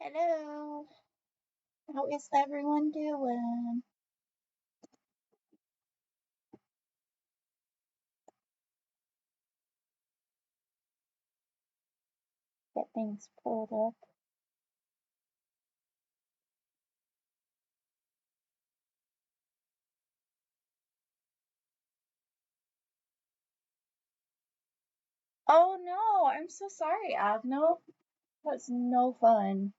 Hello. How is everyone doing? Get things pulled up. Oh no, I'm so sorry, Agno. That's no fun.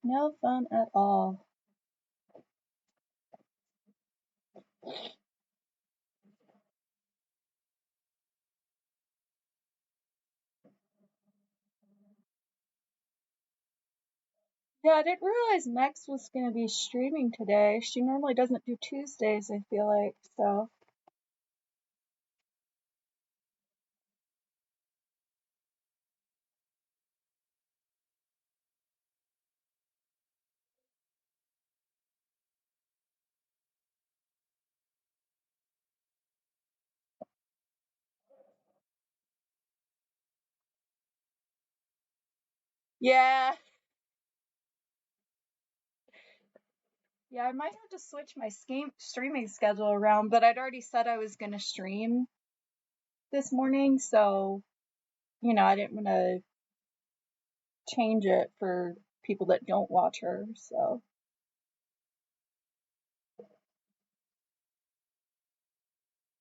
No fun at all. Yeah, I didn't realize Mex was going to be streaming today. She normally doesn't do Tuesdays, I feel like, so. Yeah. Yeah, I might have to switch my streaming schedule around, but I'd already said I was going to stream this morning, so, I didn't want to change it for people that don't watch her, so.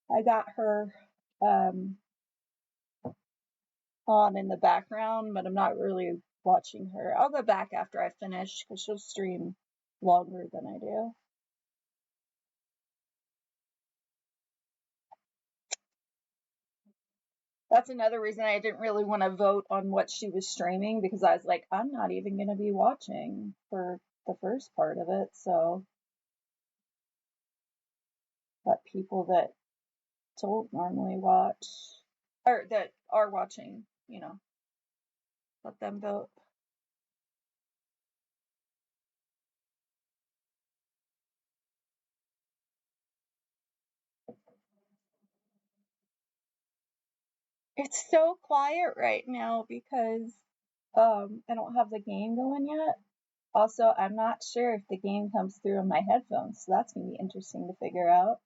I got her um, on in the background, but I'm not really watching her. I'll go back after I finish because she'll stream longer than I do. That's another reason I didn't really want to vote on what she was streaming because I was like, I'm not even going to be watching for the first part of it. So let people that don't normally watch or that are watching, let them vote. It's so quiet right now because I don't have the game going yet. Also, I'm not sure if the game comes through on my headphones, so that's going to be interesting to figure out.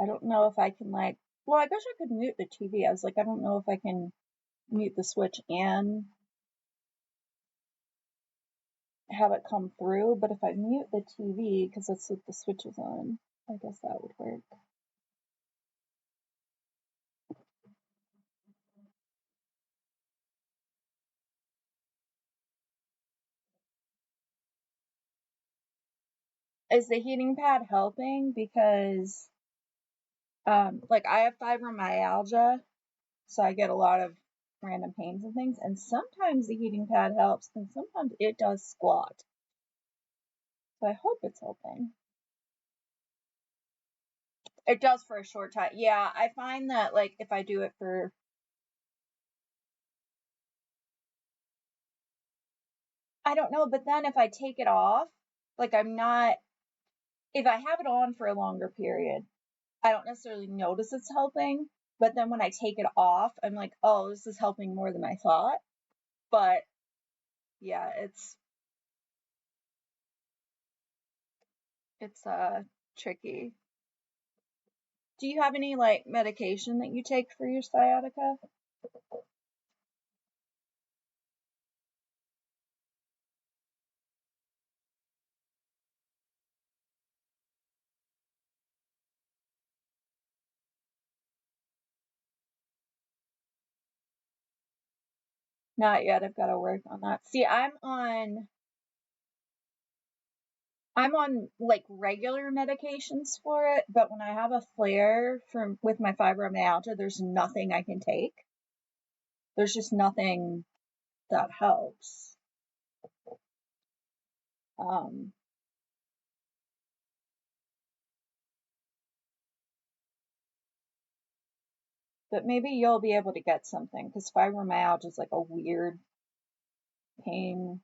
I don't know if I can, well, I guess I could mute the TV. I was like, I don't know if I can mute the Switch and have it come through, but if I mute the TV, because that's what the Switch is on, I guess that would work. Is the heating pad helping? Because, I have fibromyalgia, so I get a lot of random pains and things, and sometimes the heating pad helps, and sometimes it does squat. So I hope it's helping. It does for a short time. Yeah, I find that, if I do it for, I don't know, but then if I take it off, I'm not, if I have it on for a longer period, I don't necessarily notice it's helping. But then when I take it off, I'm like, oh, this is helping more than I thought. But yeah, it's tricky. Do you have any medication that you take for your sciatica? Not yet. I've got to work on that. See, I'm on regular medications for it, but when I have a flare from with my fibromyalgia, there's nothing I can take. There's just nothing that helps. Um, but maybe you'll be able to get something because fibromyalgia is a weird pain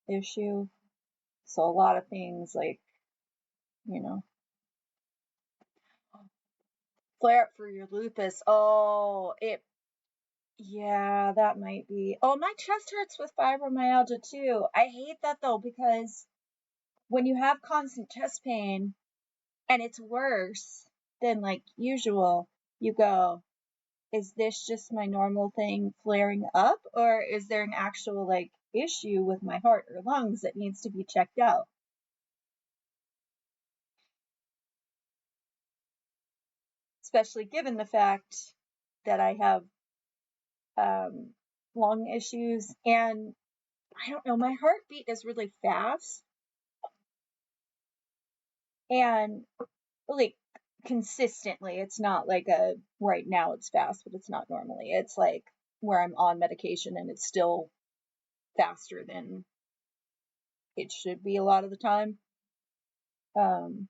issue. So a lot of things you know. Flare up for your lupus. Oh, yeah, that might be. Oh, my chest hurts with fibromyalgia too. I hate that though, because when you have constant chest pain and it's worse than like usual, you go, is this just my normal thing flaring up, or is there an actual like issue with my heart or lungs that needs to be checked out? Especially given the fact that I have um, lung issues, and I don't know, my heartbeat is really fast and really consistently. It's not like a right now it's fast, but it's not normally. It's like where I'm on medication and it's still faster than it should be a lot of the time. Um,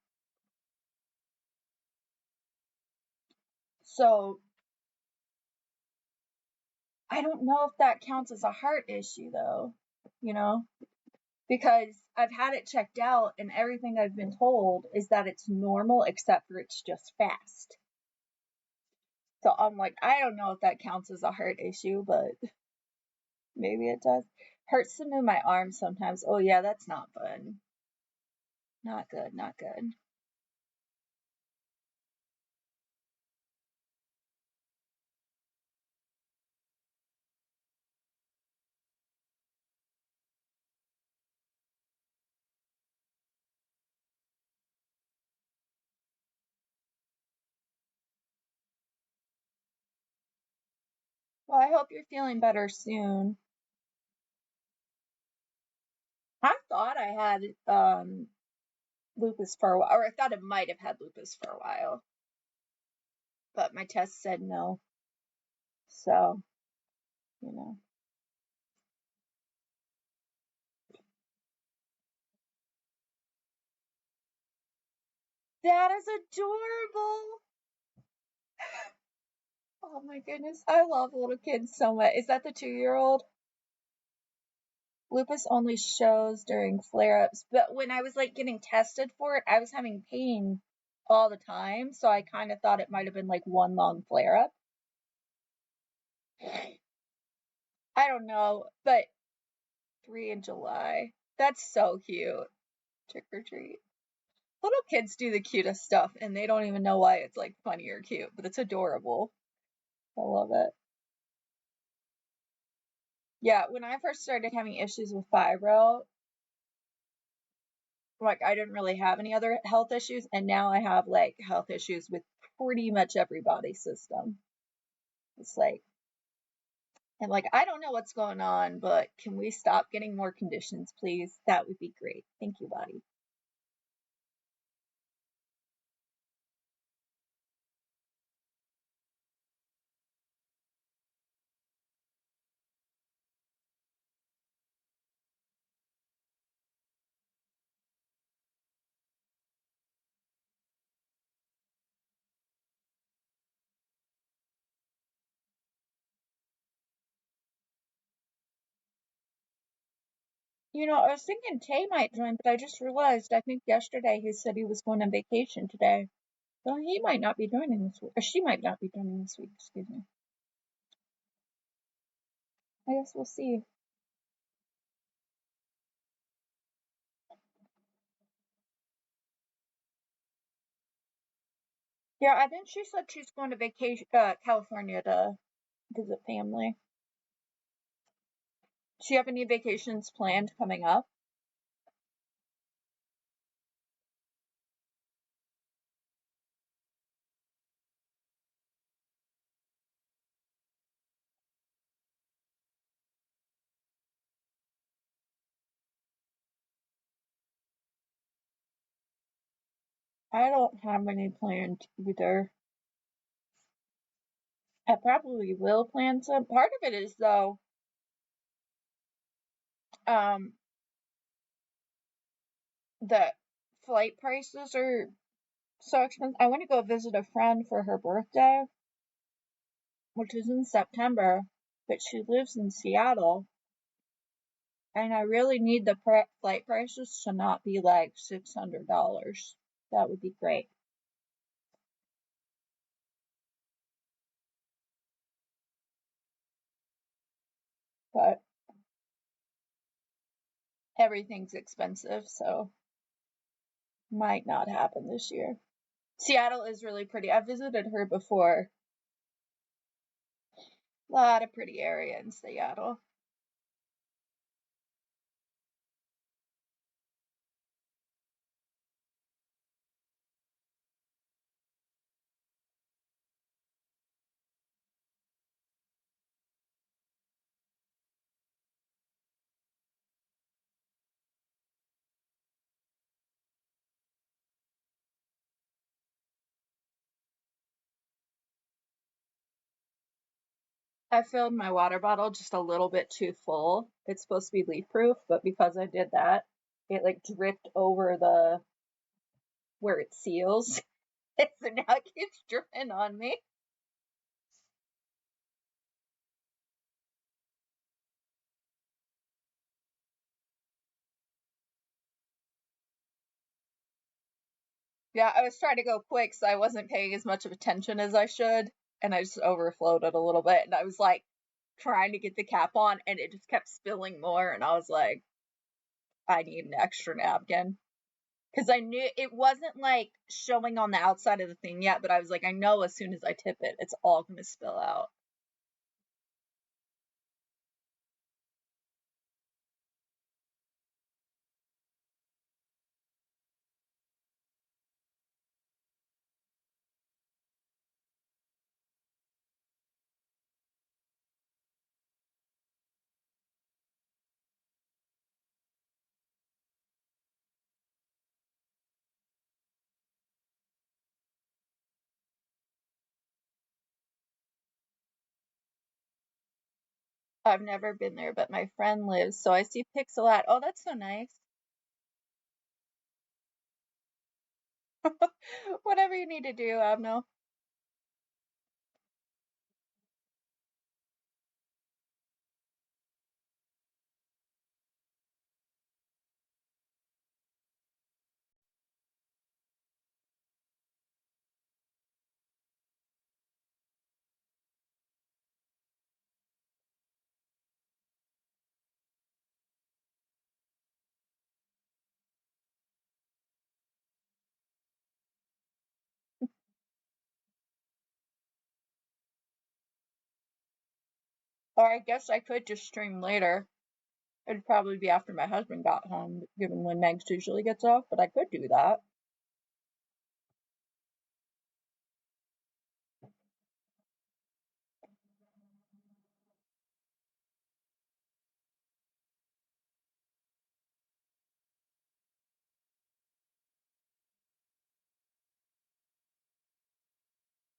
so I don't know if that counts as a heart issue though, you know, because I've had it checked out and everything I've been told is that it's normal except for it's just fast. So I'm like, I don't know if that counts as a heart issue, but maybe it does. Hurts to move my arms sometimes. Oh yeah, that's not fun. Not good, not good. Well, I hope you're feeling better soon. I thought I had lupus for a while, or I thought I might have had lupus for a while, but my test said no. So, you know. That is adorable. Oh my goodness. I love little kids so much. Is that the 2-year-old? Lupus only shows during flare-ups, but when I was like getting tested for it, I was having pain all the time, so I kind of thought it might have been like one long flare-up. I don't know, but 3 in July. That's so cute. Trick or treat. Little kids do the cutest stuff, and they don't even know why it's like funny or cute, but it's adorable. I love it. Yeah, when I first started having issues with fibro, like I didn't really have any other health issues, and now I have like health issues with pretty much every body system. It's like, and like I don't know what's going on, but can we stop getting more conditions, please? That would be great. Thank you, body. I was thinking Tay might join, but I just realized I think yesterday he said he was going on vacation today. So he might not be joining this week, or she might not be joining this week, excuse me. I guess we'll see. Yeah, I think she said she's going to vacation, California to visit family. Do you have any vacations planned coming up? I don't have any planned either. I probably will plan some. Part of it is though, um, the flight prices are so expensive. I want to go visit a friend for her birthday, which is in September, but she lives in Seattle, and I really need the flight prices to not be like $600. That would be great. but everything's expensive, so might not happen this year. Seattle is really pretty. I've visited her before. A lot of pretty area in Seattle. I filled my water bottle just a little bit too full. It's supposed to be leak proof, but because I did that, it like dripped over the where it seals. So now it keeps dripping on me. Yeah, I was trying to go quick, so I wasn't paying as much of attention as I should, and I just overflowed it a little bit, and I was like trying to get the cap on, and it just kept spilling more, and I was like, I need an extra napkin. Because I knew it wasn't like showing on the outside of the thing yet, but I was like, I know as soon as I tip it, it's all going to spill out. I've never been there, but my friend lives, so I see pics a lot. Oh, that's so nice. Whatever you need to do, Abno. Or I guess I could just stream later. It'd probably be after my husband got home, given when Megs usually gets off, but I could do that.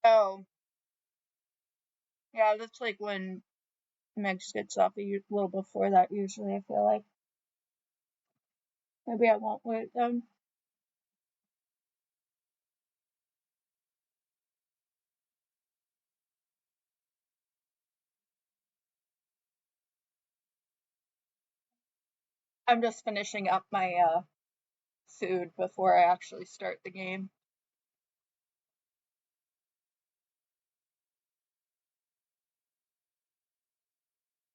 Oh, yeah, that's like when Megs gets off a little before that, usually, I feel like. Maybe I won't wait then. I'm just finishing up my food before I actually start the game.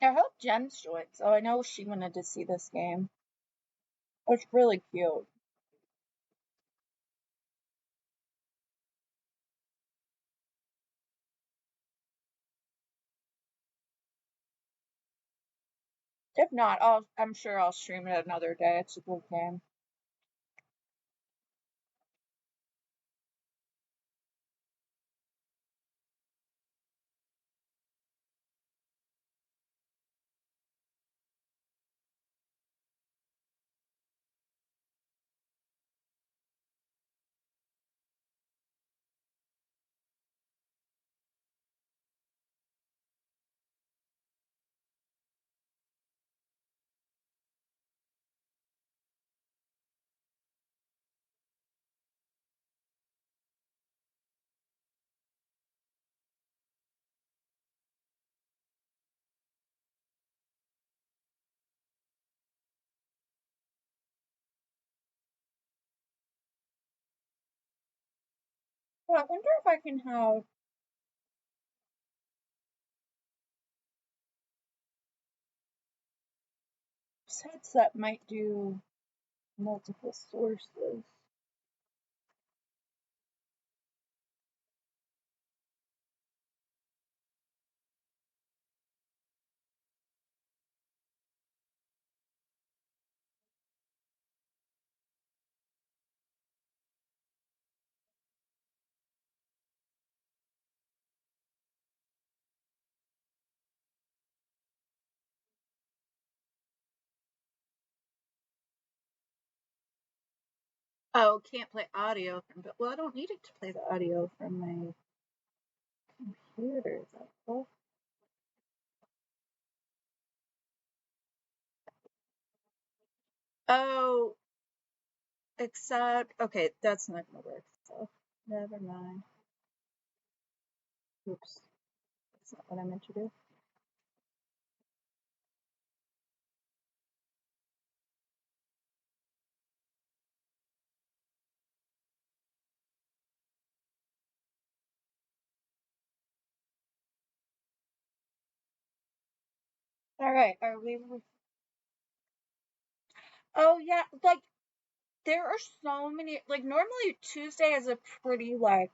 I hope Jen's joined, so I know she wanted to see this game. It's really cute. If not, I'm sure I'll stream it another day. It's a good game. Well, I wonder if I can have. headset might do multiple sources. Oh, can't play audio from, but well, I don't need it to play the audio from my computer. Is that cool? Oh, except, okay, that's not gonna work, so never mind. Oops, that's not what I meant to do. All right, are we? Oh yeah, like there are so many. Like normally Tuesday is a pretty like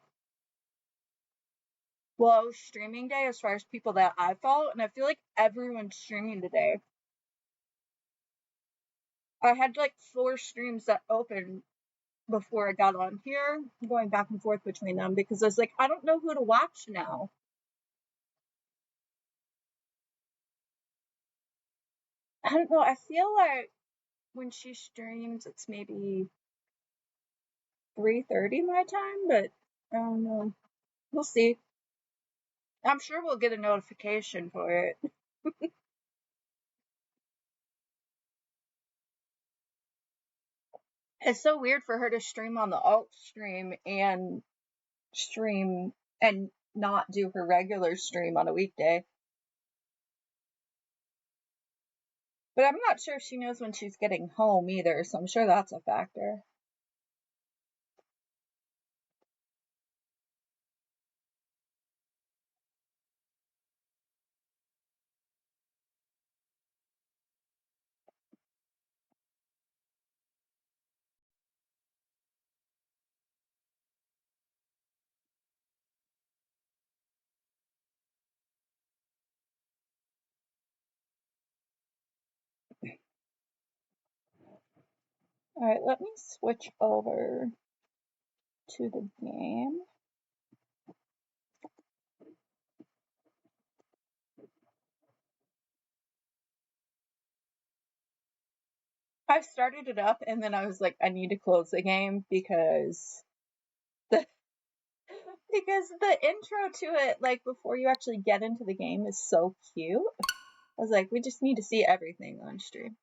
low streaming day as far as people that I follow, and I feel like everyone's streaming today. I had like 4 streams that opened before I got on here, going back and forth between them because I was like, I don't know who to watch now. I don't know. I feel like when she streams, it's maybe 3:30 my time, but I don't know. We'll see. I'm sure we'll get a notification for it. It's so weird for her to stream on the alt stream and stream and not do her regular stream on a weekday. But I'm not sure if she knows when she's getting home either, so I'm sure that's a factor. Alright, let me switch over to the game. I started it up and then I was like, I need to close the game because the intro to it, like before you actually get into the game, is so cute. I was like, we just need to see everything on stream.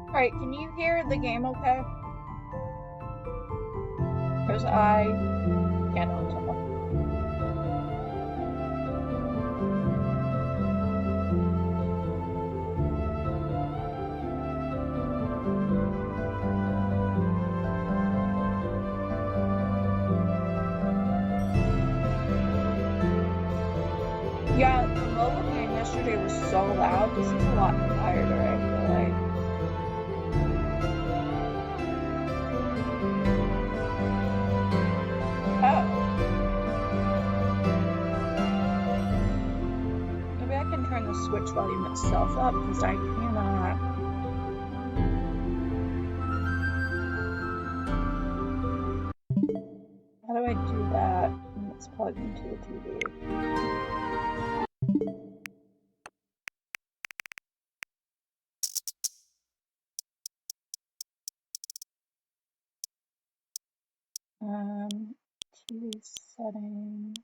Alright, can you hear the game okay? Because I cannot tell. Yeah, the mobile game yesterday was so loud. This is a lot quieter, I feel like. Oh. Maybe I can turn the Switch volume itself up because I cannot. How do I do that when it's plugged into the TV? TV settings.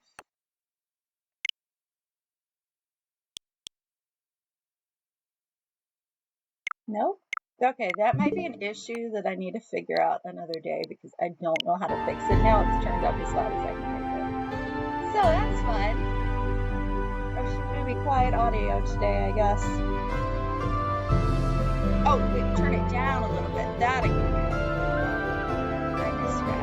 Nope. Okay, that might be an issue that I need to figure out another day because I don't know how to fix it now. It's turned up as loud as I can make it. So that's fun. It's gonna be quiet audio today, I guess. Oh, wait, turn it down a little bit. That I can do. I misread.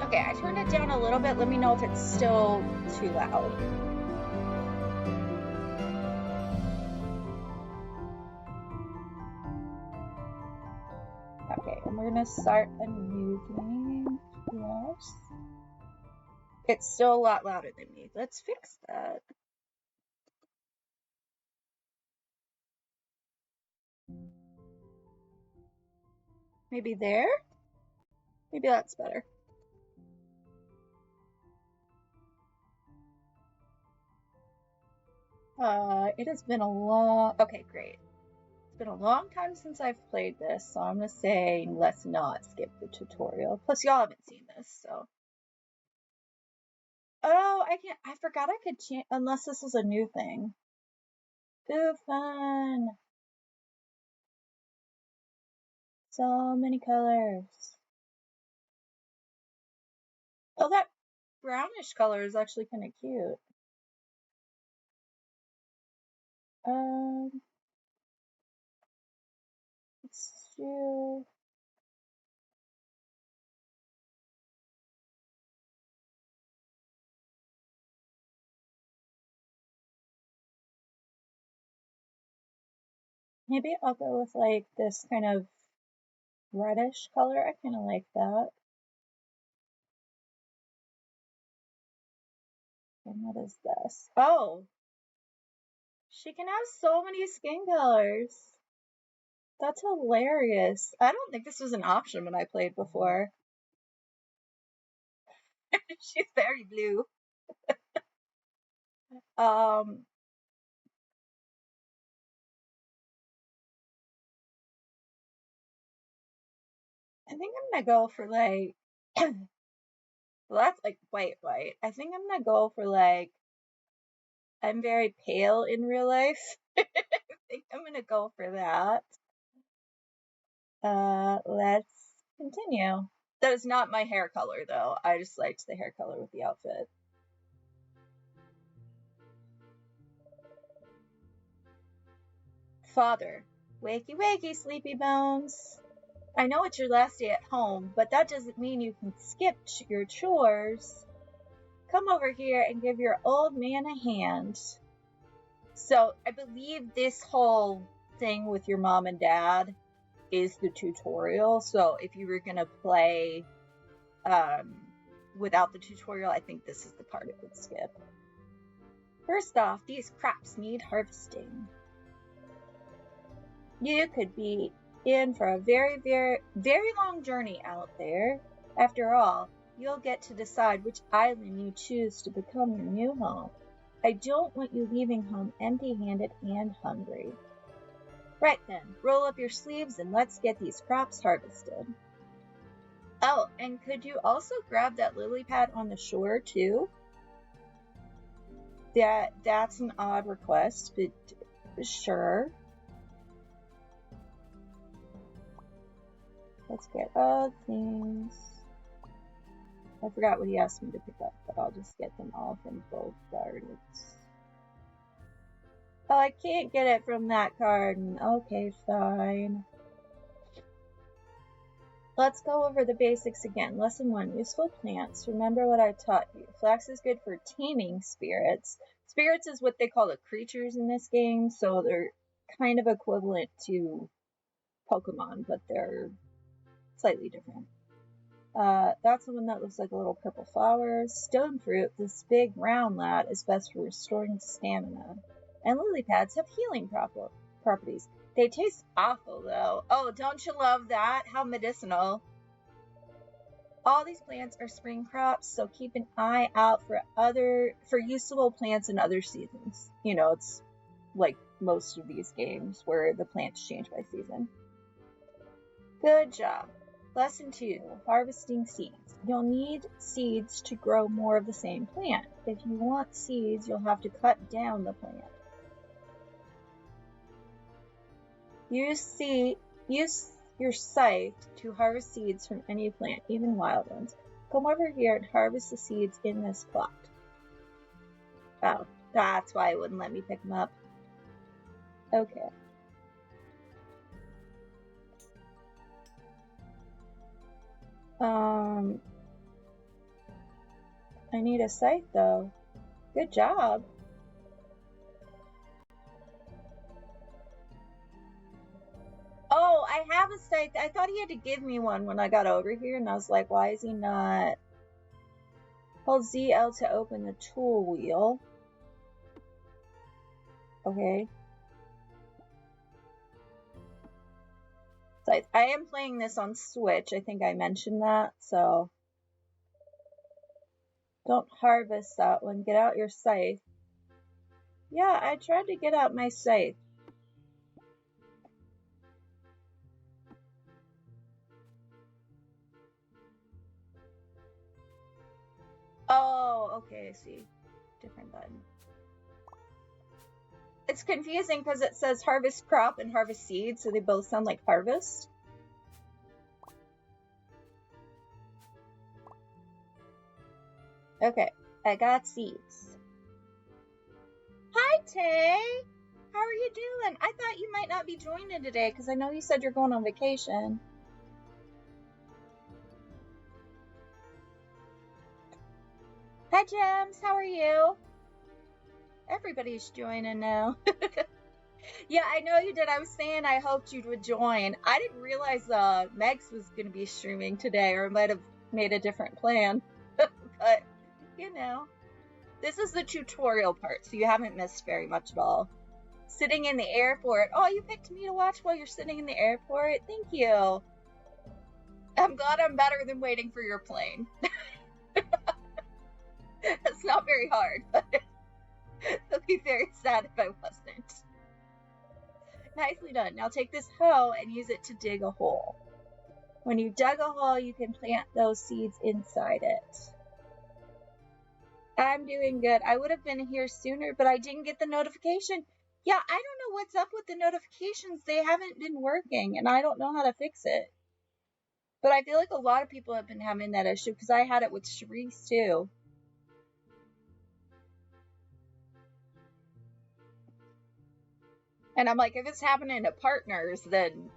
Okay, I turned it down a little bit. Let me know if it's still too loud. Okay, and we're gonna start a new game. Yes. It's still a lot louder than me. Let's fix that. Maybe there? Maybe that's better. It has been a long... Okay, great. It's been a long time since I've played this, so I'm gonna say let's not skip the tutorial. Plus, y'all haven't seen this, so... Oh, I forgot I could change... Unless this is a new thing. Ooh, fun! So many colors. Oh, that brownish color is actually kind of cute. Let's do... Maybe I'll go with like this kind of reddish color. I kind of like that. And what is this? Oh! She can have so many skin colors. That's hilarious. I don't think this was an option when I played before. She's very blue. I think I'm gonna go for like, well, that's like white. I think I'm gonna go for like, I'm very pale in real life. I think I'm gonna go for that. Let's continue. That is not my hair color though. I just liked the hair color with the outfit. Father, wakey wakey, sleepy bones. I know it's your last day at home, but that doesn't mean you can skip your chores. Come over here and give your old man a hand. So I believe this whole thing with your mom and dad is the tutorial. So if you were going to play without the tutorial, I think this is the part it would skip. First off, these crops need harvesting. You could be in for a very, very, very long journey out there. After all, you'll get to decide which island you choose to become your new home. I don't want you leaving home empty-handed and hungry. Right then, roll up your sleeves and let's get these crops harvested. Oh, and could you also grab that lily pad on the shore too? That's an odd request, but sure. Let's get all things. I forgot what he asked me to pick up, but I'll just get them all from both gardens. Oh, I can't get it from that garden. Okay, fine. Let's go over the basics again. Lesson 1, useful plants. Remember what I taught you. Flax is good for taming spirits. Spirits is what they call the creatures in this game, so they're kind of equivalent to Pokemon, but they're slightly different. That's the one that looks like a little purple flower. Stone fruit, this big round lad, is best for restoring stamina. And lily pads have healing properties. They taste awful, though. Oh, don't you love that? How medicinal. All these plants are spring crops, so keep an eye out for usable plants in other seasons. You know, it's like most of these games where the plants change by season. Good job. Lesson 2, harvesting seeds. You'll need seeds to grow more of the same plant. If you want seeds, you'll have to cut down the plant. Use your scythe to harvest seeds from any plant, even wild ones. Come over here and harvest the seeds in this plot. Oh, that's why it wouldn't let me pick them up. Okay. I need a scythe though. Good job. Oh, I have a scythe. I thought he had to give me one when I got over here, and I was like, why is he not? Hold ZL to open the tool wheel. Okay. Scythe. I am playing this on Switch. I think I mentioned that, so don't harvest that one. Get out your scythe. Yeah, I tried to get out my scythe. Oh, okay, I see. Different button. It's confusing because it says harvest crop and harvest seed, so they both sound like harvest. Okay, I got seeds. Hi, Tay! How are you doing? I thought you might not be joining today because I know you said you're going on vacation. Hi, Gems. How are you? Everybody's joining now. Yeah, I know you did. I was saying I hoped you would join. I didn't realize Megs was going to be streaming today, or might have made a different plan. But, you know, this is the tutorial part, so you haven't missed very much at all. Sitting in the airport. Oh, you picked me to watch while you're sitting in the airport? Thank you. I'm glad I'm better than waiting for your plane. It's not very hard, but I'd be very sad if I wasn't. Nicely done. Now take this hoe and use it to dig a hole. When you dug a hole, you can plant those seeds inside it. I'm doing good. I would have been here sooner, but I didn't get the notification. Yeah, I don't know what's up with the notifications. They haven't been working, and I don't know how to fix it. But I feel like a lot of people have been having that issue, because I had it with Sharice, too. And I'm like, if it's happening to partners, then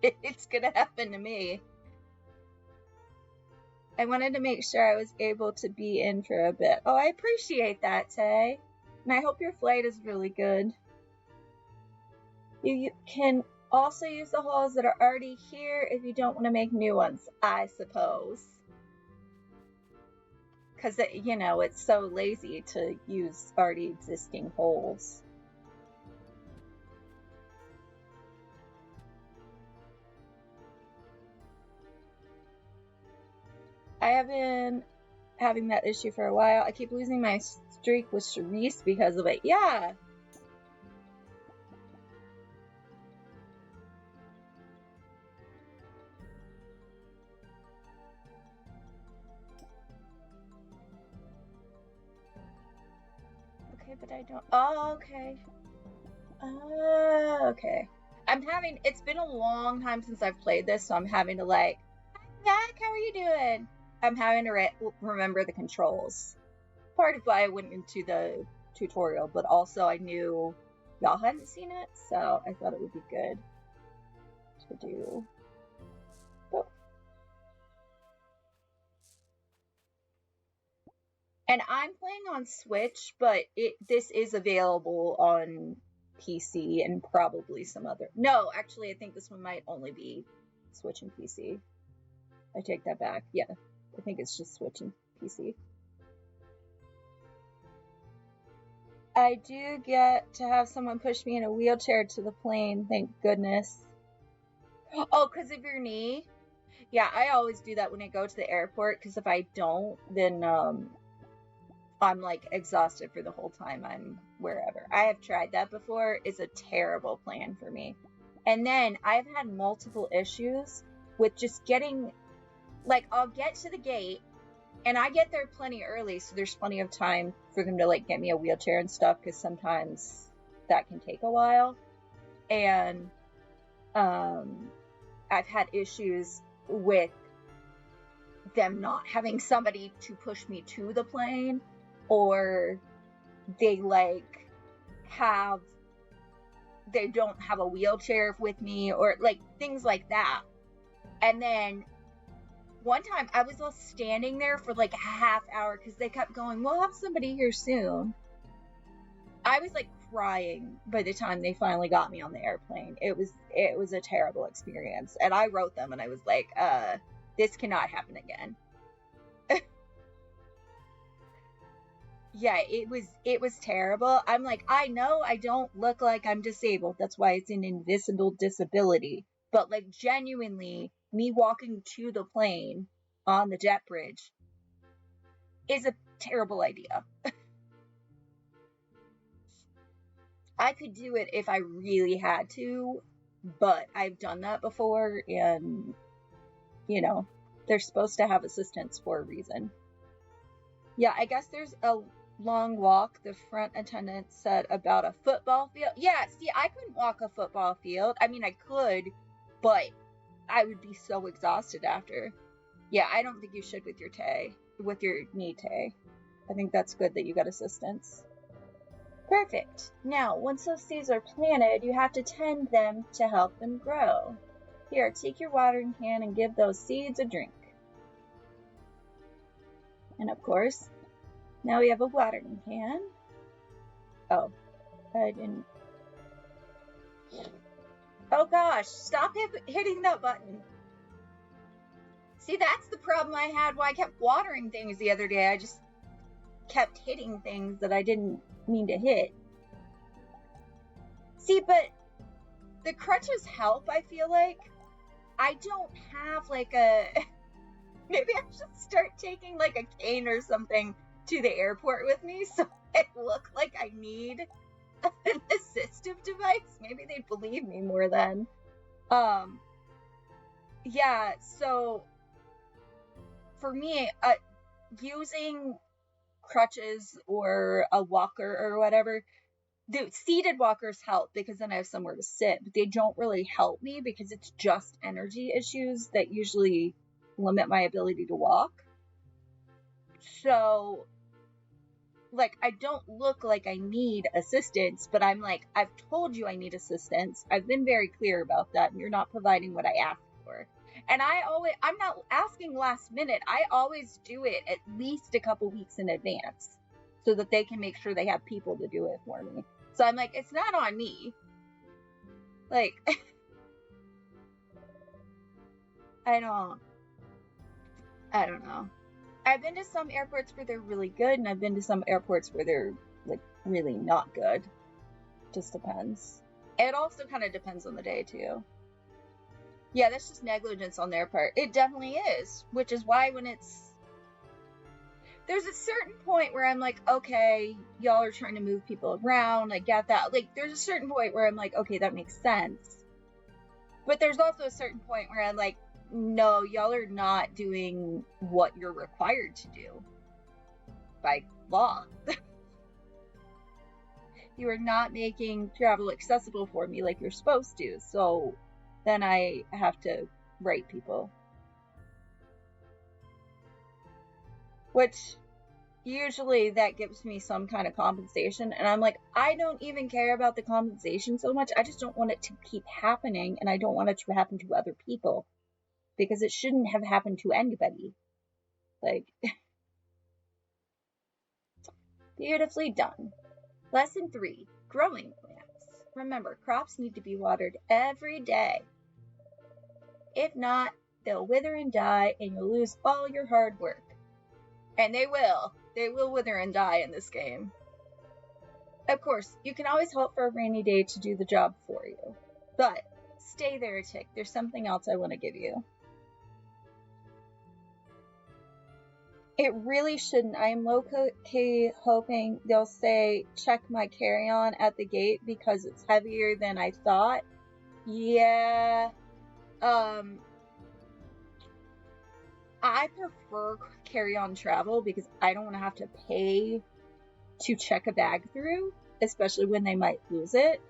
it's going to happen to me. I wanted to make sure I was able to be in for a bit. Oh, I appreciate that, Tay. And I hope your flight is really good. You can also use the holes that are already here if you don't want to make new ones, I suppose. Because, you know, it's so lazy to use already existing holes. I have been having that issue for a while. I keep losing my streak with Sharice because of it. Yeah. Okay, but I don't. Oh, okay. Okay. It's been a long time since I've played this, so I'm having to like, hi, Mac, how are you doing? I'm having to remember the controls. Part of why I went into the tutorial, but also I knew y'all hadn't seen it, so I thought it would be good to do. Oh. And I'm playing on Switch, but this is available on PC and probably some other. No, actually, I think this one might only be Switch and PC. I take that back. Yeah, I think it's just Switch and PC. I do get to have someone push me in a wheelchair to the plane, thank goodness. Oh, because of your knee? Yeah, I always do that when I go to the airport, because if I don't, then I'm like exhausted for the whole time I'm wherever. I have tried that before. It's a terrible plan for me. And then I've had multiple issues with just getting, like, I'll get to the gate, and I get there plenty early, so there's plenty of time for them to, like, get me a wheelchair and stuff, because sometimes that can take a while. And I've had issues with them not having somebody to push me to the plane, or they, like, they don't have a wheelchair with me, or, like, things like that. And then one time I was all standing there for like a half hour because they kept going, we'll have somebody here soon. I was like crying by the time they finally got me on the airplane. It was a terrible experience. And I wrote them and I was like, this cannot happen again. Yeah, it was terrible. I'm like, I know I don't look like I'm disabled. That's why it's an invisible disability. But, like, genuinely, me walking to the plane on the jet bridge is a terrible idea. I could do it if I really had to, but I've done that before, and, you know, they're supposed to have assistance for a reason. Yeah, I guess there's a long walk, the front attendant said, about a football field. Yeah, see, I couldn't walk a football field. I mean, I could, but I would be so exhausted after. Yeah, I don't think you should with your knee tay. I think that's good that you got assistance. Perfect. Now, once those seeds are planted, you have to tend them to help them grow. Here, take your watering can and give those seeds a drink. And of course, now we have a watering can. Oh, I didn't. Oh gosh, stop hitting that button. See, that's the problem I had when I kept watering things the other day. I just kept hitting things that I didn't mean to hit. See, but the crutches help, I feel like. I don't have like a... Maybe I should start taking like a cane or something to the airport with me so I look like I need an assistive device. Maybe they'd believe me more then. Yeah, so for me, using crutches or a walker or whatever, the seated walkers help because then I have somewhere to sit, but they don't really help me because it's just energy issues that usually limit my ability to walk. So, like, I don't look like I need assistance, but I'm like, I've told you I need assistance. I've been very clear about that, and you're not providing what I asked for. And I'm not asking last minute. I always do it at least a couple weeks in advance so that they can make sure they have people to do it for me. So I'm like, it's not on me. Like, I don't know. I've been to some airports where they're really good, and I've been to some airports where they're, like, really not good. Just depends. It also kind of depends on the day, too. Yeah, that's just negligence on their part. It definitely is, which is why when there's a certain point where I'm like, okay, y'all are trying to move people around, I get that. Like, there's a certain point where I'm like, okay, that makes sense. But there's also a certain point where I'm like, no, y'all are not doing what you're required to do by law. You are not making travel accessible for me like you're supposed to. So then I have to write people. Which usually that gives me some kind of compensation. And I'm like, I don't even care about the compensation so much. I just don't want it to keep happening. And I don't want it to happen to other people. Because it shouldn't have happened to anybody. Like, beautifully done. Lesson 3, growing plants. Remember, crops need to be watered every day. If not, they'll wither and die, and you'll lose all your hard work. And they will. They will wither and die in this game. Of course, you can always hope for a rainy day to do the job for you. But, stay there a tick. There's something else I want to give you. It really shouldn't. I am low-key hoping they'll say, check my carry-on at the gate because it's heavier than I thought. Yeah. I prefer carry-on travel because I don't want to have to pay to check a bag through, especially when they might lose it.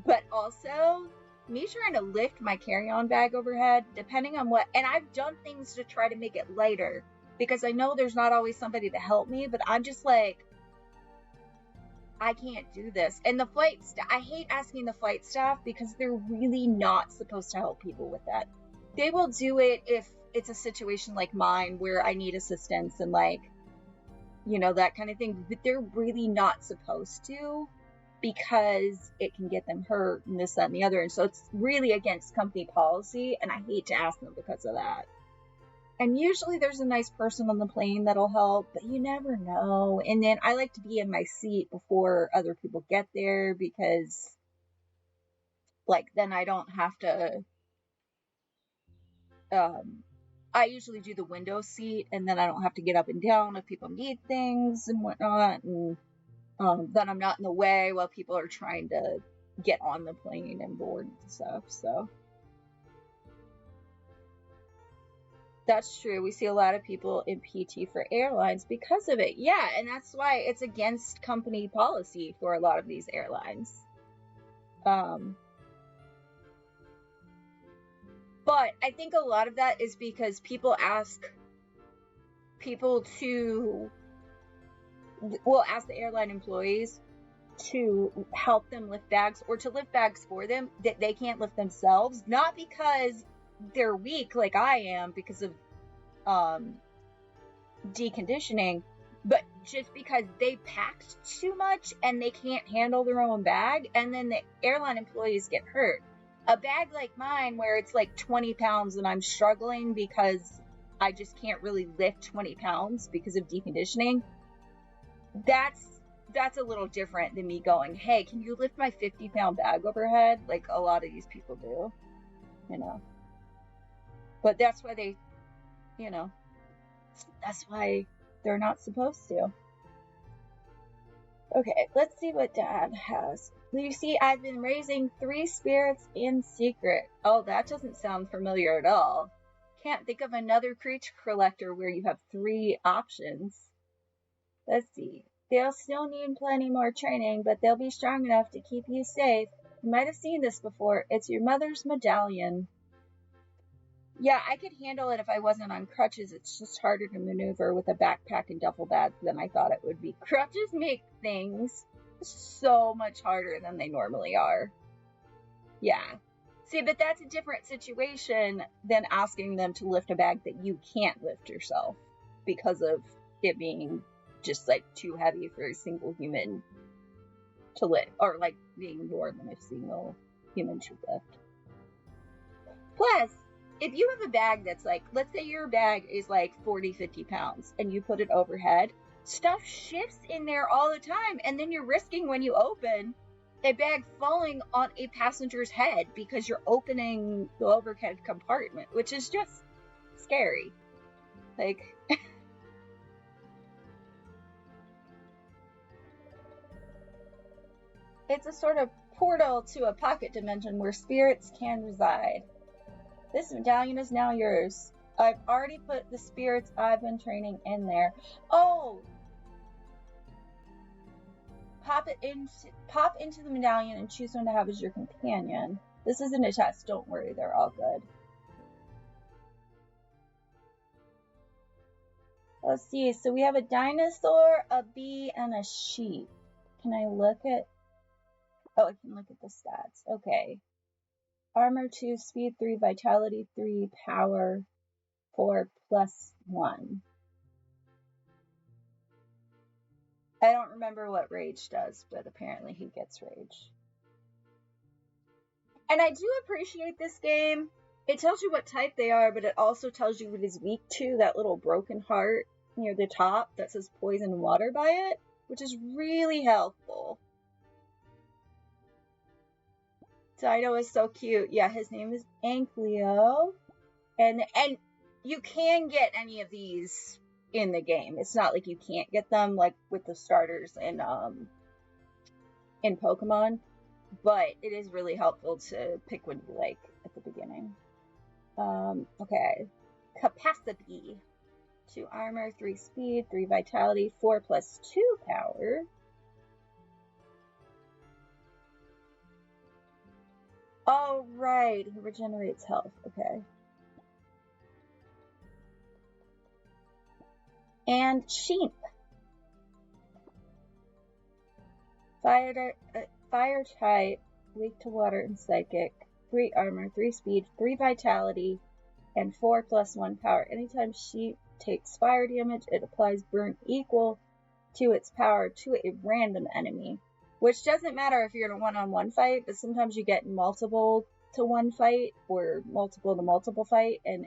But also, me trying to lift my carry-on bag overhead, depending on what, and I've done things to try to make it lighter because I know there's not always somebody to help me, but I'm just like, I can't do this. And the flight I hate asking the flight staff because they're really not supposed to help people with that. They will do it if it's a situation like mine where I need assistance and like, you know, that kind of thing, but they're really not supposed to because it can get them hurt and this, that, and the other. And so it's really against company policy, and I hate to ask them because of that. And usually there's a nice person on the plane that'll help, but you never know. And then I like to be in my seat before other people get there because, like, then I don't have to, I usually do the window seat, and then I don't have to get up and down if people need things and whatnot, and then I'm not in the way while people are trying to get on the plane and board and stuff, so. That's true. We see a lot of people in PT for airlines because of it. Yeah, and that's why it's against company policy for a lot of these airlines. But I think a lot of that is because people ask people to, well, ask the airline employees to help them lift bags or to lift bags for them that they can't lift themselves, not because they're weak like I am because of deconditioning, but just because they packed too much and they can't handle their own bag, and then the airline employees get hurt. A bag like mine where it's like 20 pounds and I'm struggling because I just can't really lift 20 pounds because of deconditioning, that's a little different than me going, hey, can you lift my 50-pound bag overhead, like a lot of these people do, you know. But that's why they, you know, that's why they're not supposed to. Okay, let's see what Dad has. Lucy, I've been raising 3 spirits in secret. Oh, that doesn't sound familiar at all. Can't think of another creature collector where you have 3 options. Let's see. They'll still need plenty more training, but they'll be strong enough to keep you safe. You might have seen this before. It's your mother's medallion. Yeah, I could handle it if I wasn't on crutches. It's just harder to maneuver with a backpack and duffel bag than I thought it would be. Crutches make things so much harder than they normally are. Yeah. See, but that's a different situation than asking them to lift a bag that you can't lift yourself because of it being just like too heavy for a single human to lift, or like being more than a single human should lift. Plus, if you have a bag that's like, let's say your bag is like 40, 50 pounds and you put it overhead, stuff shifts in there all the time. And then you're risking when you open a bag falling on a passenger's head because you're opening the overhead compartment, which is just scary. Like, it's a sort of portal to a pocket dimension where spirits can reside. This medallion is now yours. I've already put the spirits I've been training in there. Oh! Pop into the medallion and choose one to have as your companion. This isn't a test, don't worry, they're all good. Let's see, so we have a dinosaur, a bee, and a sheep. Can I look at... Oh, I can look at the stats. Okay. Armor 2, speed 3, vitality 3, power 4, +1. I don't remember what rage does, but apparently he gets rage. And I do appreciate this game. It tells you what type they are, but it also tells you what is weak to, that little broken heart near the top that says poison water by it, which is really helpful. Dido is so cute. Yeah, his name is Ankleo. And you can get any of these in the game. It's not like you can't get them like with the starters in Pokemon. but it is really helpful to pick one you like at the beginning. Okay. Capacity. 2 armor, 3 speed, 3 vitality, 4 plus 2 power. Oh, right. He regenerates health. Okay. And sheep. Fire type, weak to water and psychic. 3 armor, 3 speed, 3 vitality, and 4 plus 1 power. Anytime sheep takes fire damage, it applies burn equal to its power to a random enemy. Which doesn't matter if you're in a one-on-one fight, but sometimes you get multiple to one fight or multiple to multiple fight, and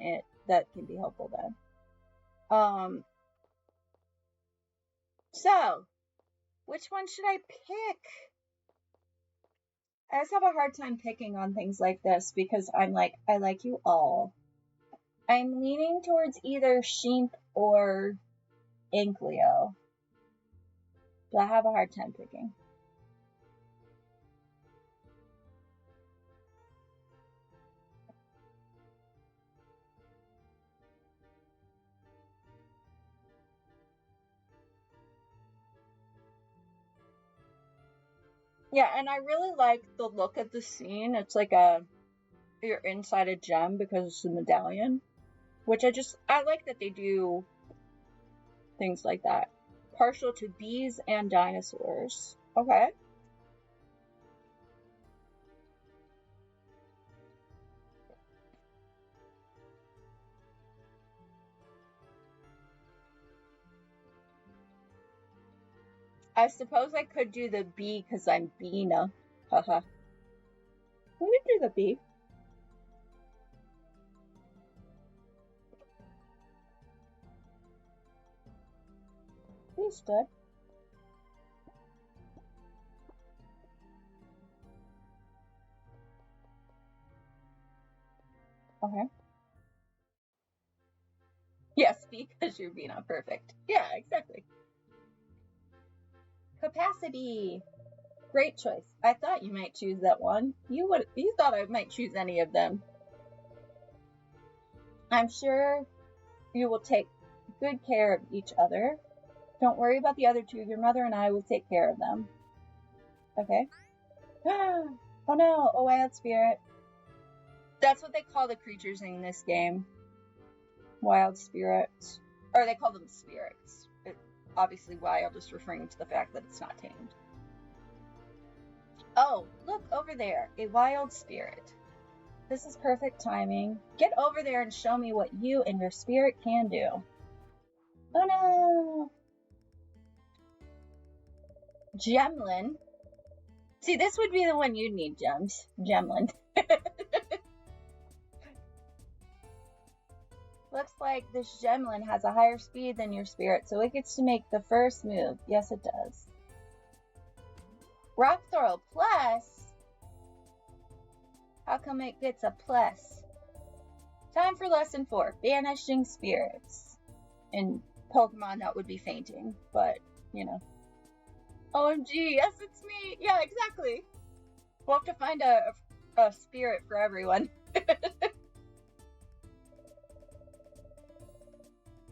that can be helpful then. So, which one should I pick? I always have a hard time picking on things like this because I'm like, I like you all. I'm leaning towards either Sheep or Inkleo, but I have a hard time picking. Yeah, and I really like the look of the scene. It's like you're inside a gem because it's a medallion, which I like that they do things like that. Partial to bees and dinosaurs. Okay. I suppose I could do the bee because I'm Beena. Haha. We could do the bee. Bee's good. Okay. Yes, because you're Beena. Perfect. Yeah, exactly. Capacity. Great choice. I thought you might choose that one. You thought I might choose any of them. I'm sure you will take good care of each other. Don't worry about the other two. Your mother and I will take care of them. Okay. Oh no, a wild spirit. That's what they call the creatures in this game. Wild spirits. Or they call them spirits. Obviously wild is referring to the fact that it's not tamed. Oh, look over there. A wild spirit. This is perfect timing. Get over there and show me what you and your spirit can do. Oh no! Gemlin. See, this would be the one you'd need, Gems. Gemlin. Looks like this Gemlin has a higher speed than your spirit, so it gets to make the first move. Yes, it does. Rock Throw Plus? How come it gets a plus? Time for lesson 4. Banishing spirits. In Pokemon, that would be fainting, but, you know. OMG, yes, it's me! Yeah, exactly! We'll have to find a spirit for everyone.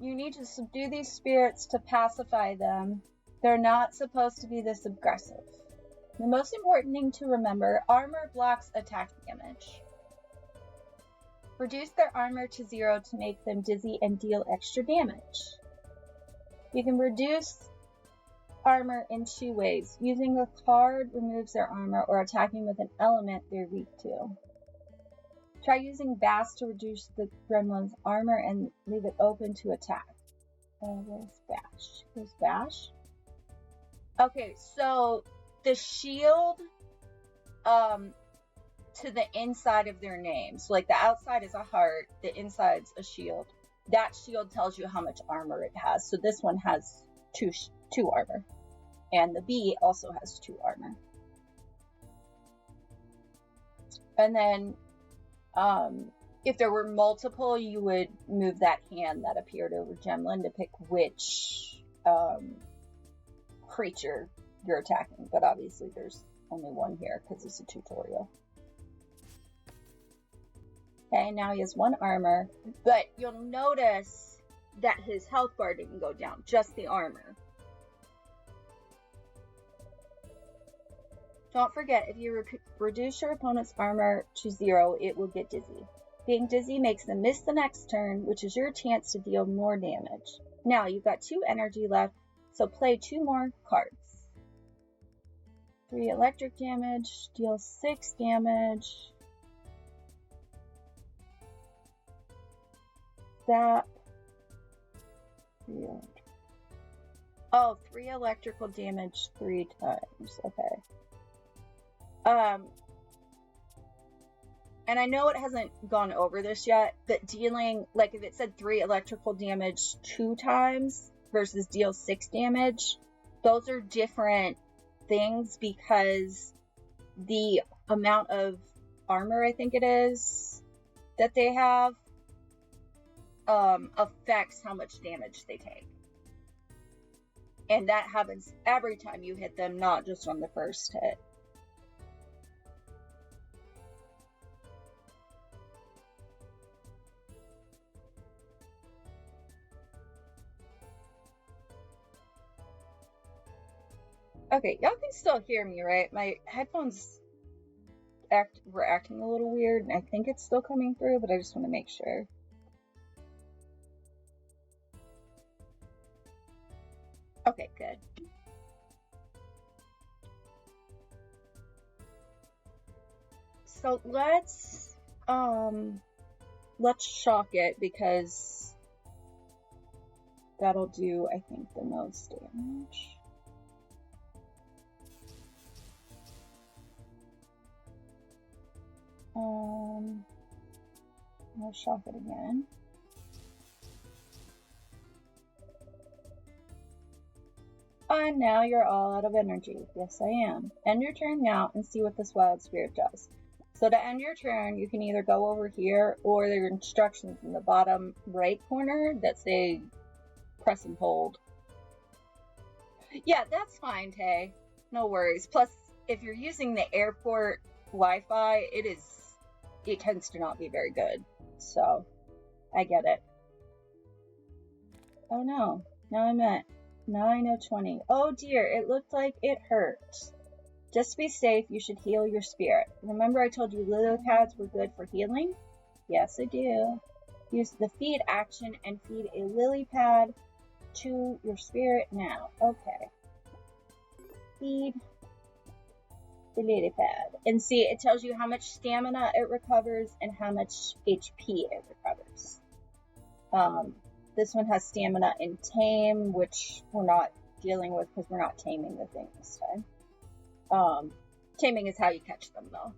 You need to subdue these spirits to pacify them. They're not supposed to be this aggressive. The most important thing to remember, armor blocks attack damage. Reduce their armor to 0 to make them dizzy and deal extra damage. You can reduce armor in 2 ways. Using a card removes their armor, or attacking with an element they're weak to. Try using Bass to reduce the gremlin's armor and leave it open to attack. Where's Bash? Where's Bash? Okay, so the shield to the inside of their name. So like the outside is a heart, the inside's a shield. That shield tells you how much armor it has. So this one has 2 armor. And the bee also has 2 armor. And then if there were multiple, you would move that hand that appeared over Gemlin to pick which creature you're attacking. But obviously there's only one here because it's a tutorial. Okay, now he has 1 armor, but you'll notice that his health bar didn't go down, just the armor. Don't forget, if you reduce your opponent's armor to 0, it will get dizzy. Being dizzy makes them miss the next turn, which is your chance to deal more damage. Now, you've got 2 energy left, so play 2 more cards. 3 electric damage, deal 6 damage. Zap. 3 electrical damage 3 times. Okay. And I know it hasn't gone over this yet, but dealing, like if it said 3 electrical damage 2 times versus deal 6 damage, those are different things because the amount of armor, I think it is, that they have affects how much damage they take. And that happens every time you hit them, not just on the first hit. Okay, y'all can still hear me, right? My headphones were acting a little weird, and I think it's still coming through, but I just want to make sure. Okay, good. So let's shock it because that'll do, I think, the most damage. I'll shock it again. And now you're all out of energy. Yes, I am. End your turn now and see what this wild spirit does. So to end your turn, you can either go over here or there are instructions in the bottom right corner that say press and hold. Yeah, that's fine, Tay. No worries. Plus, if you're using the airport Wi-Fi, it tends to not be very good. So, I get it. Oh no. Now I'm at 9 of 20. Oh dear, it looked like it hurt. Just to be safe, you should heal your spirit. Remember I told you lily pads were good for healing? Yes, I do. Use the feed action and feed a lily pad to your spirit now. Okay. Feed the lily pad. And see, it tells you how much stamina it recovers and how much HP it recovers. This one has stamina and tame, which we're not dealing with because we're not taming the thing this time. Taming is how you catch them, though.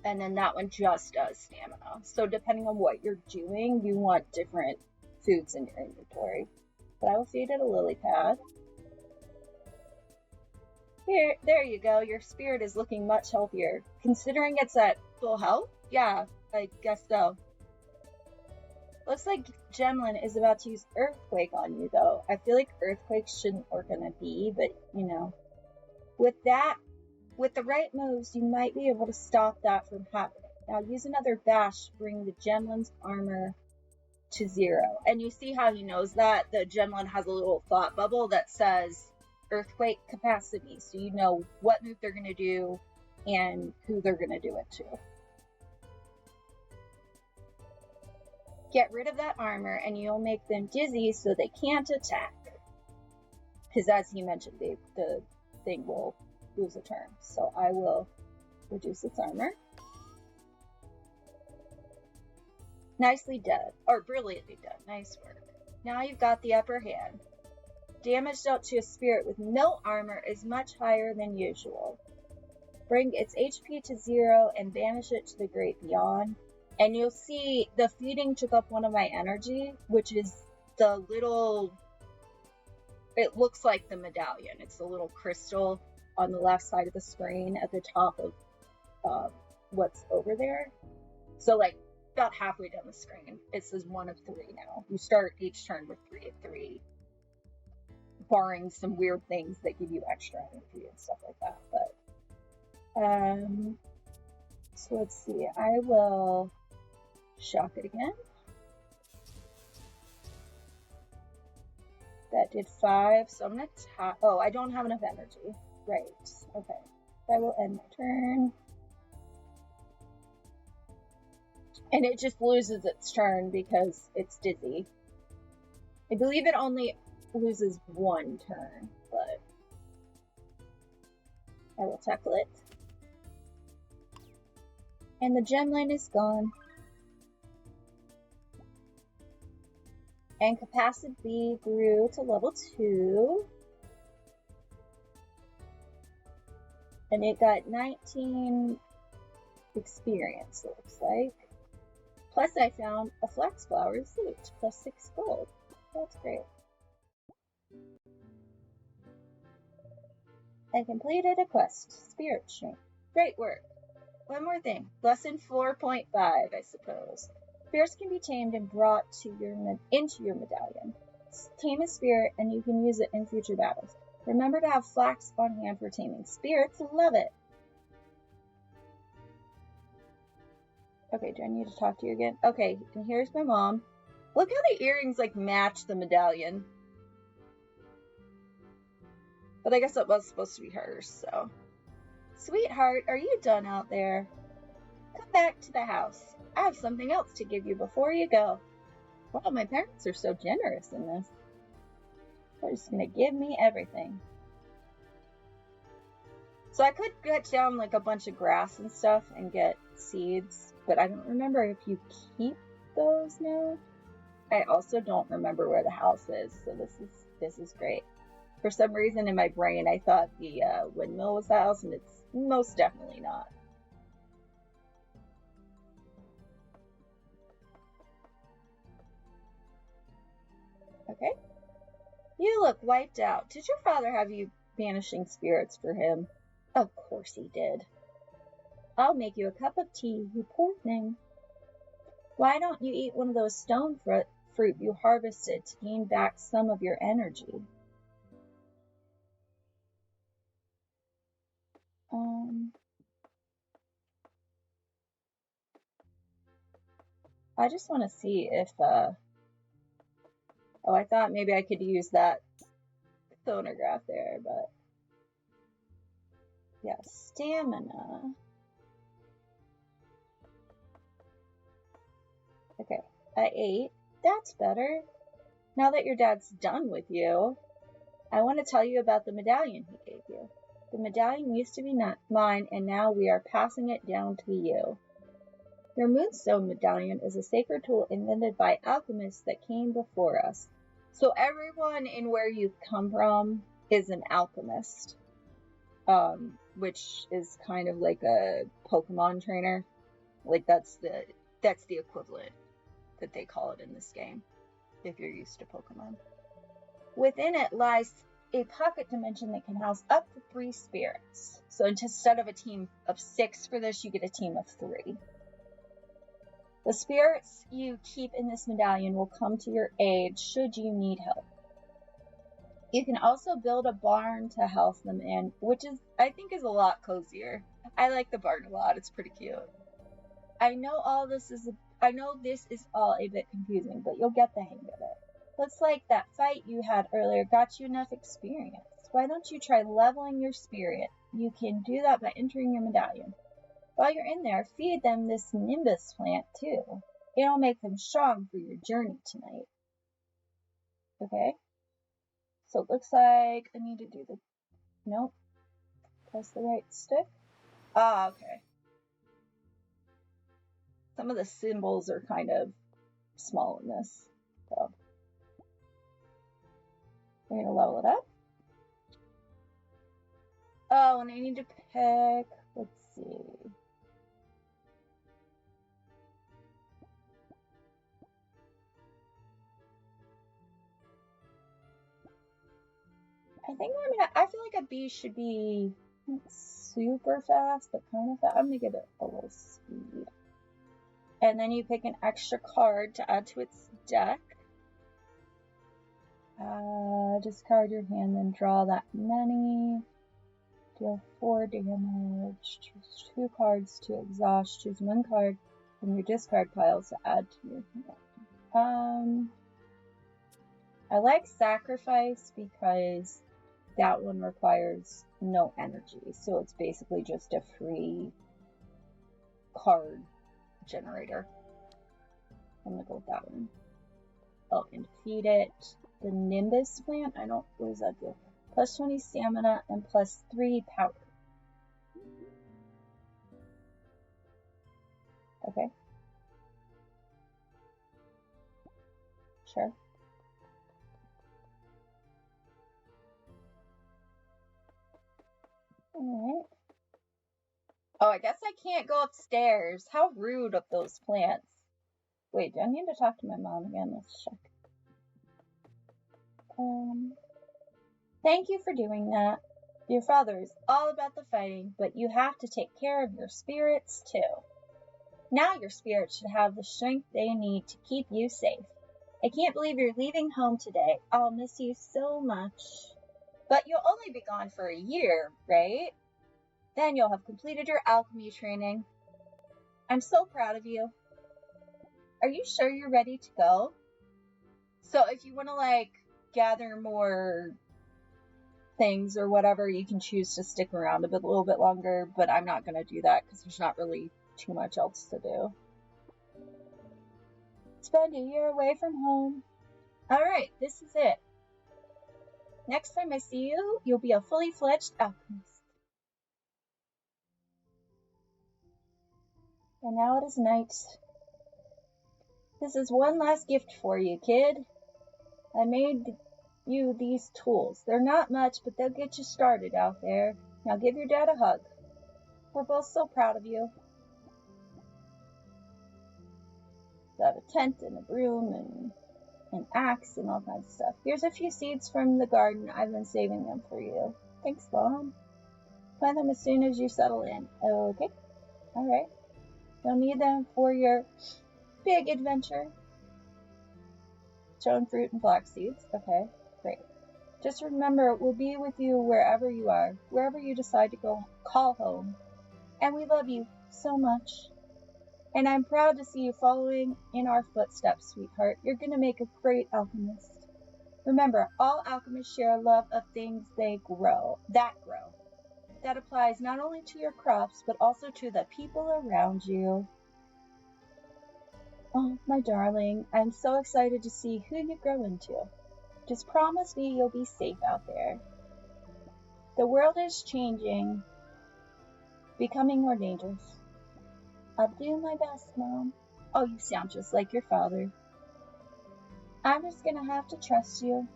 And then that one just does stamina. So depending on what you're doing, you want different foods in your inventory. But I will feed it a lily pad. Here, there you go. Your spirit is looking much healthier. Considering it's at full health? Yeah, I guess so. Looks like Gemlin is about to use Earthquake on you, though. I feel like Earthquake shouldn't work on a bee, but, you know. With the right moves, you might be able to stop that from happening. Now use another bash to bring the Gemlin's armor to 0. And you see how he knows that? The Gemlin has a little thought bubble that says Earthquake capacity, so you know what move they're going to do and who they're going to do it to. Get rid of that armor and you'll make them dizzy so they can't attack. Because as he mentioned, the thing will lose a turn. So I will reduce its armor. Nicely done. Or brilliantly done. Nice work. Now you've got the upper hand. Damage dealt to a spirit with no armor is much higher than usual. Bring its HP to 0 and banish it to the great beyond. And you'll see the feeding took up one of my energy, which is the little, it looks like the medallion. It's the little crystal on the left side of the screen at the top of what's over there. So like about halfway down the screen, it says 1 of 3 now. You start each turn with 3 of 3 barring some weird things that give you extra energy and stuff like that. But so let's see. I will shock it again. That did 5, so I'm gonna tap. Oh, I don't have enough energy. Right. Okay. I will end my turn. And it just loses its turn because it's dizzy. I believe it only loses 1 turn, but I will tackle it. And the gem line is gone. And Capacity B grew to level 2. And it got 19 experience, it looks like. Plus I found a flax flower suit, plus 6 gold. That's great. I completed a quest, Spirit Shrink. Great work. One more thing. Lesson 4.5, I suppose. Spirits can be tamed and brought into your medallion. Tame a spirit and you can use it in future battles. Remember to have flax on hand for taming. Spirits love it. Okay, do I need to talk to you again? Okay, and here's my mom. Look how the earrings like match the medallion. But I guess it was supposed to be hers, so. Sweetheart, are you done out there? Come back to the house. I have something else to give you before you go. Wow, my parents are so generous in this. They're just gonna give me everything. So I could get down like a bunch of grass and stuff and get seeds, but I don't remember if you keep those now. I also don't remember where the house is, so this is great. For some reason in my brain I thought the windmill was the house, and it's most definitely not. Okay. You look wiped out. Did your father have you banishing spirits for him? Of course he did. I'll make you a cup of tea, you poor thing. Why don't you eat one of those stone fruit you harvested to gain back some of your energy? I just want to see if, oh, I thought maybe I could use that phonograph there, but yeah, stamina. Okay, I ate. That's better. Now that your dad's done with you, I want to tell you about the medallion he gave you. The medallion used to be mine, and now we are passing it down to you. Your Moonstone medallion is a sacred tool invented by alchemists that came before us. So everyone in where you come from is an alchemist, which is kind of like a Pokemon trainer. Like that's the equivalent that they call it in this game, if you're used to Pokemon. Within it lies a pocket dimension that can house up to 3 spirits. So instead of a team of 6 for this, you get a team of 3. The spirits you keep in this medallion will come to your aid should you need help. You can also build a barn to house them in, which I think is a lot cozier. I like the barn a lot. It's pretty cute. I know this is all a bit confusing, but you'll get the hang of it. Looks like that fight you had earlier got you enough experience. Why don't you try leveling your spirit? You can do that by entering your medallion. While you're in there, feed them this Nimbus plant too. It'll make them strong for your journey tonight. Okay. So it looks like I need to do the... Nope. Press the right stick. Ah, okay. Some of the symbols are kind of small in this. So we're going to level it up. Oh, and I need to pick... Let's see. I feel like a bee should be not super fast, but kind of fast. I'm going to give it a little speed. And then you pick an extra card to add to its deck. Discard your hand, then draw that many. Deal 4 damage. Choose 2 cards to exhaust. Choose 1 card from your discard piles to add to your hand. I like Sacrifice because that one requires no energy, so it's basically just a free card generator. I'm gonna go with that one. Oh, and feed it the Nimbus plant. What does that do? Plus 20 stamina and plus 3 power. Okay. Sure. Alright. Oh, I guess I can't go upstairs. How rude of those plants. Wait, do I need to talk to my mom again? Let's check. Thank you for doing that. Your father is all about the fighting, but you have to take care of your spirits too. Now your spirits should have the strength they need to keep you safe. I can't believe you're leaving home today. I'll miss you so much. But you'll only be gone for a year, right? Then you'll have completed your alchemy training. I'm so proud of you. Are you sure you're ready to go? So if you want to, gather more things or whatever, you can choose to stick around a little bit longer, but I'm not going to do that because there's not really too much else to do. Spend a year away from home. Alright, this is it. Next time I see you, you'll be a fully fledged alchemist. And now it is night. This is one last gift for you, kid. I made you these tools. They're not much, but they'll get you started out there. Now give your dad a hug. We're both so proud of you. You have a tent and a broom and an axe and all kinds of stuff. Here's a few seeds from the garden. I've been saving them for you. Thanks, Mom. Plant them as soon as you settle in. Okay. Alright. You'll need them for your big adventure. Stone fruit and flax seeds. Okay, great. Just remember, we'll be with you wherever you are, wherever you decide to go call home. And we love you so much. And I'm proud to see you following in our footsteps, sweetheart. You're going to make a great alchemist. Remember, all alchemists share a love of things that grow. That applies not only to your crops, but also to the people around you. Oh, my darling, I'm so excited to see who you grow into. Just promise me you'll be safe out there. The world is changing, becoming more dangerous. I'll do my best, Mom. Oh, you sound just like your father. I'm just gonna have to trust you.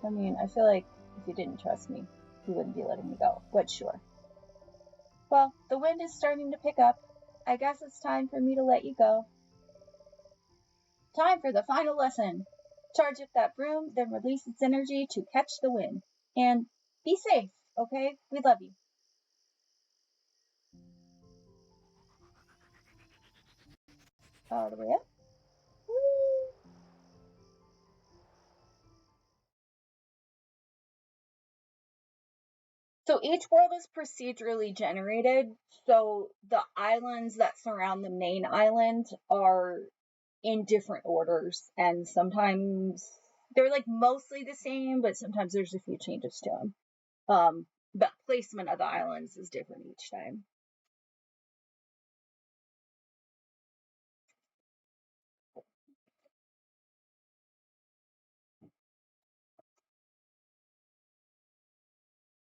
I mean, I feel like if you didn't trust me, you wouldn't be letting me go, but sure. Well, the wind is starting to pick up. I guess it's time for me to let you go. Time for the final lesson. Charge up that broom, then release its energy to catch the wind. And be safe, okay? We love you. All the way up. Woo! So each world is procedurally generated. So the islands that surround the main island are in different orders, and sometimes they're mostly the same, but sometimes there's a few changes to them. But placement of the islands is different each time.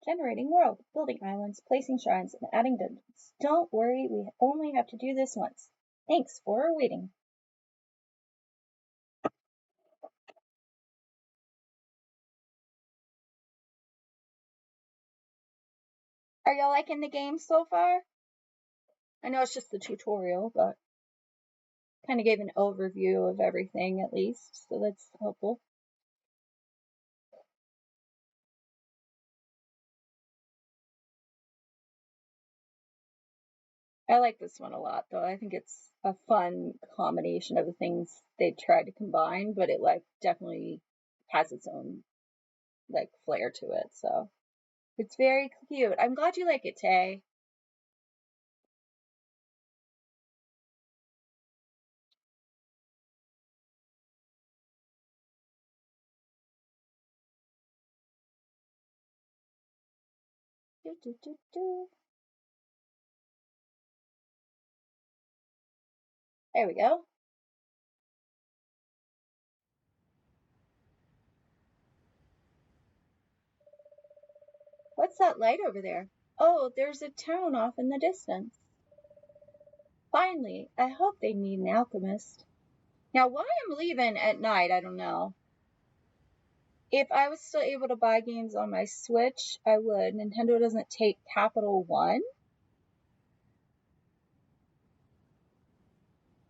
Generating world, building islands, placing shrines, and adding dungeons. Don't worry, we only have to do this once. Thanks for waiting. Are y'all liking the game so far? I know it's just the tutorial, but kind of gave an overview of everything at least, so that's helpful. I like this one a lot, though. I think it's a fun combination of the things they tried to combine, but it definitely has its own like flair to it. So it's very cute. I'm glad you like it, Tay. Do, do, do, do. There we go. What's that light over there? Oh, there's a town off in the distance. Finally, I hope they need an alchemist. Now, why I'm leaving at night, I don't know. If I was still able to buy games on my Switch, I would. Nintendo doesn't take Capital One.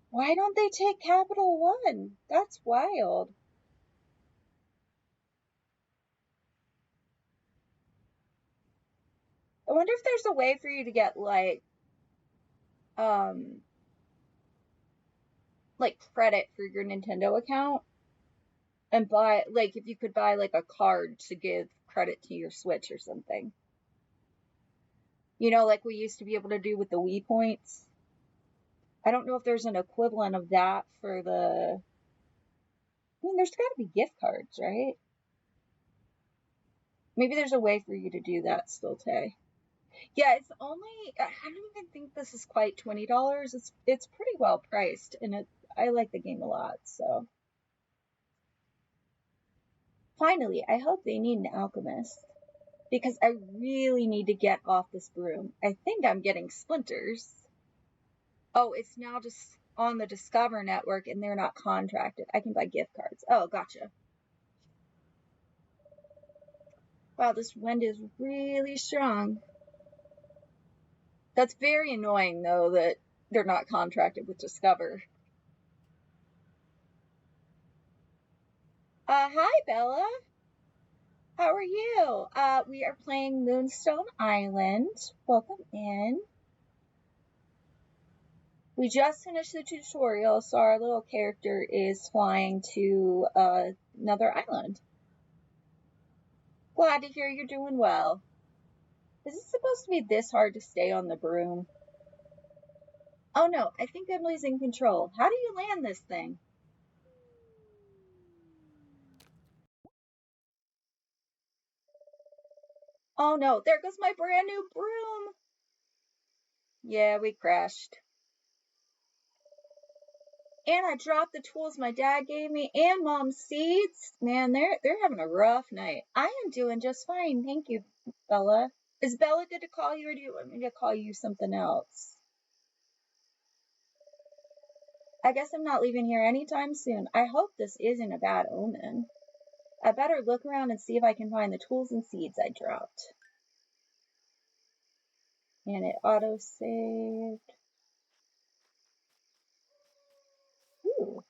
Why don't they take Capital One? That's wild. I wonder if there's a way for you to get like credit for your Nintendo account and buy like if you could buy like a card to give credit to your Switch or something. You know, like we used to be able to do with the Wii points. I don't know if there's an equivalent of that for the. I mean, there's got to be gift cards, right? Maybe there's a way for you to do that still, Tay. Yeah, it's only. I don't even think this is quite $20. It's pretty well priced, and I like the game a lot. So finally, I hope they need an alchemist because I really need to get off this broom. I think I'm getting splinters. Oh, it's now just on the Discover network, and they're not contracted. I can buy gift cards. Oh, gotcha. Wow, this wind is really strong. That's very annoying, though, that they're not contracted with Discover. Hi, Bella. How are you? We are playing Moonstone Island. Welcome in. We just finished the tutorial, so our little character is flying to another island. Glad to hear you're doing well. Is it supposed to be this hard to stay on the broom? Oh no, I think I'm losing control. How do you land this thing? Oh no, there goes my brand new broom. Yeah, we crashed. And I dropped the tools my dad gave me and Mom's seeds. Man, they're having a rough night. I am doing just fine, thank you, Bella. Is Bella good to call you, or do you want me to call you something else? I guess I'm not leaving here anytime soon. I hope this isn't a bad omen. I better look around and see if I can find the tools and seeds I dropped. And it auto-saved. Ooh.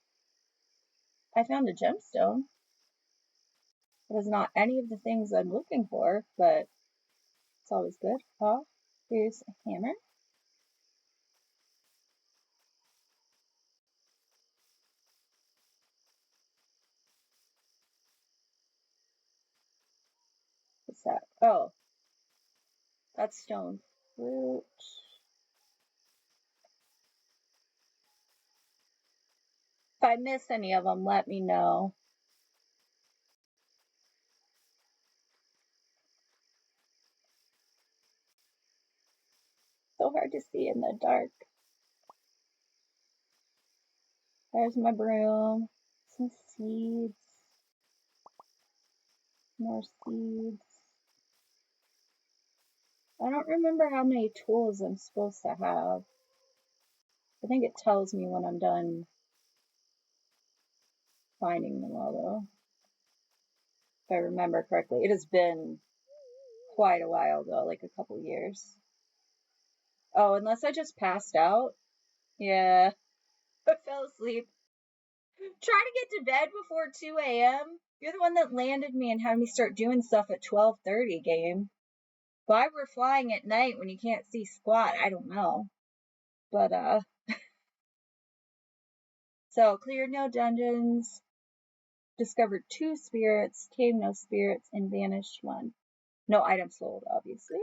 I found a gemstone. It was not any of the things I'm looking for, but it's always good. Oh, here's a hammer. What's that? Oh, that's stone fruit. If I miss any of them, let me know. So hard to see in the dark. There's my broom. Some seeds. More seeds. I don't remember how many tools I'm supposed to have. I think it tells me when I'm done finding them all, though. If I remember correctly. It has been quite a while, though, like a couple years. Oh, unless I just passed out. Yeah. I fell asleep. Try to get to bed before 2 a.m. You're the one that landed me and had me start doing stuff at 12:30, game. Why we're flying at night when you can't see squat, I don't know. But, so, cleared no dungeons. discovered 2 spirits, tamed no spirits, and vanished 1. No items sold, obviously.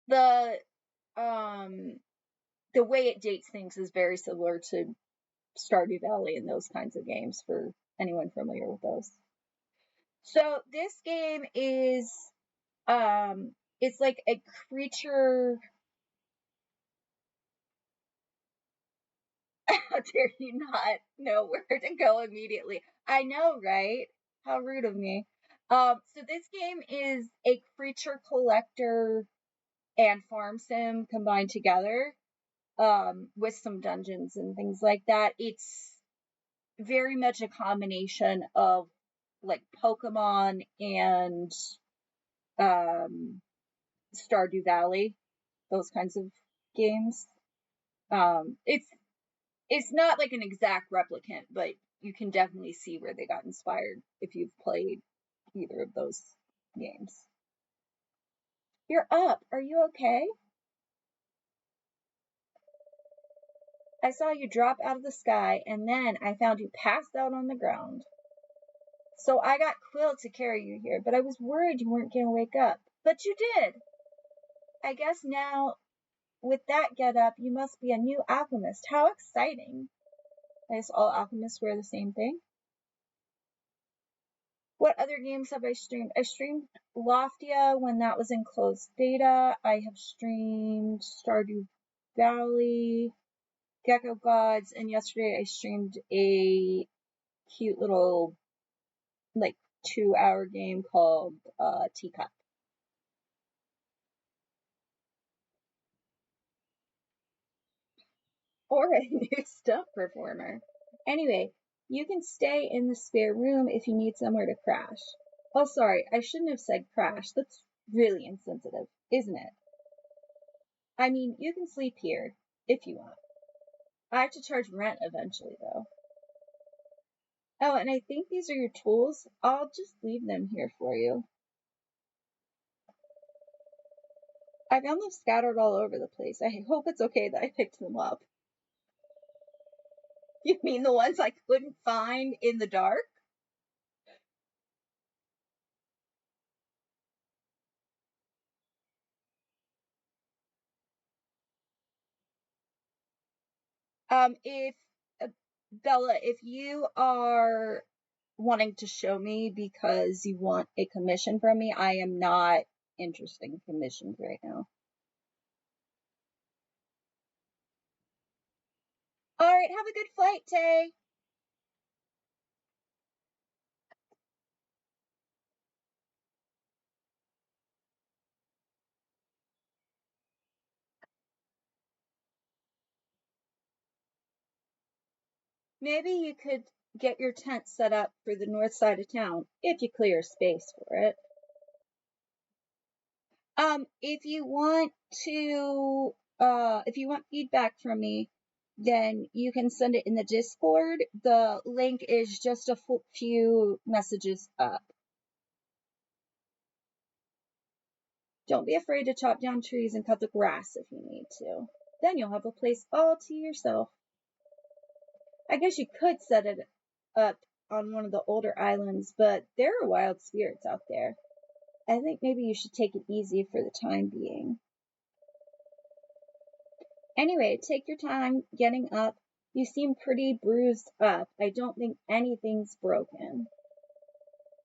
The way it dates things is very similar to Stardew Valley and those kinds of games, for anyone familiar with those. So this game is it's like a creature. How dare you not know where to go immediately? I know, right? How rude of me. So this game is a creature collector and farm sim combined together, with some dungeons and things like that. It's very much a combination of like Pokemon and Stardew Valley, those kinds of games. It's not like an exact replicant, but you can definitely see where they got inspired if you've played either of those games. You're up. Are you okay? I saw you drop out of the sky, and then I found you passed out on the ground. So I got Quill to carry you here, but I was worried you weren't going to wake up. But you did. I guess now, with that getup, you must be a new alchemist. How exciting. I guess all alchemists wear the same thing. What other games have I streamed? I streamed Loftia when that was in closed beta. I have streamed Stardew Valley, Gecko Gods, and yesterday I streamed a cute little, like, 2-hour game called Teacup. Or a new stunt performer. Anyway, you can stay in the spare room if you need somewhere to crash. Oh, sorry, I shouldn't have said crash. That's really insensitive, isn't it? I mean, you can sleep here, if you want. I have to charge rent eventually, though. Oh, and I think these are your tools. I'll just leave them here for you. I found them scattered all over the place. I hope it's okay that I picked them up. You mean the ones I couldn't find in the dark? If Bella, if you are wanting to show me because you want a commission from me, I am not interested in commissions right now. All right, have a good flight, Tay. Maybe you could get your tent set up for the north side of town if you clear space for it. If you want feedback from me, then you can send it in the Discord. The link is just a few messages up. Don't be afraid to chop down trees and cut the grass if you need to. Then you'll have a place all to yourself. I guess you could set it up on one of the older islands, but there are wild spirits out there. I think maybe you should take it easy for the time being. Anyway, take your time getting up. You seem pretty bruised up. I don't think anything's broken.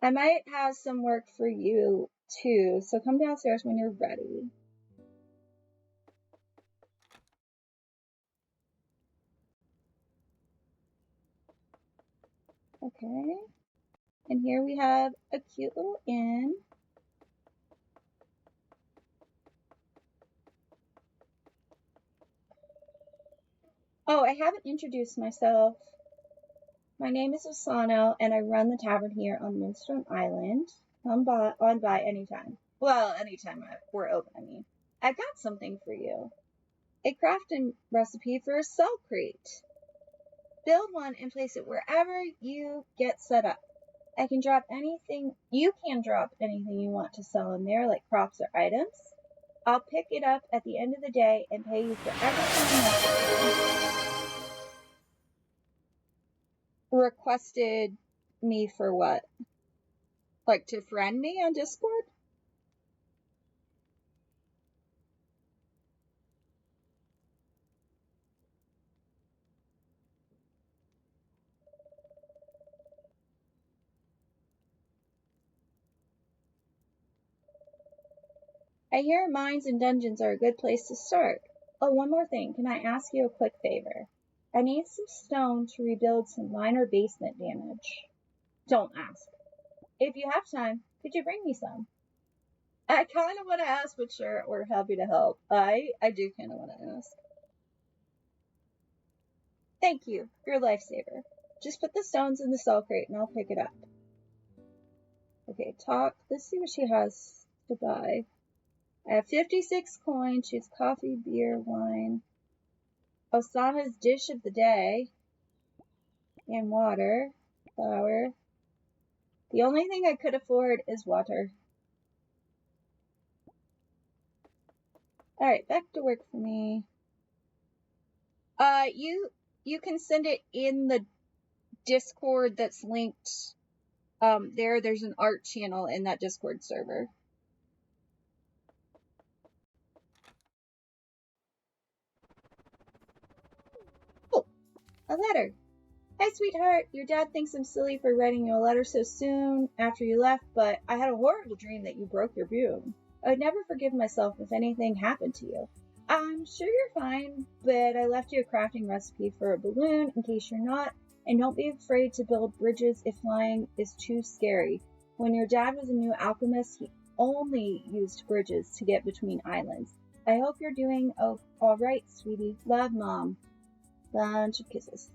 I might have some work for you, too, so come downstairs when you're ready. Okay. And here we have a cute little inn. Oh, I haven't introduced myself. My name is Osano, and I run the tavern here on Moonstone Island. Come by anytime. Well, anytime we're open, I mean. I've got something for you. A crafting recipe for a sell crate. Build one and place it wherever you get set up. You can drop anything you want to sell in there, like crops or items. I'll pick it up at the end of the day and pay you for everything necessary. requested me for what? Like to friend me on Discord? I hear mines and dungeons are a good place to start. Oh, one more thing. Can I ask you a quick favor? I need some stone to rebuild some minor basement damage. Don't ask. If you have time, could you bring me some? I kind of want to ask, but sure, we're happy to help. I do kind of want to ask. Thank you. You're a lifesaver. Just put the stones in the cell crate and I'll pick it up. Okay, talk. Let's see what she has to buy. I have 56 coins. She has coffee, beer, wine. Osama's dish of the day. And water. Flour. The only thing I could afford is water. Alright, back to work for me. You can send it in the Discord that's linked there's an art channel in that Discord server. Oh, a letter. Hi, sweetheart. Your dad thinks I'm silly for writing you a letter so soon after you left, but I had a horrible dream that you broke your broom. I would never forgive myself if anything happened to you. I'm sure you're fine, but I left you a crafting recipe for a balloon in case you're not, and don't be afraid to build bridges if flying is too scary. When your dad was a new alchemist, he only used bridges to get between islands. I hope you're doing alright, sweetie. Love, Mom. Bunch of kisses.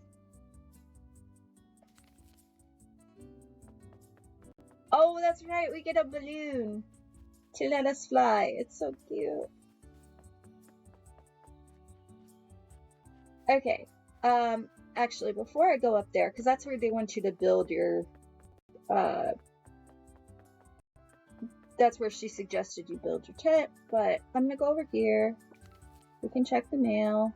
Oh, that's right, we get a balloon to let us fly. It's so cute. Okay, actually, before I go up there, because that's where they want you to build your, that's where she suggested you build your tent, but I'm gonna go over here. We can check the mail.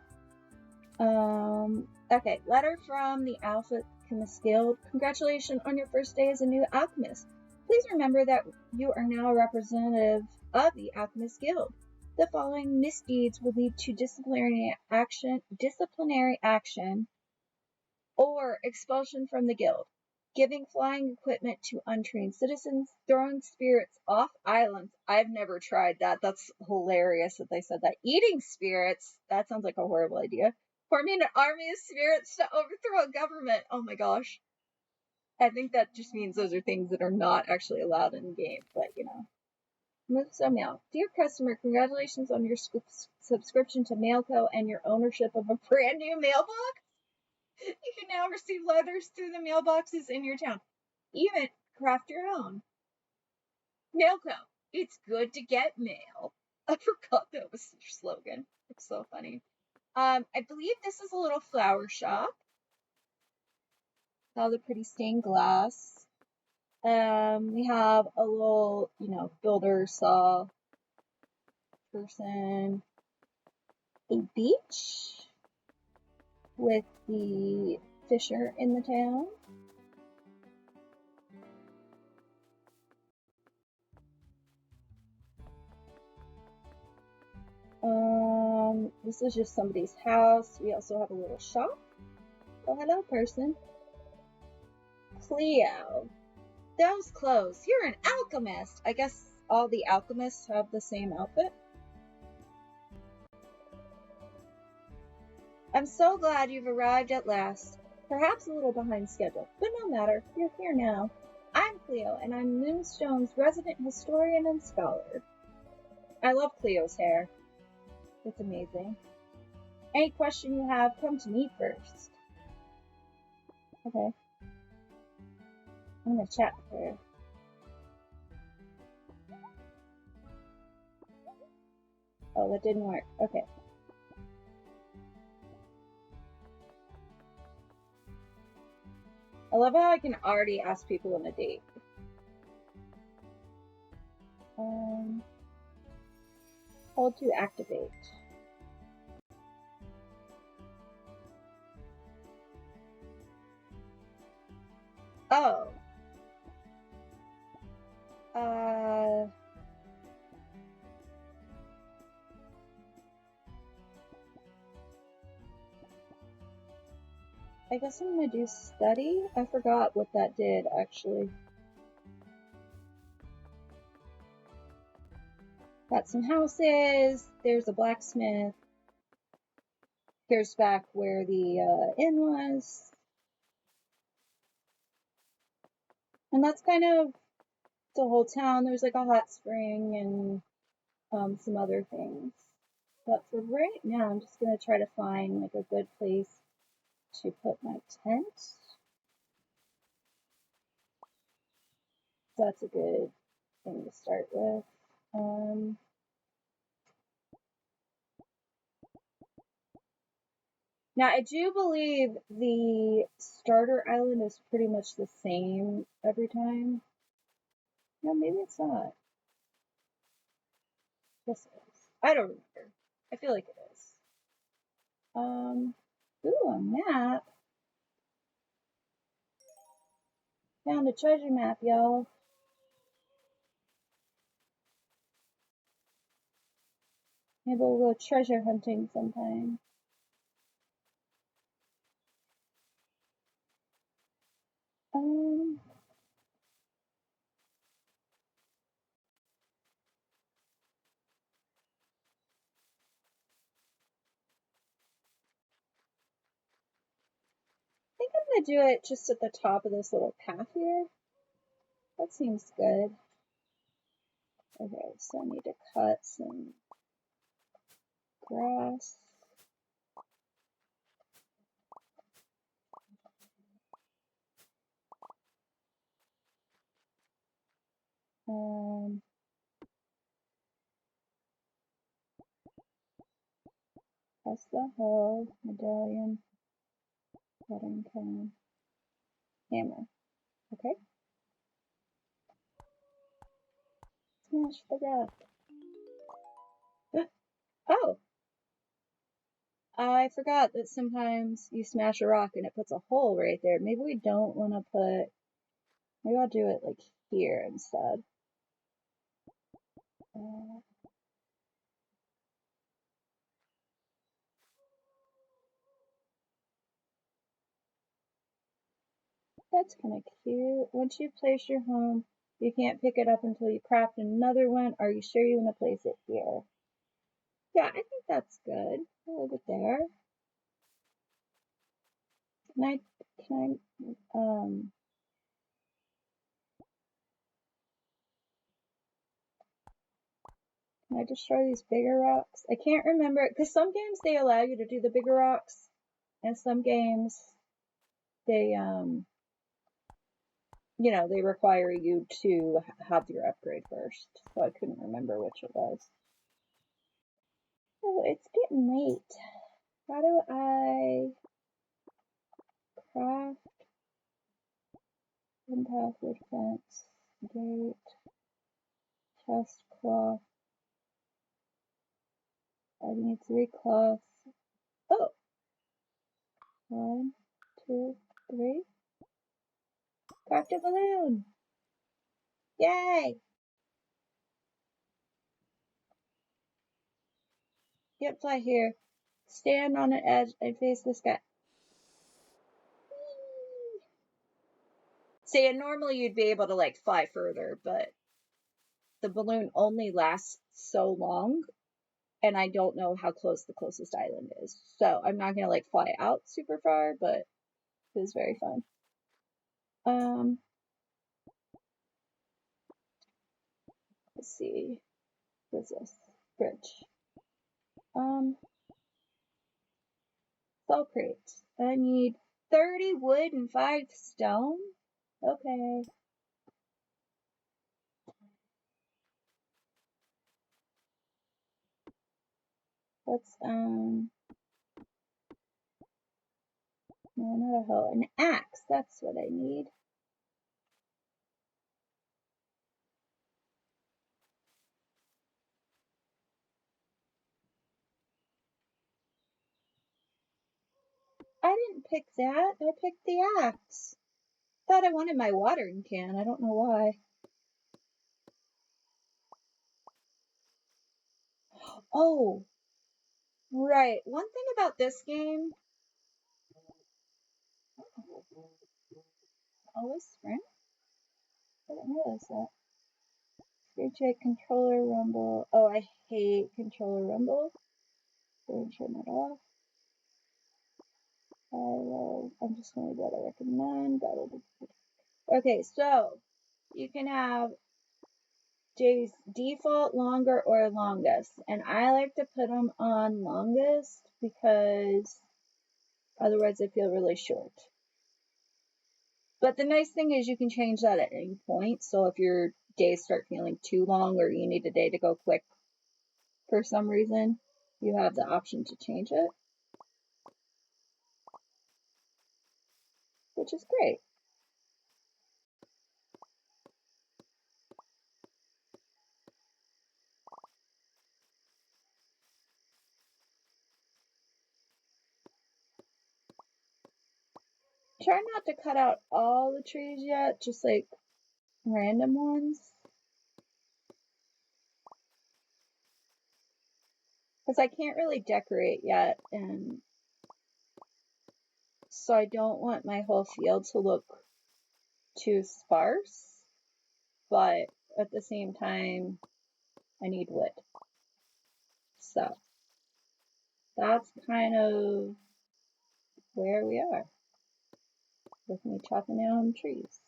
Okay, letter from the Alchemist Guild. Congratulations on your first day as a new alchemist. Please remember that you are now a representative of the Alchemist Guild. The following misdeeds will lead to disciplinary action, or expulsion from the guild. Giving flying equipment to untrained citizens, throwing spirits off islands. I've never tried that. That's hilarious that they said that. Eating spirits. That sounds like a horrible idea. Forming an army of spirits to overthrow a government. Oh my gosh. I think that just means those are things that are not actually allowed in the game, but you know. Moonstone Mail. Dear customer, congratulations on your subscription to Mailco and your ownership of a brand new mailbox. You can now receive letters through the mailboxes in your town. Even craft your own. Mailco. It's good to get mail. I forgot that was their slogan. It's so funny. I believe this is a little flower shop. All the pretty stained glass. We have a little, builder saw person. A beach with the fisher in the town. This is just somebody's house. We also have a little shop. Oh, hello, person. Cleo. Those clothes. You're an alchemist. I guess all the alchemists have the same outfit. I'm so glad you've arrived at last. Perhaps a little behind schedule, but no matter. You're here now. I'm Cleo, and I'm Moonstone's resident historian and scholar. I love Cleo's hair. It's amazing. Any question you have, come to me first. Okay. I'm gonna chat with her. Oh, that didn't work. Okay. I love how I can already ask people on a date. Hold to activate. Oh. I guess I'm gonna do study. I forgot what that did, actually. Got some houses. There's a blacksmith. Here's back where the inn was. And that's kind of the whole town. There's like a hot spring and some other things. But for right now, I'm just going to try to find like a good place to put my tent. So that's a good thing to start with. Now, I do believe the starter island is pretty much the same every time. No, maybe it's not. Yes, it is. I don't remember. I feel like it is. Ooh, a map. Found a treasure map, y'all. Maybe we'll go treasure hunting sometime. I think I'm gonna do it just at the top of this little path here. That seems good. Okay, so I need to cut some grass. That's the hoe, medallion, cutting can, hammer. Okay. Smash the rock. Oh! I forgot that sometimes you smash a rock and it puts a hole right there. Maybe we don't want to put... Maybe I'll do it like here instead. That's kind of cute. Once you place your home, you can't pick it up until you craft another one. Are you sure you want to place it here? Yeah, I think that's good. I'll leave it there. Can I destroy these bigger rocks? I can't remember, because some games they allow you to do the bigger rocks, and some games they, they require you to have your upgrade first. So I couldn't remember which it was. Oh, it's getting late. How do I craft one path, wood fence, gate, chest cloth? I need 3 cloths. Oh! 1, 2, 3. Craft a balloon! Yay! Yep, fly here. Stand on an edge and face the sky. See, and normally you'd be able to like fly further, but the balloon only lasts so long, and I don't know how close the closest island is. So I'm not gonna like fly out super far, but it was very fun. Let's see. What's this? Bridge. Salt crate. I need 30 wood and 5 stone. Okay. Let's no, not a hoe. An axe. That's what I need. I didn't pick that. I picked the axe. thought I wanted my watering can. I don't know why. Oh, right. One thing about this game. Oh, it's spring? I didn't realize that. Screen controller rumble. Oh, I hate controller rumble. Go and turn that off. I'm just going to go to recommend. Okay, so you can have Jay's default, longer, or longest. And I like to put them on longest because otherwise I feel really short. But the nice thing is you can change that at any point. So if your days start feeling too long or you need a day to go quick for some reason, you have the option to change it, which is great. Try not to cut out all the trees yet, just like random ones. Because I can't really decorate yet, and so I don't want my whole field to look too sparse, but at the same time, I need wood. So that's kind of where we are with me chopping down trees.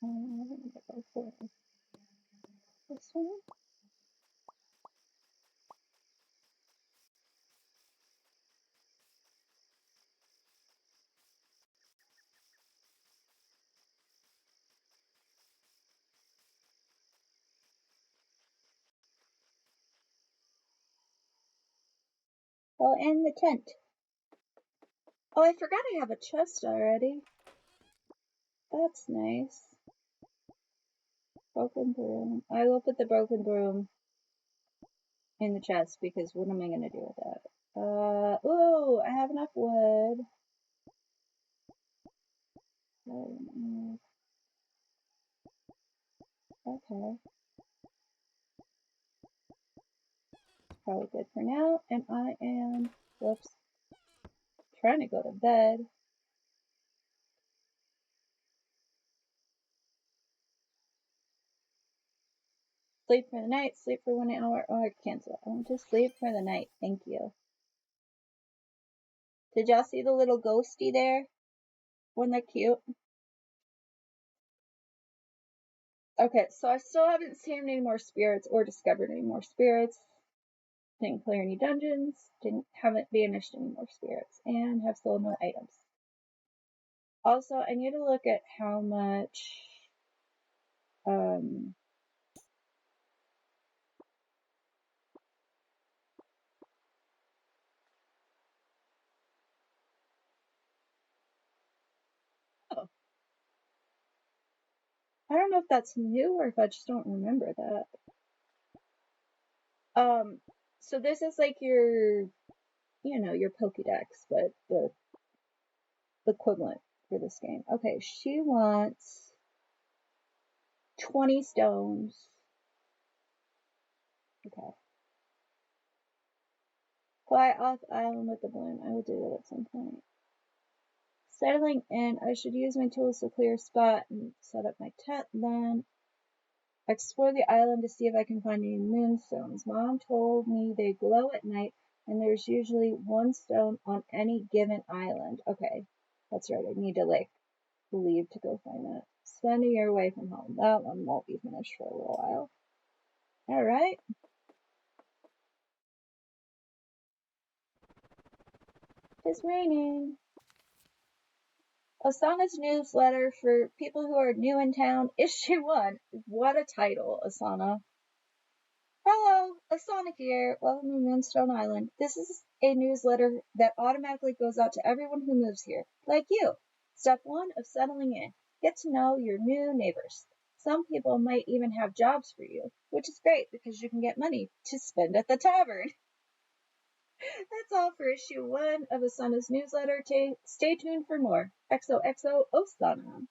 I'm going to go for this one. Oh, and the tent. Oh, I forgot I have a chest already. That's nice. Broken broom. I will put the broken broom in the chest because what am I going to do with that? Ooh, I have enough wood. Okay. Probably good for now. And I am, whoops, trying to go to bed. Sleep for the night, sleep for 1 hour. Oh, I cancel it. I want to sleep for the night. Thank you. Did y'all see the little ghosty there? Wasn't that cute? Okay, so I still haven't seen any more spirits or discovered any more spirits. Didn't clear any dungeons. Haven't banished any more spirits. And have sold no items. Also, I need to look at how much oh. I don't know if that's new or if I just don't remember that. So this is like your, your Pokédex, but the equivalent for this game. Okay, she wants 20 stones. Okay. Fly off island with the balloon. I will do that at some point. Settling in, I should use my tools to clear a spot and set up my tent then. Explore the island to see if I can find any moonstones. Mom told me they glow at night and there's usually one stone on any given island. Okay, that's right. I need to leave to go find that. Spend a year away from home. That one won't be finished for a little while. Alright. It's raining. Asana's newsletter for people who are new in town, issue 1. What a title, Asana. Hello, Asana here. Welcome to Moonstone Island. This is a newsletter that automatically goes out to everyone who moves here, like you. Step 1 of settling in. Get to know your new neighbors. Some people might even have jobs for you, which is great because you can get money to spend at the tavern. That's all for issue 1 of Asana's newsletter. Stay tuned for more. XOXO Osana.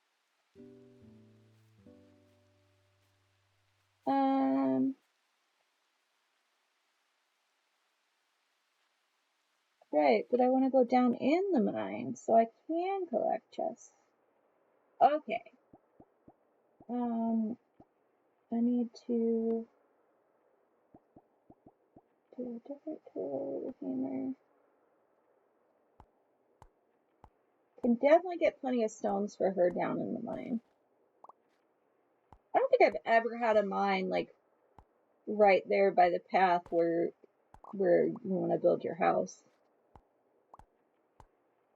Right, but I want to go down in the mine so I can collect chests. Okay. I need to do a different tool with a hammer. Can definitely get plenty of stones for her down in the mine. I don't think I've ever had a mine like right there by the path where you want to build your house.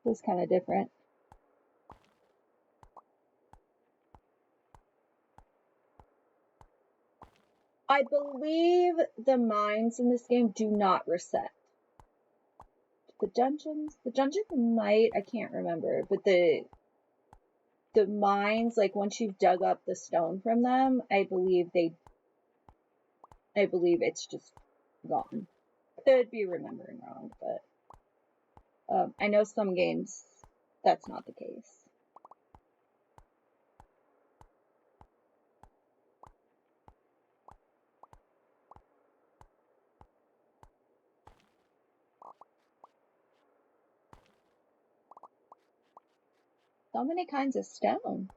It was kind of different. I believe the mines in this game do not reset. The dungeons might, I can't remember, but the mines, like once you've dug up the stone from them, I believe it's just gone. Could be remembering wrong, but I know some games that's not the case. So many kinds of stone.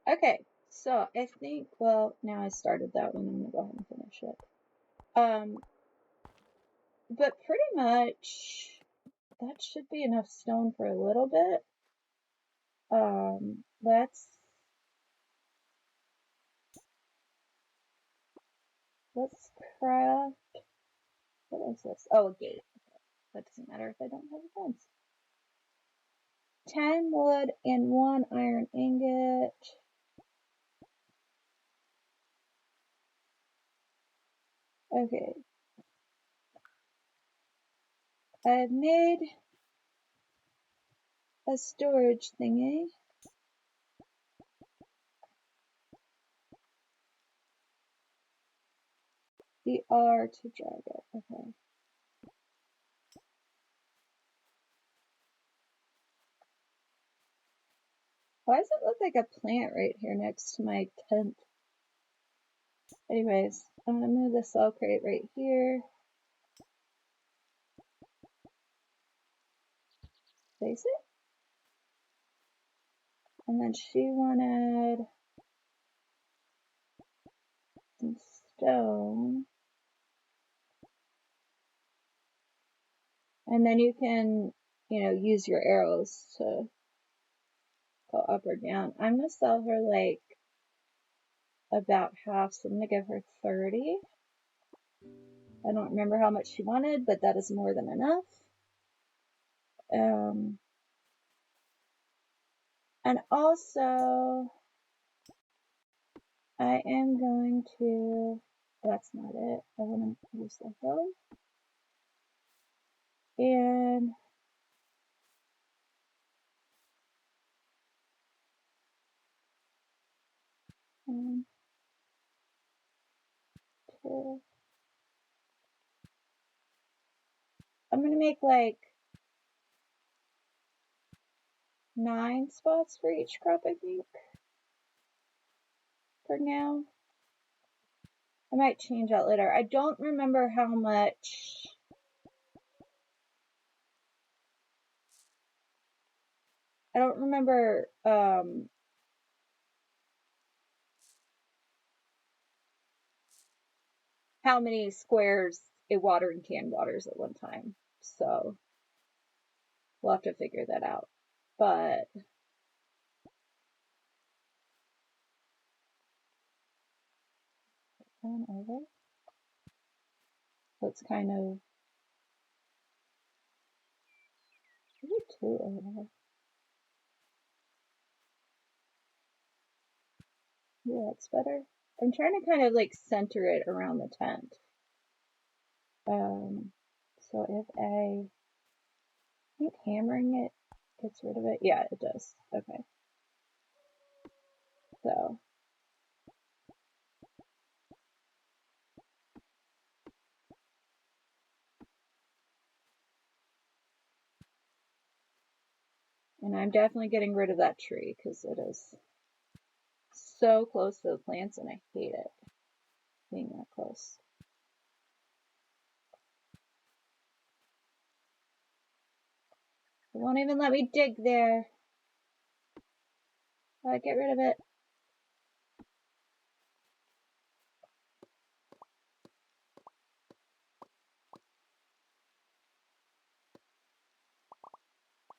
Okay, so I think, well, now I started that one, I'm gonna go ahead and finish it. But pretty much that should be enough stone for a little bit. Let's craft, what is this? Oh, a gate. That doesn't matter if I don't have a fence. 10 wood and 1 iron ingot. Okay. I've made a storage thingy. The R to drag it. Okay. Why does it look like a plant right here next to my tent? Anyways, I'm going to move the cell crate right here. Place it. And then she wanted some stone. And then you can, use your arrows to go up or down. I'm going to sell her like about half, so I'm going to give her 30. I don't remember how much she wanted, but that is more than enough. And also, I am going to, that's not it. I want to use the hill. And I'm going to make like 9 spots for each crop, I think. For now. I might change that later. I don't remember how much. I don't remember how many squares a watering can waters at one time. So we'll have to figure that out. But over. So it's kind of 2 over there. Yeah, that's better. I'm trying to kind of like center it around the tent. So if I think hammering it gets rid of it. Yeah, it does. Okay. So. And I'm definitely getting rid of that tree because it is so close to the plants and I hate it being that close. It won't even let me dig there. Get rid of it.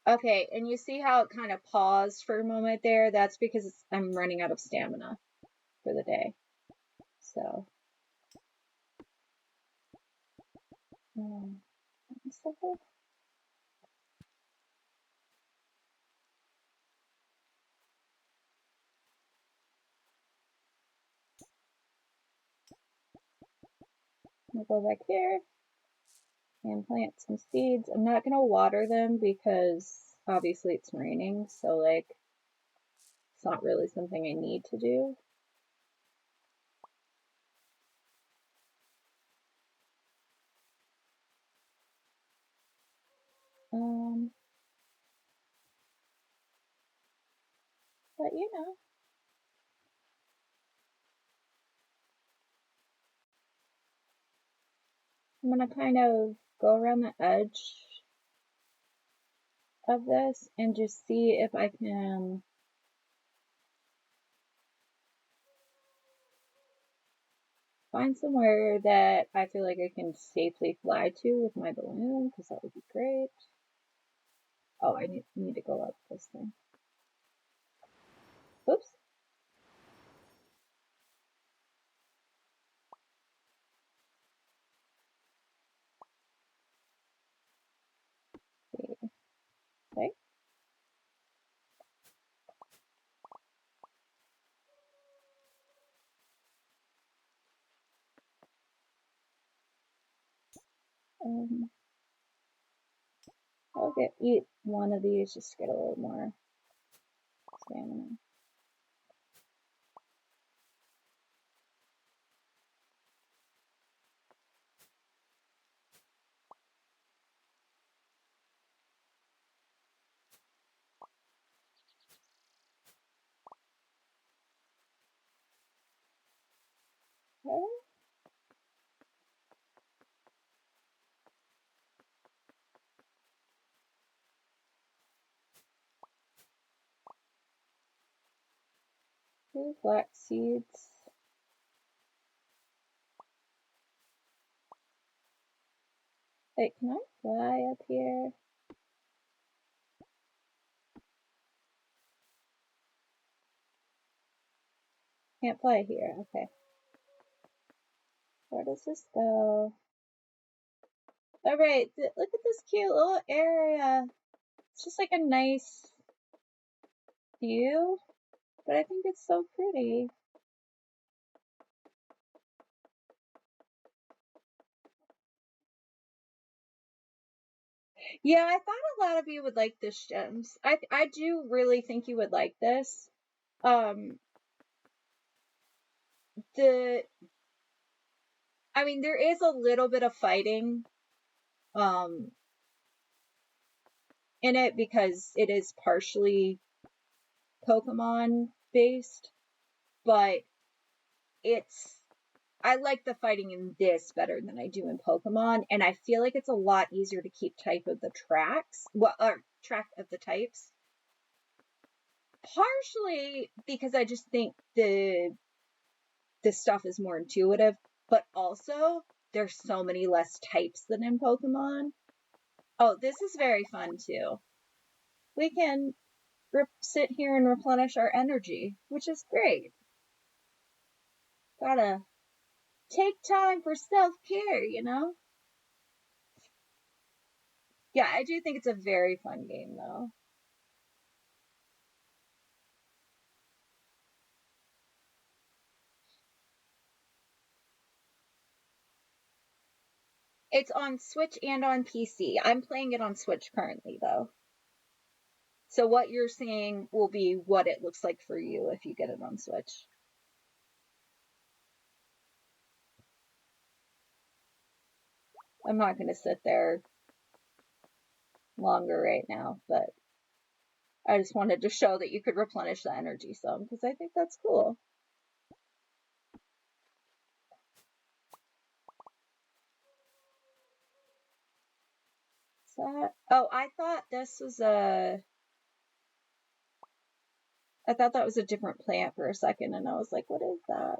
Okay, and you see how it kind of paused for a moment there? That's because I'm running out of stamina for the day. So. I'll go back here and plant some seeds. I'm not going to water them because obviously it's raining, so like it's not really something I need to do. But you know. I'm going to kind of go around the edge of this and just see if I can find somewhere that I feel like I can safely fly to with my balloon, because that would be great. Oh, I need to go up this thing. Oops. Okay. I'll eat one of these just to get a little more stamina. Okay. Two flax seeds. Wait, can I fly up here? Can't fly here. Okay. Where does this go? Alright, look at this cute little area. It's just like a nice view, but I think it's so pretty. Yeah, I thought a lot of you would like this, Gems. I do really think you would like this. I mean, there is a little bit of fighting, in it because it is partially Pokemon based, but I like the fighting in this better than I do in Pokemon, and I feel like it's a lot easier to keep track of the types. Partially because I just think the stuff is more intuitive, but also there's so many less types than in Pokemon. Oh, this is very fun too. We can sit here and replenish our energy, which is great. Gotta take time for self-care, you know? Yeah, I do think it's a very fun game, though. It's on Switch and on PC. I'm playing it on Switch currently, though. So what you're seeing will be what it looks like for you if you get it on Switch. I'm not going to sit there longer right now, but I just wanted to show that you could replenish the energy some, because I think that's cool. Oh, I thought that was a different plant for a second, and I was like, what is that?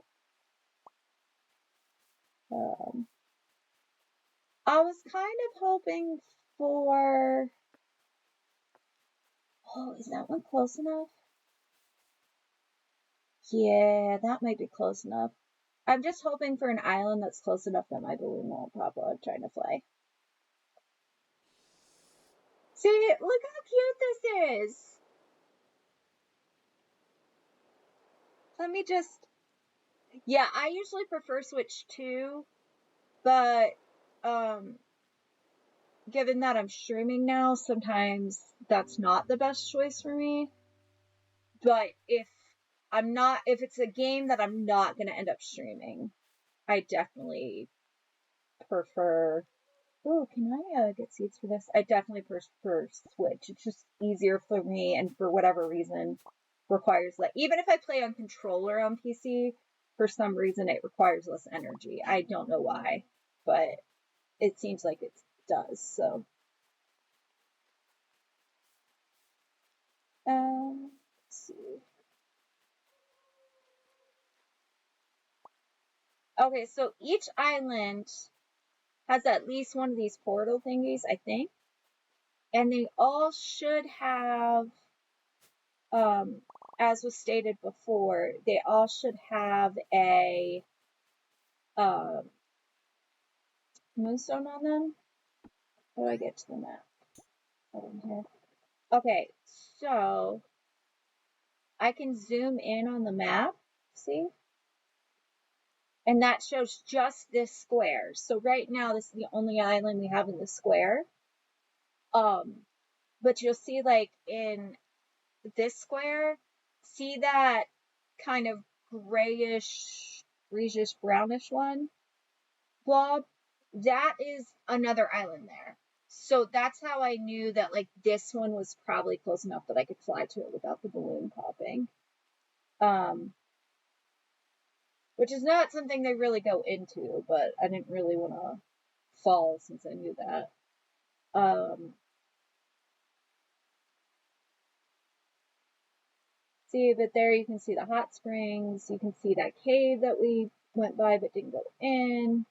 I was kind of hoping for... Oh, is that one close enough? Yeah, that might be close enough. I'm just hoping for an island that's close enough that my balloon won't pop while I'm trying to fly. See, look how cute this is! Let me just... Yeah, I usually prefer Switch 2, but, given that I'm streaming now, sometimes that's not the best choice for me. But if it's a game that I'm not going to end up streaming, I definitely prefer... Oh, can I get seeds for this? I definitely prefer Switch. It's just easier for me, and for whatever reason, requires even if I play on controller on PC, for some reason it requires less energy. I don't know why, but it seems like it does. So, let's see. Okay, so each island has at least one of these portal thingies, I think, and they all should have, as was stated before, they all should have a moonstone on them. How do I get to the map? Over here. Okay, so I can zoom in on the map, see? And that shows just this square. So right now, this is the only island we have in the square. But you'll see, in this square, see that kind of grayish, greenish, brownish one blob? That is another island there. So that's how I knew that, this one was probably close enough that I could fly to it without the balloon popping. Which is not something they really go into, but I didn't really want to fall since I knew that. See, but there you can see the hot springs. You can see that cave that we went by but didn't go in.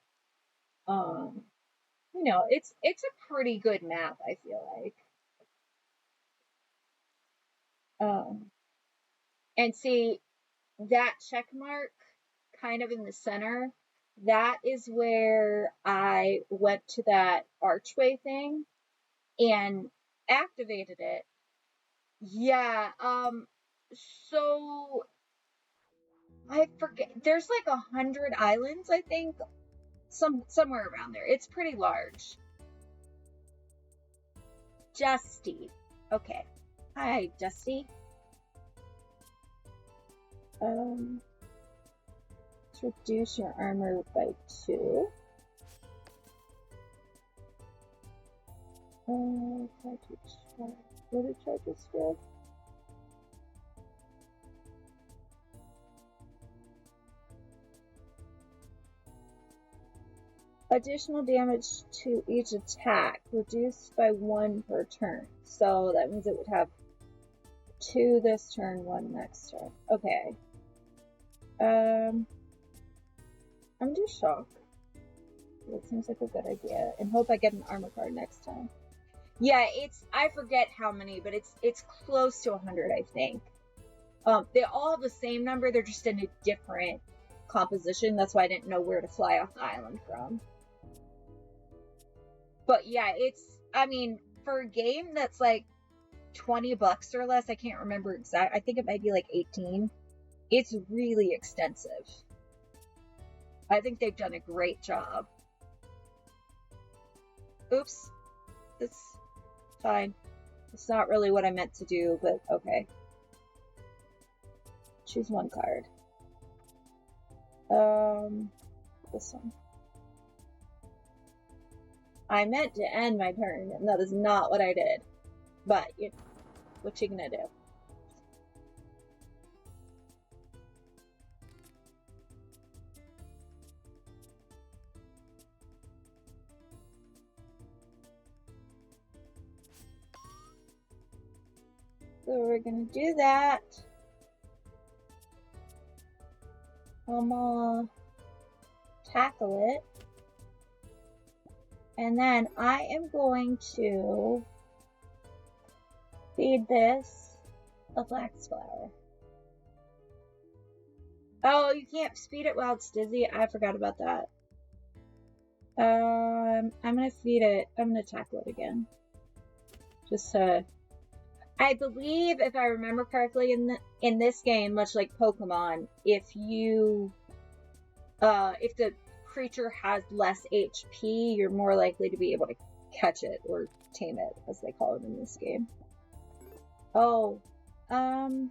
It's a pretty good map, I feel like. And see, that check mark kind of in the center, that is where I went to that archway thing and activated it. Yeah, so I forget, there's 100 islands, I think, somewhere around there. It's pretty large. Dusty. Okay. Hi, Dusty. Let's reduce your armor by 2. What did charges do? Additional damage to each attack, reduced by 1 per turn. So that means it would have 2 this turn, 1 next turn. Okay. I'm gonna do shock. It seems like a good idea, and hope I get an armor card next time. Yeah, I forget how many, but it's close to 100, I think. They all have the same number, they're just in a different composition. That's why I didn't know where to fly off the island from. But yeah, for a game that's like $20 or less, I can't remember exact. I think it might be like 18. It's really extensive. I think they've done a great job. Oops. It's fine. It's not really what I meant to do, but okay. Choose one card. This one. I meant to end my turn, and that is not what I did. But, you know, what you gonna do? So we're gonna do that. I'm gonna tackle it. And then I am going to feed this a flax flower. Oh, you can't feed it while it's dizzy? I forgot about that. I'm gonna feed it. I'm gonna tackle it again. Just to... I believe, if I remember correctly, in this game, much like Pokemon, if the creature has less HP, you're more likely to be able to catch it or tame it, as they call it in this game. Oh, I'm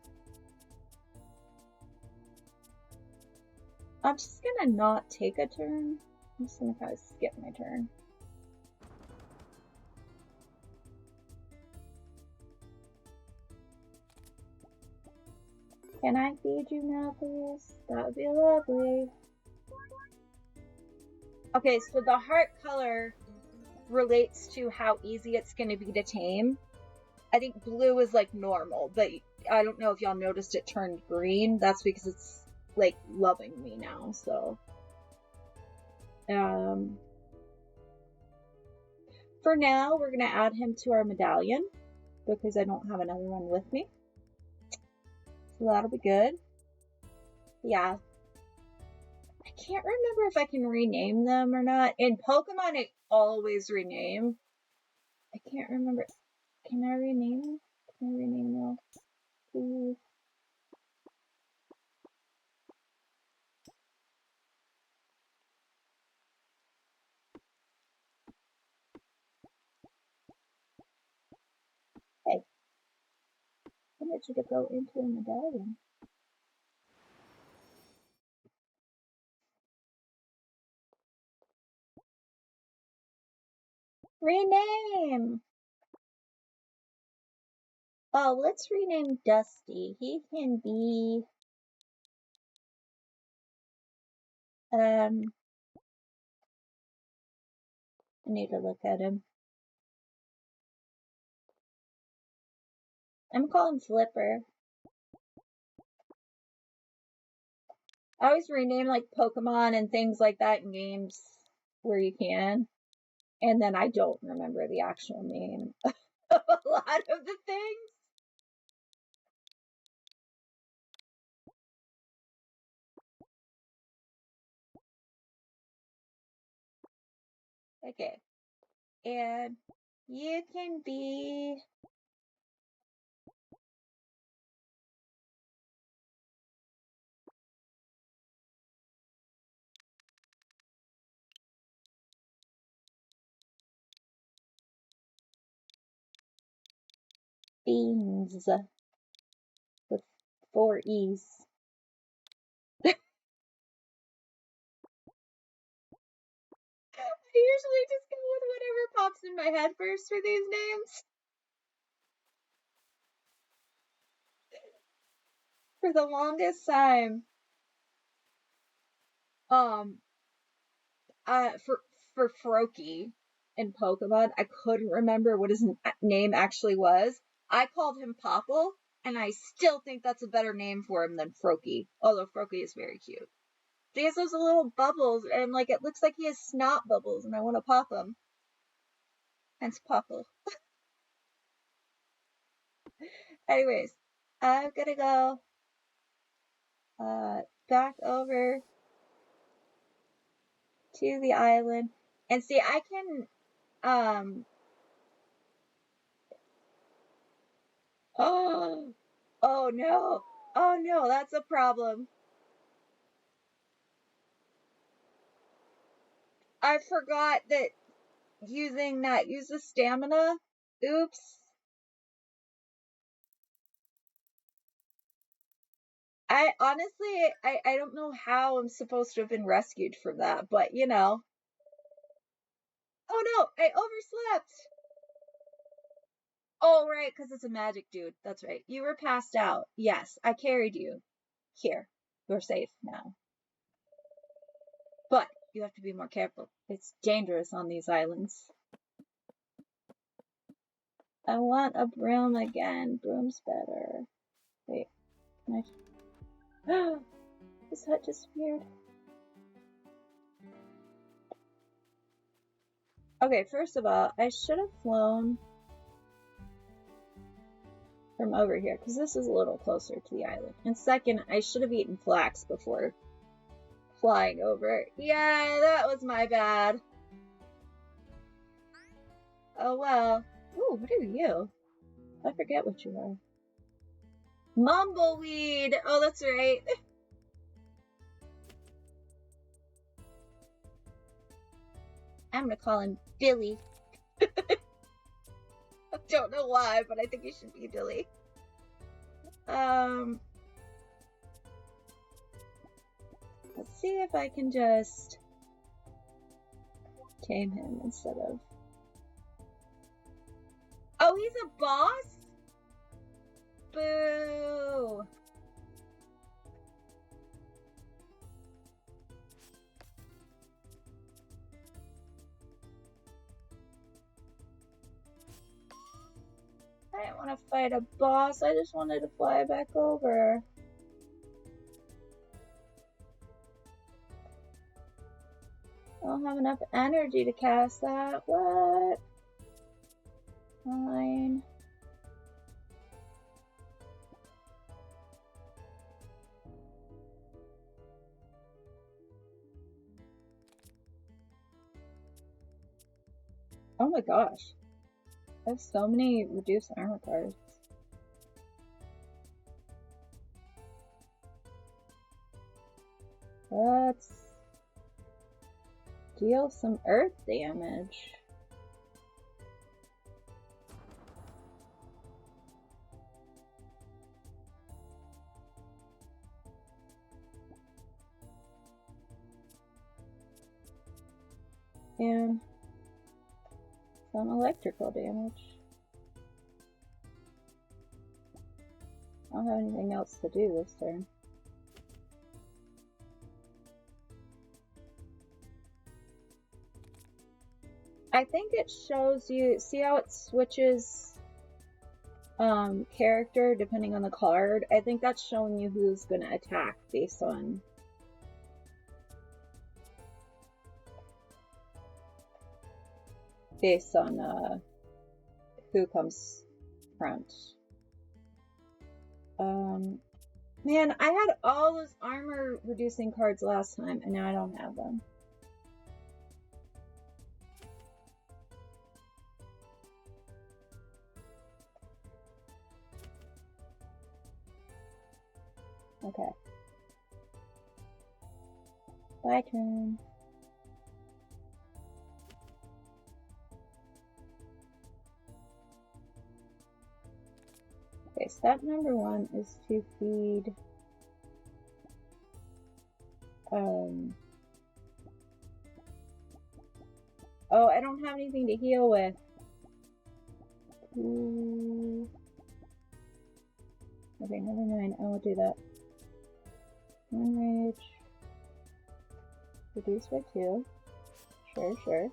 just gonna not take a turn. I'm just gonna kind of skip my turn. Can I feed you now, please? That would be lovely. Okay, so the heart color relates to how easy it's going to be to tame. I think blue is like normal, but I don't know if y'all noticed it turned green. That's because it's like loving me now, so. For now, we're going to add him to our medallion because I don't have another one with me. So that'll be good. Yeah. I can't remember if I can rename them or not. In Pokemon, I always rename. I can't remember. Can I rename them? Can I rename them? Please. Hey. I want you to go into a medallion. Rename! Oh, let's rename Dusty. He can be... I need to look at him. I'm calling Flipper. I always rename like Pokemon and things like that in games where you can. And then I don't remember the actual name of a lot of the things. Okay. And you can be... Beans. With 4 E's. I usually just go with whatever pops in my head first for these names. For the longest time, for Froakie in Pokemon, I couldn't remember what his name actually was. I called him Popple, and I still think that's a better name for him than Froakie, although Froakie is very cute. He has those little bubbles, and like it looks like he has snot bubbles, and I want to pop them. Hence Popple. Anyways, I'm gonna go back over to the island and see. I can Oh, oh no. Oh no, that's a problem. I forgot that using that uses stamina. Oops. I honestly, I don't know how I'm supposed to have been rescued from that, but you know. Oh no, I overslept. Oh, right, because it's a magic dude. That's right. You were passed out. Yes, I carried you. Here, you're safe now. But you have to be more careful. It's dangerous on these islands. I want a broom again. Broom's better. Wait, can I? His hut disappeared. Okay, first of all, I should have flown from over here, because this is a little closer to the island. And second, I should have eaten flax before flying over. Yeah, that was my bad. Oh well. Ooh, what are you? I forget what you are. Mumbleweed! Oh, that's right. I'm gonna call him Billy. I don't know why, but I think he should be Billy. Let's see if I can just tame him instead of... Oh, he's a boss? Boo! I didn't want to fight a boss, I just wanted to fly back over. I don't have enough energy to cast that. What? Fine. Oh my gosh. I have so many reduced armor cards. Let's deal some earth damage. And some electrical damage. I don't have anything else to do this turn. I think it shows you, see how it switches character depending on the card? I think that's showing you who's going to attack based on who comes front. Man, I had all those armor reducing cards last time, and now I don't have them. Okay. Bye, turn. Okay, step number 1 is to feed oh, I don't have anything to heal with. Ooh. Okay, never mind. I won't do that. 1 rage. Reduce by 2. Sure.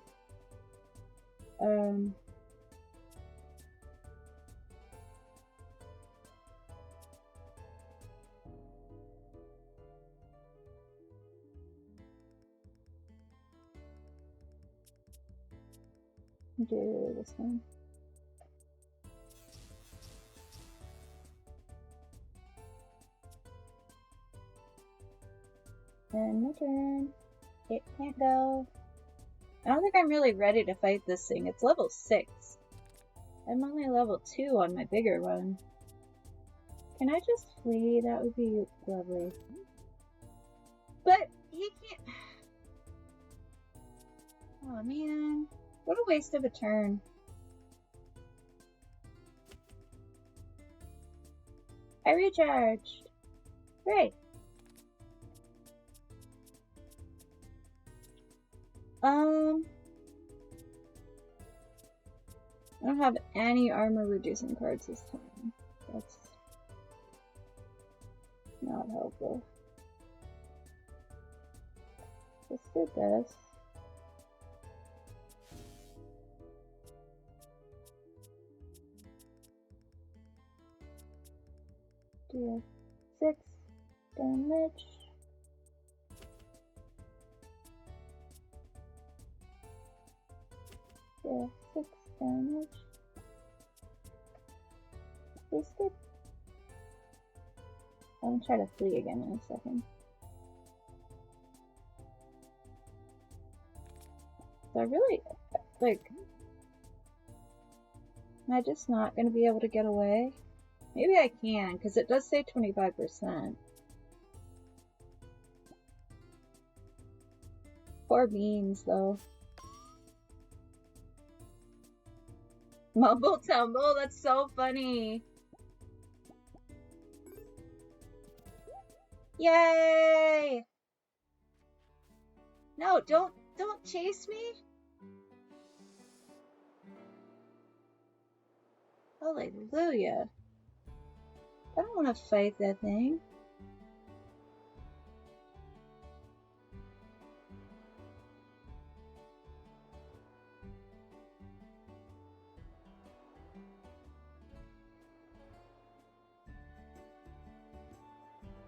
Do this one. And my turn. It can't go. I don't think I'm really ready to fight this thing. It's level 6. I'm only level 2 on my bigger one. Can I just flee? That would be lovely. But he can't. Oh man. What a waste of a turn. I recharged. Great. I don't have any armor reducing cards this time. That's not helpful. Let's do this. Do 6 damage. Yeah, 6 damage. Please skip. I'm gonna try to flee again in a second. So I really, like, am I just not gonna be able to get away? Maybe I can, because it does say 25%. Poor beans, though. Mumble tumble, that's so funny. Yay! No, don't chase me. Hallelujah. I don't want to fight that thing.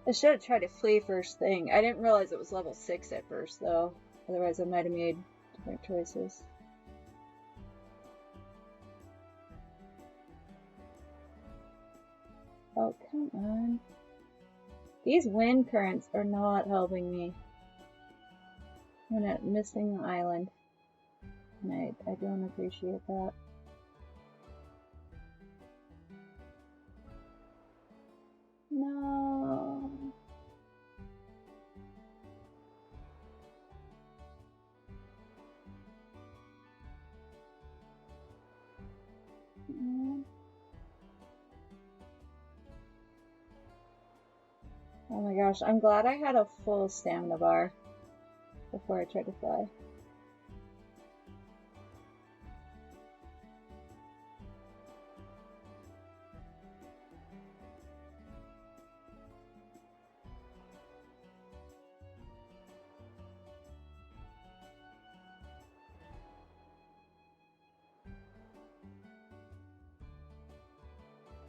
I should have tried to flee first thing. I didn't realize it was level 6 at first, though. Otherwise, I might have made different choices. Oh, come on. These wind currents are not helping me. I'm not missing the island. And I don't appreciate that. No. Oh my gosh, I'm glad I had a full stamina bar before I tried to fly.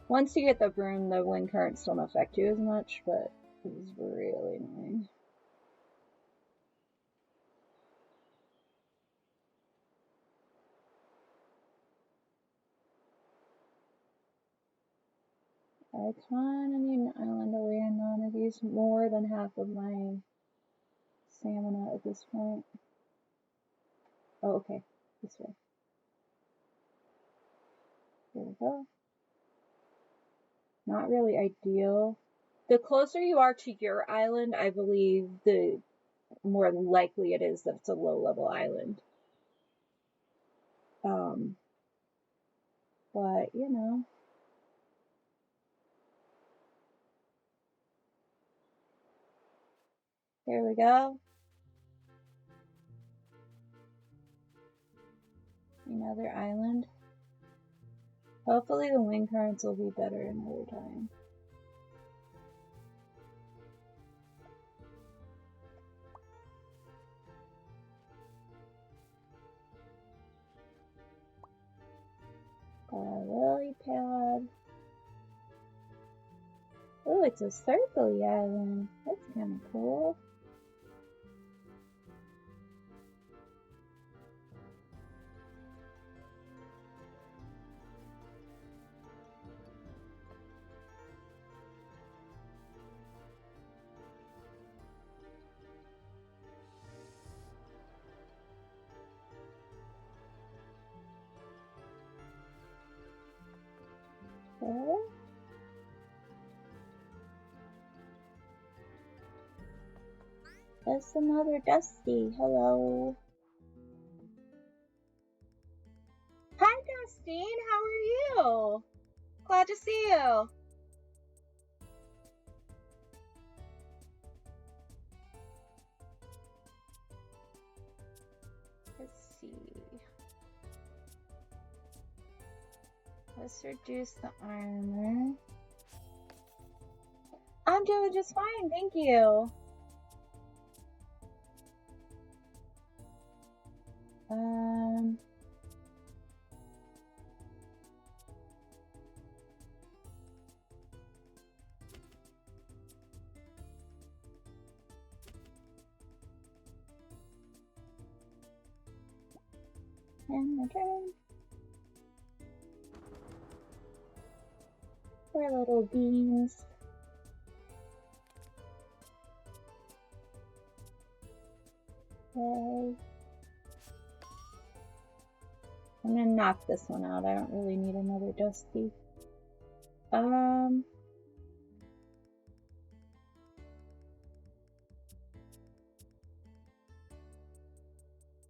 Once you get the broom, the wind currents don't affect you as much, but it was really annoying. I kinda need an island to land on. I've used more than half of my stamina at this point. Oh, okay. This way. There we go. Not really ideal. The closer you are to your island, I believe the more likely it is that it's a low-level island. But, you know. Here we go. Another island. Hopefully the wind currents will be better another time. Got a lily pad. Oh, it's a circly island. That's kind of cool. Okay. There's another Dusty. Hello. Hi, Dustine. How are you? Glad to see you. Let's see. Let's reduce the armor. I'm doing just fine, thank you. And my turn. Poor little beans. Okay. I'm gonna knock this one out. I don't really need another Dusty.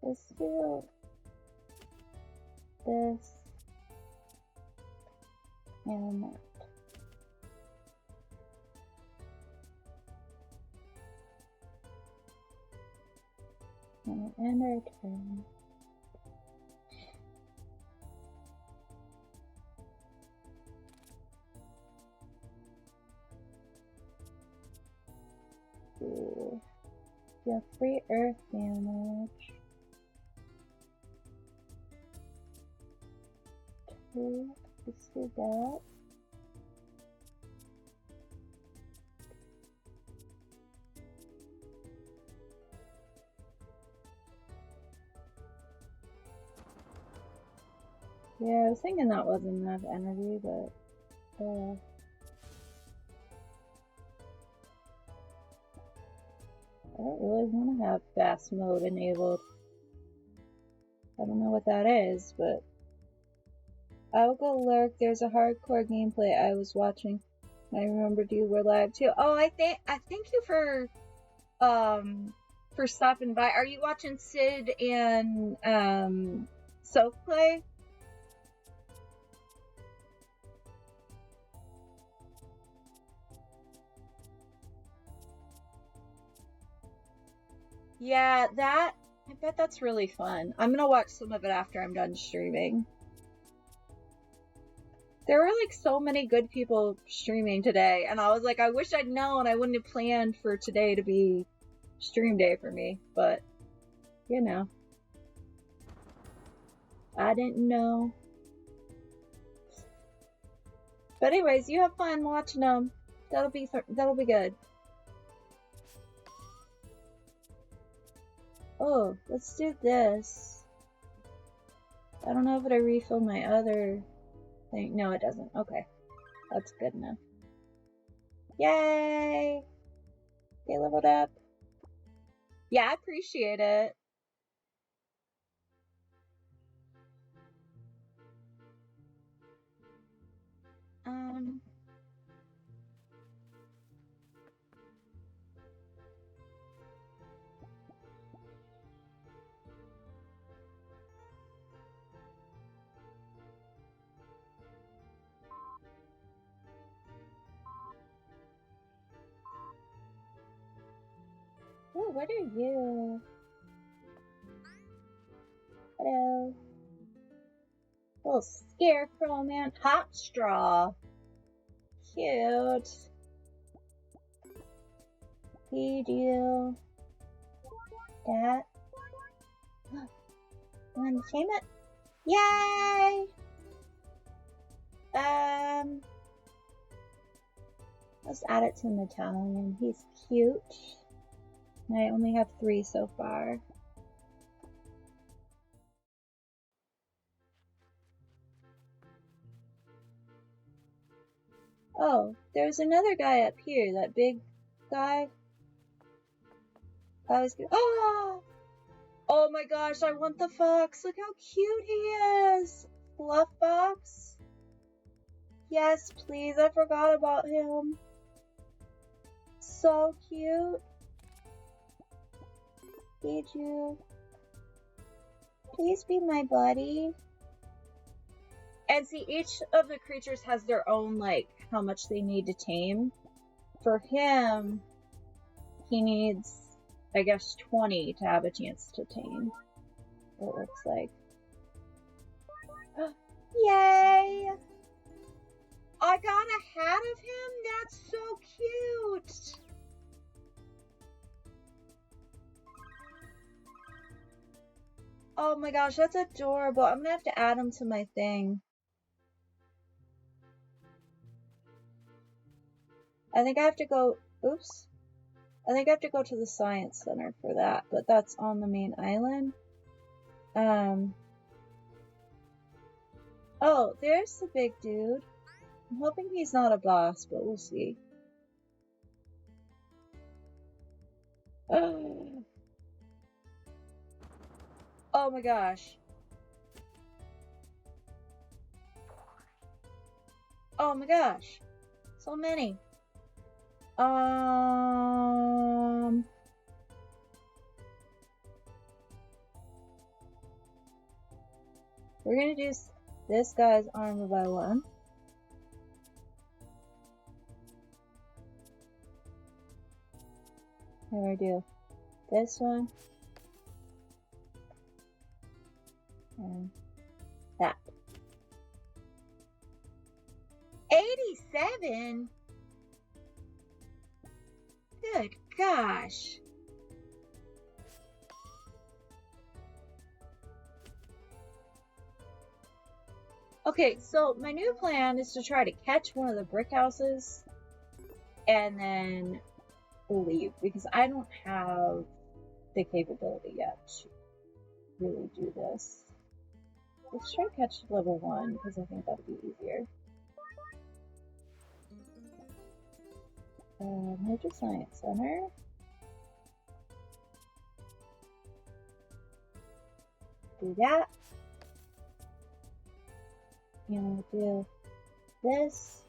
Let's do this and that. And end our turn. Ooh. Yeah, free earth damage. Let's do that. Yeah, I was thinking that wasn't enough energy, but I don't really want to have fast mode enabled. I don't know what that is, but I'll go lurk. There's a hardcore gameplay I was watching. I remembered you were live too. Oh, I thank you for stopping by. Are you watching Sid and Soap play? Yeah, I bet that's really fun. I'm gonna watch some of it after I'm done streaming. There were like so many good people streaming today, and I was like, I wish I'd known. I wouldn't have planned for today to be stream day for me, but you know, I didn't know. But anyways, you have fun watching them. That'll be good. Oh, let's do this. I don't know if I refill my other thing. No, it doesn't. Okay. That's good enough. Yay! They leveled up. Yeah, I appreciate it. Ooh, what are you? Hello. Little scarecrow man. Hot straw. Cute. Feed you. That. Want to tame it? Yay! Let's add it to an Italian. He's cute. And I only have 3 so far. Oh, there's another guy up here. That big guy. Oh! Oh my gosh, I want the fox. Look how cute he is. Fluff fox. Yes, please. I forgot about him. So cute. feed you? Please be my buddy. And see, each of the creatures has their own, like, how much they need to tame. For him, he needs, I guess, 20 to have a chance to tame. It looks like. Yay! I got a hat of him? That's so cute! Oh my gosh, that's adorable. I'm gonna have to add him to my thing. I think I have to go, oops. I think I have to go to the Science Center for that, but that's on the main island. Oh, there's the big dude. I'm hoping he's not a boss, but we'll see. Oh my gosh. Oh my gosh. So many. We're gonna do this guy's armor by 1. Here I do this one. And that. 87? Good gosh. Okay, so my new plan is to try to catch one of the brick houses and then leave, because I don't have the capability yet to really do this. Let's try to catch level 1, because I think that'll be easier. Major Science Center. Do that. And we'll do this.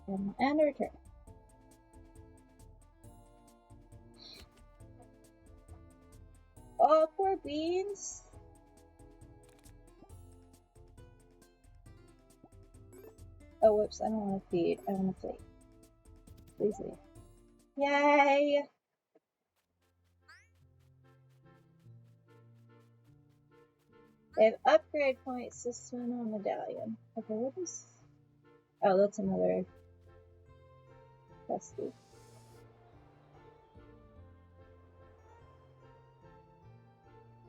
And return. Oh, poor beans. Oh, whoops, I don't want to feed. I want to play. Please leave. Yay! They have upgrade points to swim on medallion. Okay, what is... Oh, that's another... Festive.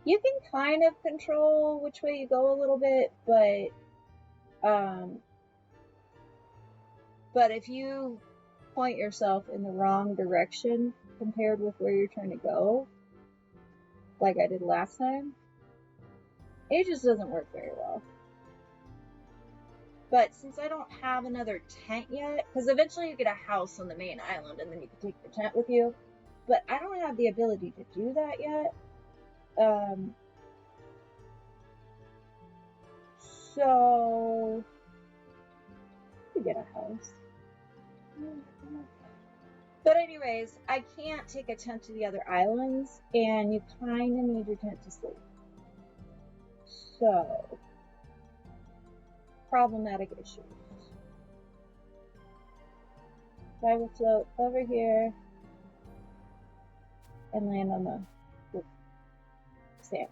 You can kind of control which way you go a little bit, but if you point yourself in the wrong direction compared with where you're trying to go, like I did last time, it just doesn't work very well. But since I don't have another tent yet, because eventually you get a house on the main island and then you can take your tent with you, but I don't have the ability to do that yet. So you get a house. But anyways, I can't take a tent to the other islands, and you kind of need your tent to sleep. So, problematic issues. So I will float over here and land on the sand.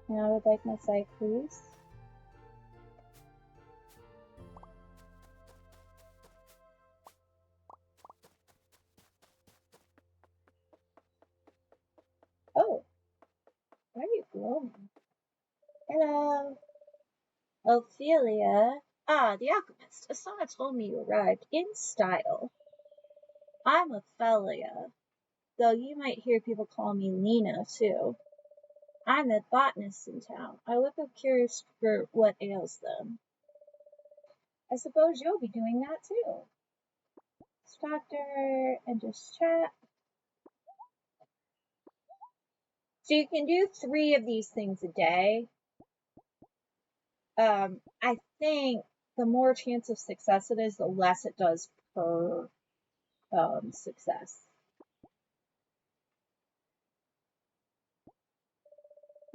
Now I would like my site, please. Oh, why are you glowing? Hello, Ophelia. Ah, the alchemist. Asana told me you arrived in style. I'm Ophelia, though you might hear people call me Lena, too. I'm the botanist in town. I look up curious for what ails them. I suppose you'll be doing that, too. Let's talk to her and just chat. So you can do 3 of these things a day. I think the more chance of success it is, the less it does per success.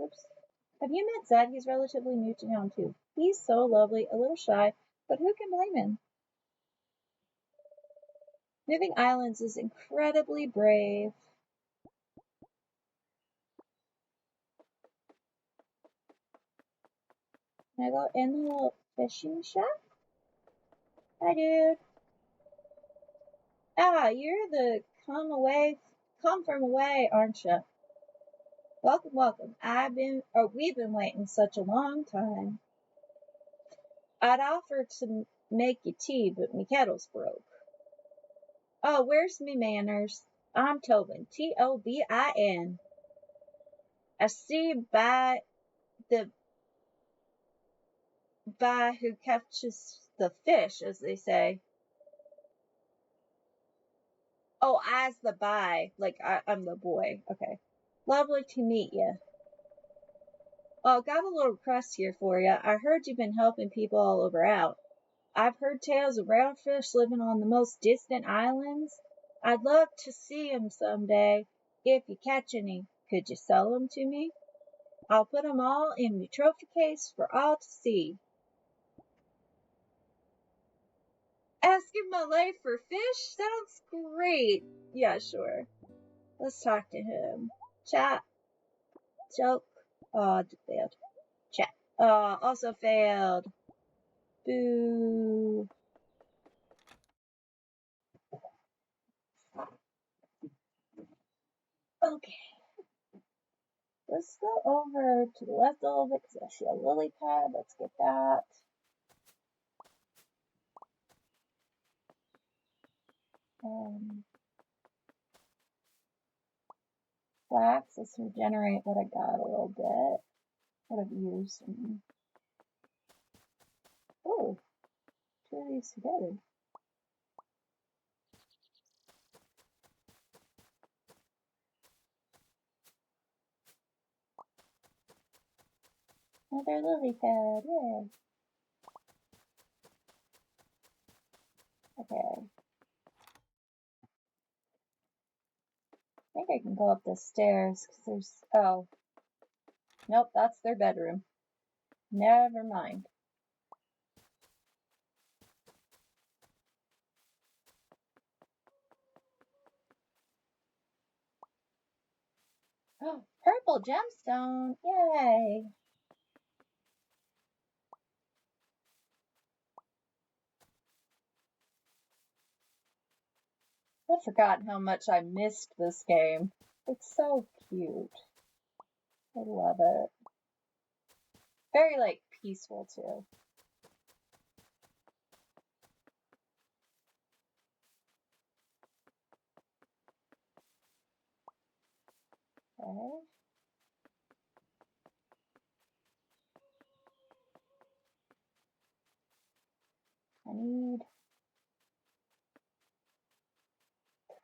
Oops. Have you met Zed? He's relatively new to town too. He's so lovely, a little shy, but who can blame him? Moving islands is incredibly brave. Can I go in the little fishing shack? Hi, dude. Ah, you're the come from away, aren't you? Welcome, welcome. We've been waiting such a long time. I'd offer to make you tea, but me kettle's broke. Oh, where's me manners? I'm Tobin, Tobin. I see by who catches the fish, as they say. Oh, as the by, like I'm the boy. Okay. Lovely to meet you. Oh, got a little request here for you. I heard you've been helping people all over out. I've heard tales of roundfish living on the most distant islands. I'd love to see 'em someday. If you catch any, could you sell 'em to me? I'll put 'em all in my trophy case for all to see. Asking my life for fish? Sounds great. Yeah, sure. Let's talk to him. Chat. Joke. Oh, failed. Chat. Also failed. Boo. Okay. Let's go over to the left a little bit because I see a lily pad. Let's get that. Flax. Let's regenerate what I got a little bit. What I've used. Oh, two of these together. Another lily pad. Yay. Okay. I think I can go up the stairs because there's. Oh. Nope, that's their bedroom. Never mind. Oh, purple gemstone! Yay! I've forgotten how much I missed this game. It's so cute. I love it. Very, like, peaceful, too. Okay. I need to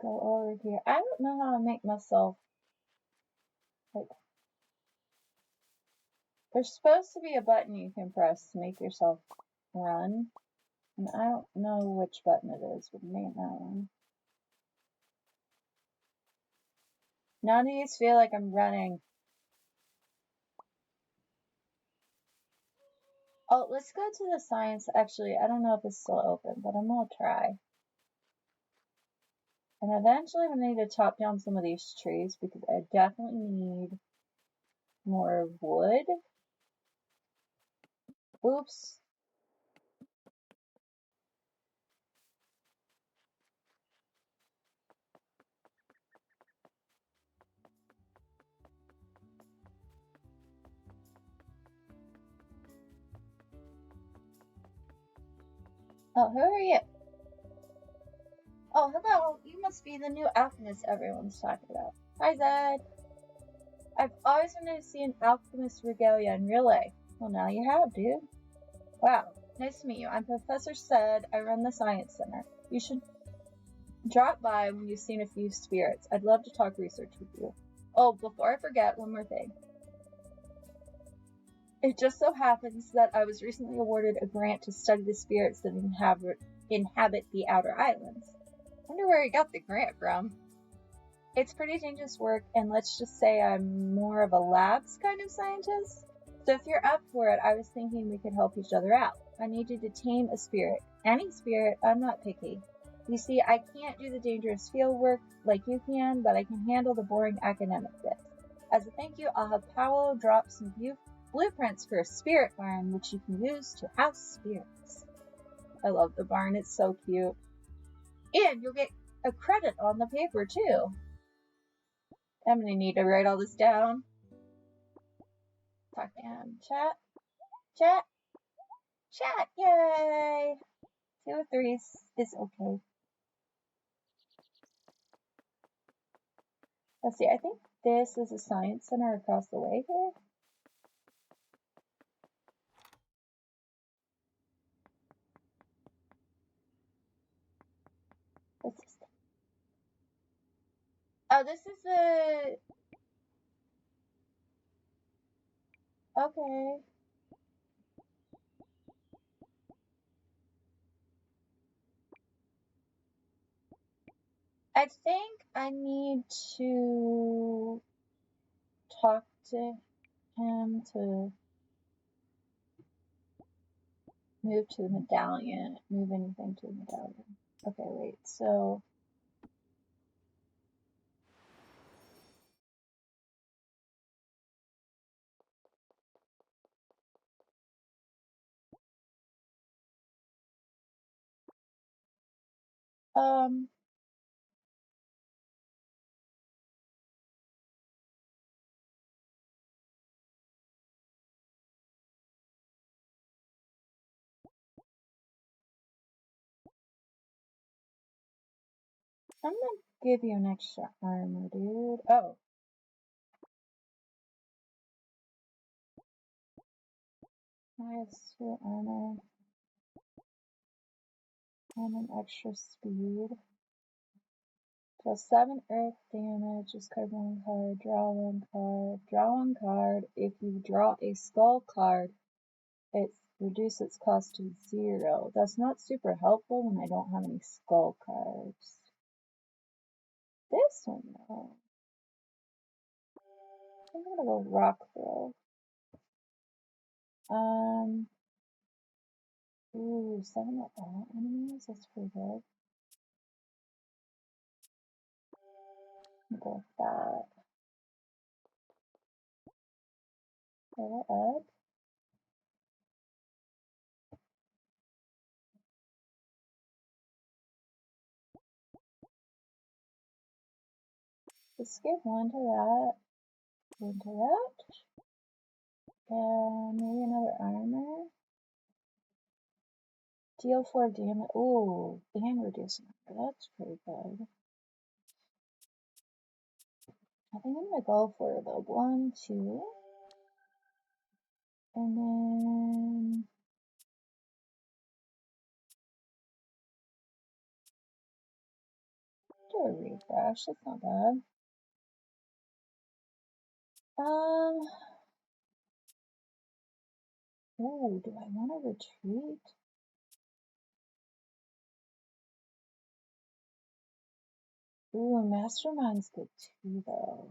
go over here. I don't know how to make myself, like, there's supposed to be a button you can press to make yourself run. And I don't know which button it is, but maybe that one. None of these feel like I'm running. Oh, let's go to the science. Actually, I don't know if it's still open, but I'm gonna try. And eventually I'm gonna need to chop down some of these trees because I definitely need more wood. Oops. Oh, who are you? Oh, hello. You must be the new alchemist everyone's talking about. Hi, Zed. I've always wanted to see an alchemist regalia in real life. Well, now you have, dude. Wow. Nice to meet you. I'm Professor Zed. I run the Science Center. You should drop by when you've seen a few spirits. I'd love to talk research with you. Oh, before I forget, one more thing. It just so happens that I was recently awarded a grant to study the spirits that inhabit the outer islands. Wonder where he got the grant from. It's pretty dangerous work, and let's just say I'm more of a labs kind of scientist. So if you're up for it, I was thinking we could help each other out. I need you to tame a spirit. Any spirit, I'm not picky. You see, I can't do the dangerous field work like you can, but I can handle the boring academic bit. As a thank you, I'll have Paolo drop some blueprints for a spirit barn, which you can use to house spirits. I love the barn, it's so cute. And you'll get a credit on the paper, too. I'm gonna need to write all this down. Talk to him. Chat, yay! 2 or 3 is okay. Let's see, I think this is a science center across the way here. What's this? Oh, this is the... Okay. I think I need to talk to him to move to the medallion. Move anything to the medallion. Okay, wait, so... I'm gonna give you an extra armor, dude. Oh. I have 2 armor and an extra speed. Deal 7 earth damage, discard 1 card, draw 1 card, draw 1 card. If you draw a skull card, it reduces its cost to 0. That's not super helpful when I don't have any skull cards. This one though. I'm gonna go rock throw. Ooh, 7 of all enemies, that's pretty good. I'll go with that. Level up. Just give 1 to that, 1 to that, and maybe another armor. Deal 4 damage. Ooh, and reduce number. That's pretty good. I think I'm gonna go for the 1, 2, and then do a refresh. That's not bad. Ooh, do I want to retreat? Ooh, Mastermind's good too, though.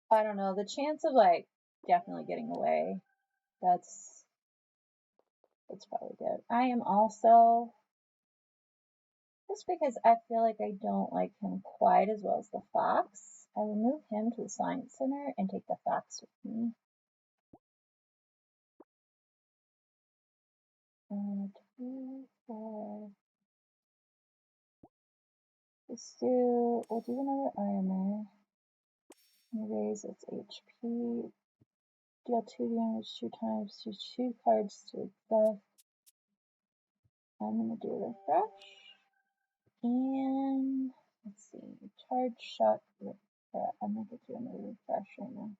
I don't know. The chance of like definitely getting away, that's probably good. I am also, just because I feel like I don't like him quite as well as the fox, I will move him to the science center and take the fox with me. 2, 4. We'll do another armor. Raise its HP. Deal 2 damage 2 times. Use 2 cards to buff. I'm gonna do a refresh. And let's see. Charge shot refresh. I'm gonna do another refresh right now.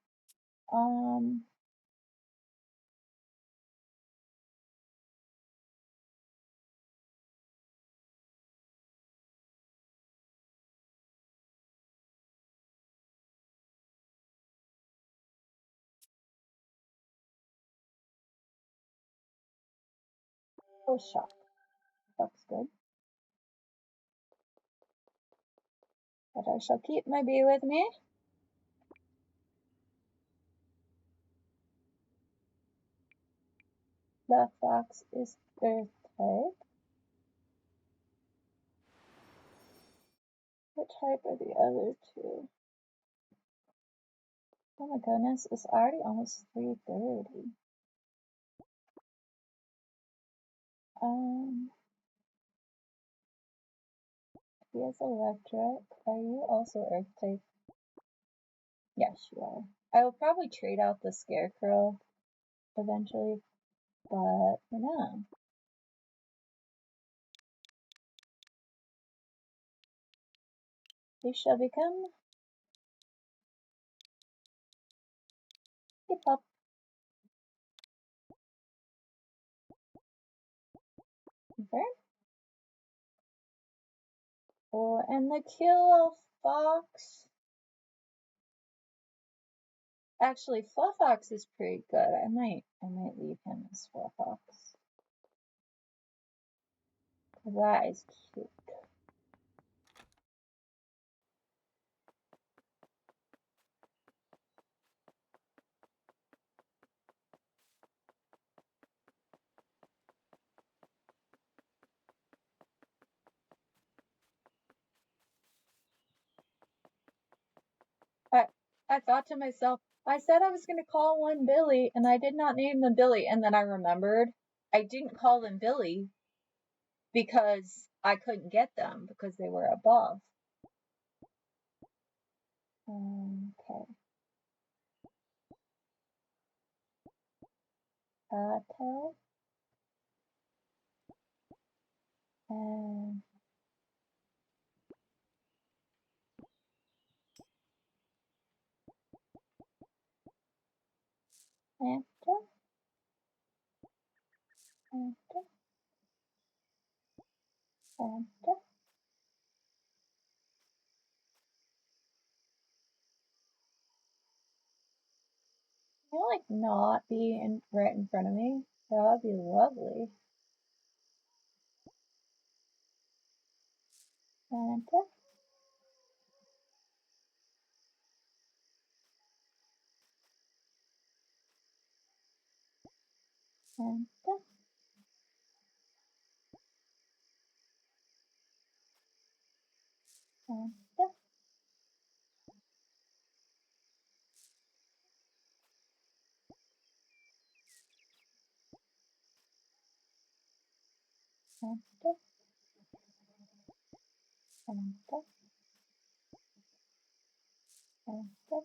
Oh, shock. That's good. But I shall keep my bee with me. The fox is earth type. What type are the other two? Oh my goodness, it's already almost 3:30. He is electric. Are you also earth type? Yes, you are. I will probably trade out the scarecrow eventually, but for now. You shall become a pup. Confirm. Oh, and the kill fox. Actually, Fluffox is pretty good. I might leave him as Fluffox. That is cute. I thought to myself, I said I was going to call one Billy, and I did not name them Billy. And then I remembered I didn't call them Billy because I couldn't get them because they were above. Okay. Tail. And enter. Enter. Enter. Can you like not be right in front of me? That would be lovely. Enter. Enter. Enter. Enter. Enter. Enter.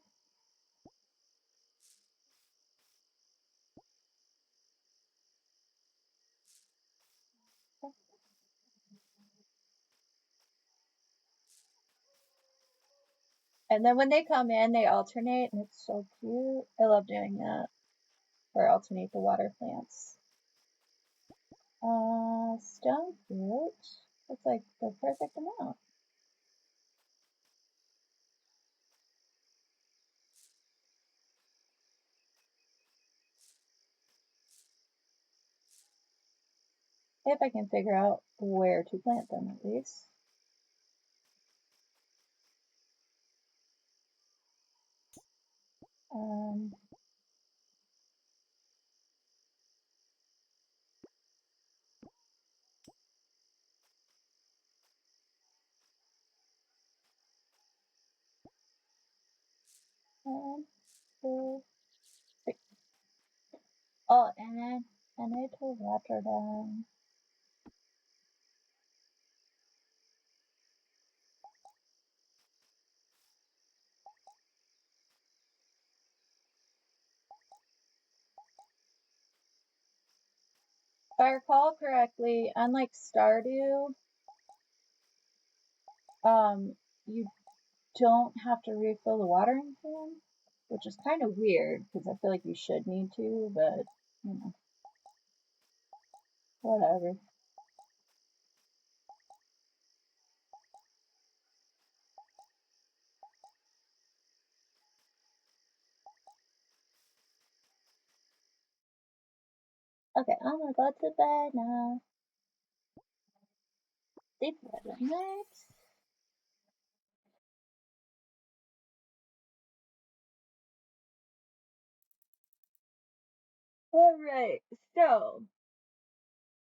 And then when they come in, they alternate, and it's so cute. I love doing that. Or alternate the water plants. Stone fruit. It's like the perfect amount. If I can figure out where to plant them, at least. And two, three. Oh, and then I need to water them. If I recall correctly, unlike Stardew, you don't have to refill the watering can, which is kind of weird because I feel like you should need to, but you know, whatever. Okay, I'm gonna go to bed now. Sleep well at night. Alright, so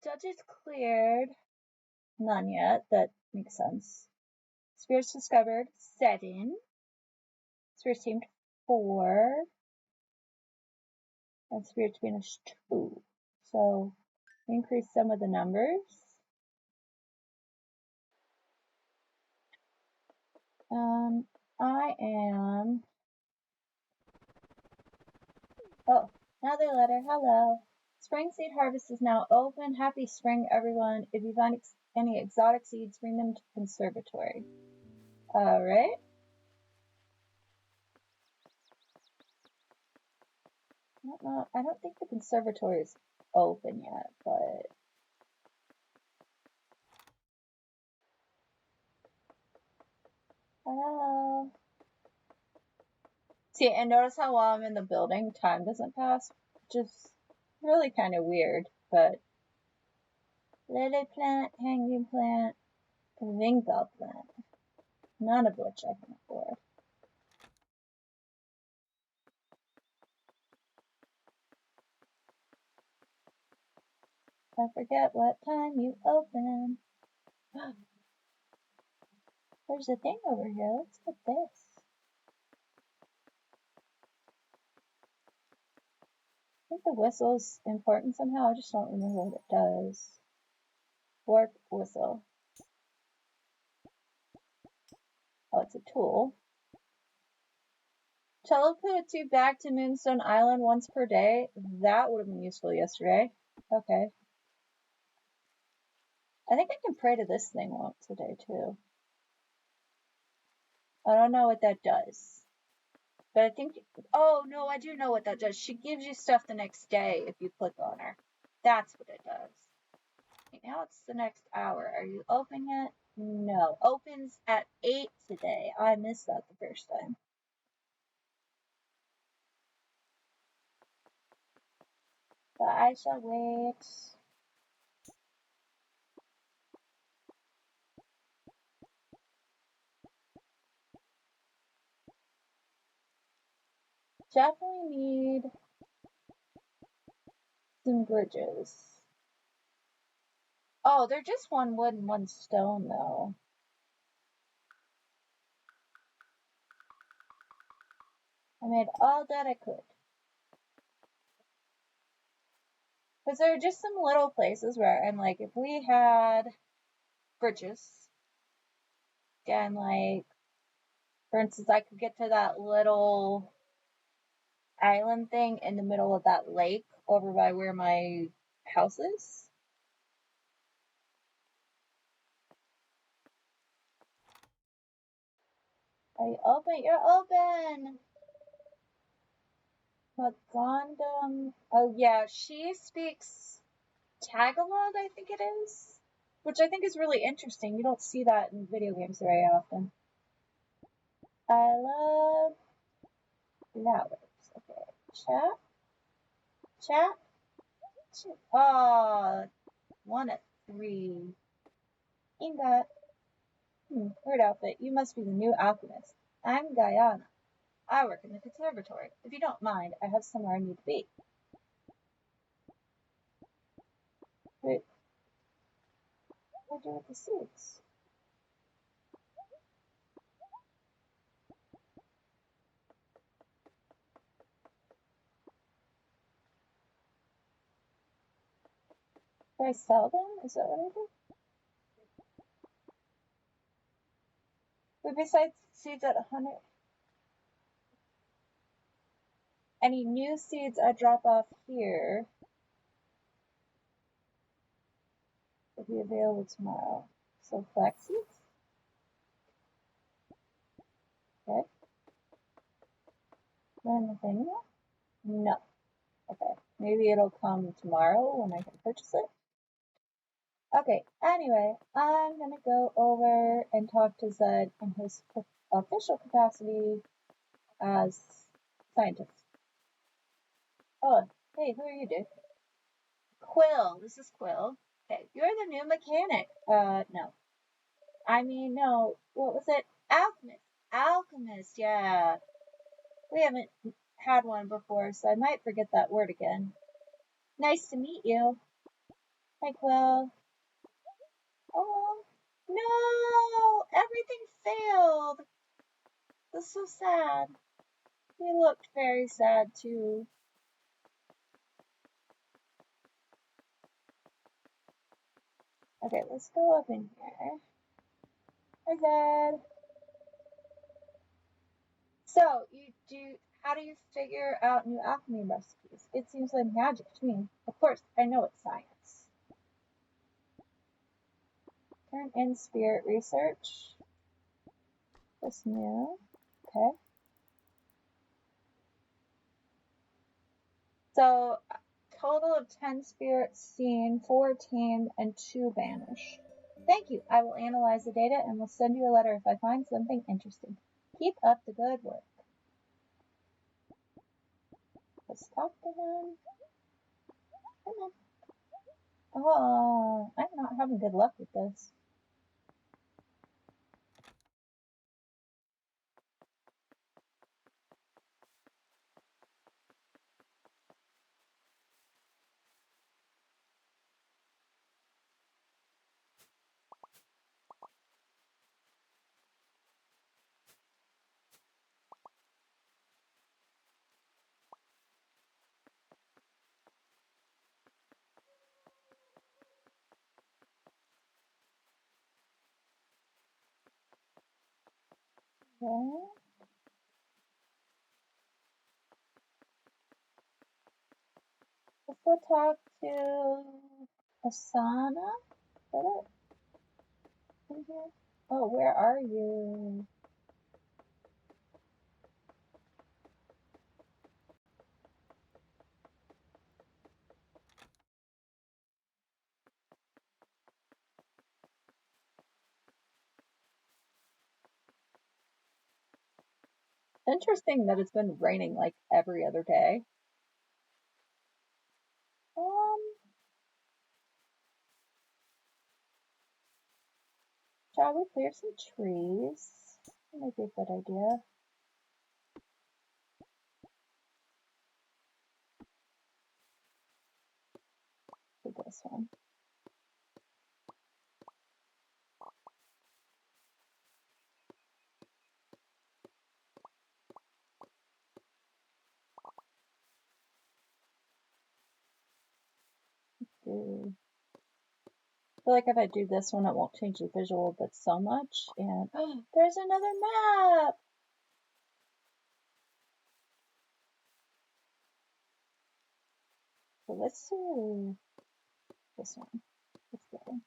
judges cleared. None yet. That makes sense. Spirits discovered 7. Spirits tamed 4. And spirits banished 2. So increase some of the numbers. I am. Oh, another letter. Hello. Spring seed harvest is now open. Happy spring, everyone. If you find any exotic seeds, bring them to the conservatory. Alright. I don't think the conservatory is open yet, but. Hello. See, and notice how while I'm in the building, time doesn't pass. Just really kind of weird, but. Lily plant, hanging plant, vingal plant. None of which I can afford. I forget what time you open. There's a thing over here. Let's get this. I think the whistle's important somehow. I just don't remember what it does. Work whistle. Oh, it's a tool. Teleport you back to Moonstone Island once per day. That would have been useful yesterday. Okay. I think I can pray to this thing once a day too. I don't know what that does. But I think, oh no, I do know what that does. She gives you stuff the next day if you click on her. That's what it does. Okay, now it's the next hour. Are you open yet? No. Opens at 8 today. I missed that the first time. But I shall wait. Definitely need some bridges. Oh, they're just 1 wood and 1 stone, though. I made all that I could. Because there are just some little places where I'm like, if we had bridges, and like, for instance, I could get to that little island thing in the middle of that lake over by where my house is. Are you open? You're open! Magandam. Oh, yeah, she speaks Tagalog, I think it is. Which I think is really interesting. You don't see that in video games very often. I love flowers. Okay, chat. Oh, 1 at 3. Inga. Weird outfit. You must be the new alchemist. I'm Guyana. I work in the conservatory. If you don't mind, I have somewhere I need to be. Wait. What do I do with the seeds? Do I sell them? Is that what I do? But besides seeds at 100, any new seeds I drop off here will be available tomorrow. So flax seeds. Okay. Learn the thing now? No. Okay. Maybe it'll come tomorrow when I can purchase it. Okay, anyway, I'm gonna go over and talk to Zed in his official capacity as scientist. Oh, hey, who are you, dude? Quill. This is Quill. Okay, you're the new mechanic. No. I mean, no, what was it? Alchemist. Alchemist, yeah. We haven't had one before, so I might forget that word again. Nice to meet you. Hi, Quill. Oh, no! Everything failed! That's so sad. He looked very sad, too. Okay, let's go up in here. Hi, Dad. So, how do you figure out new alchemy recipes? It seems like magic to me. Of course, I know it's science. Turn in spirit research. What's new? Okay. So, total of 10 spirits seen, 4 tamed, and 2 banished. Thank you. I will analyze the data and will send you a letter if I find something interesting. Keep up the good work. Let's talk to him. Come on. Oh, I'm not having good luck with this. Okay. Let's go talk to Asana. Is that it? In here? Oh, where are you? Interesting that it's been raining like every other day. Shall we clear some trees? That might be a good idea. Do this one. I feel like if I do this one, it won't change the visual, but so much. And oh, there's another map. So let's do this one. Let's go.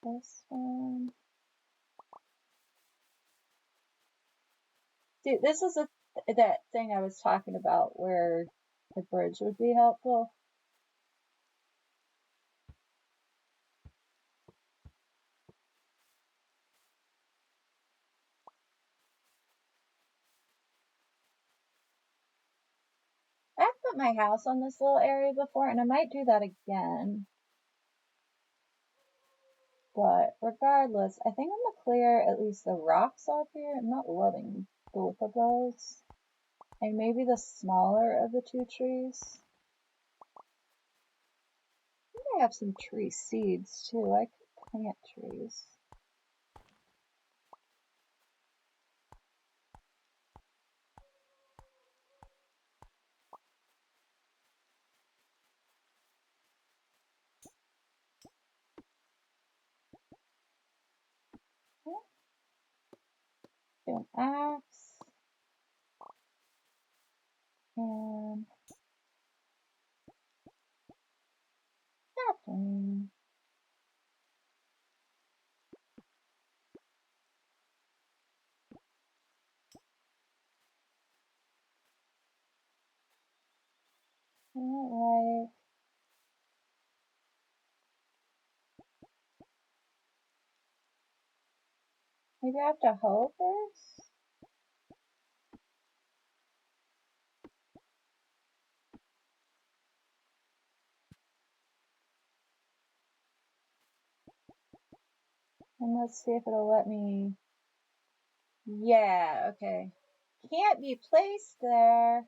This one. Dude, this is that thing I was talking about where the bridge would be helpful. I've put my house on this little area before, and I might do that again. But regardless, I think I'm gonna clear at least the rocks off here. I'm not loving both of those. And maybe the smaller of the 2 trees. I think I have some tree seeds too. I could plant trees. Do an axe. And sapling. Alright. Maybe I have to hoe first? And let's see if it'll let me. Yeah, okay. Can't be placed there.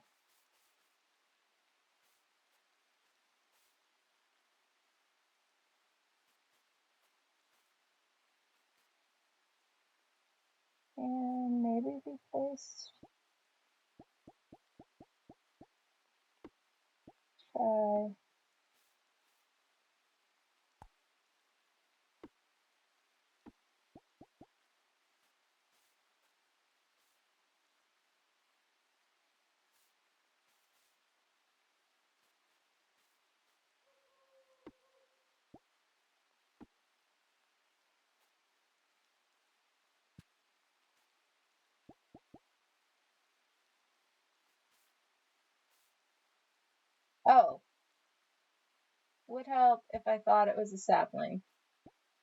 And maybe be placed. Try. Oh. Would help if I thought it was a sapling.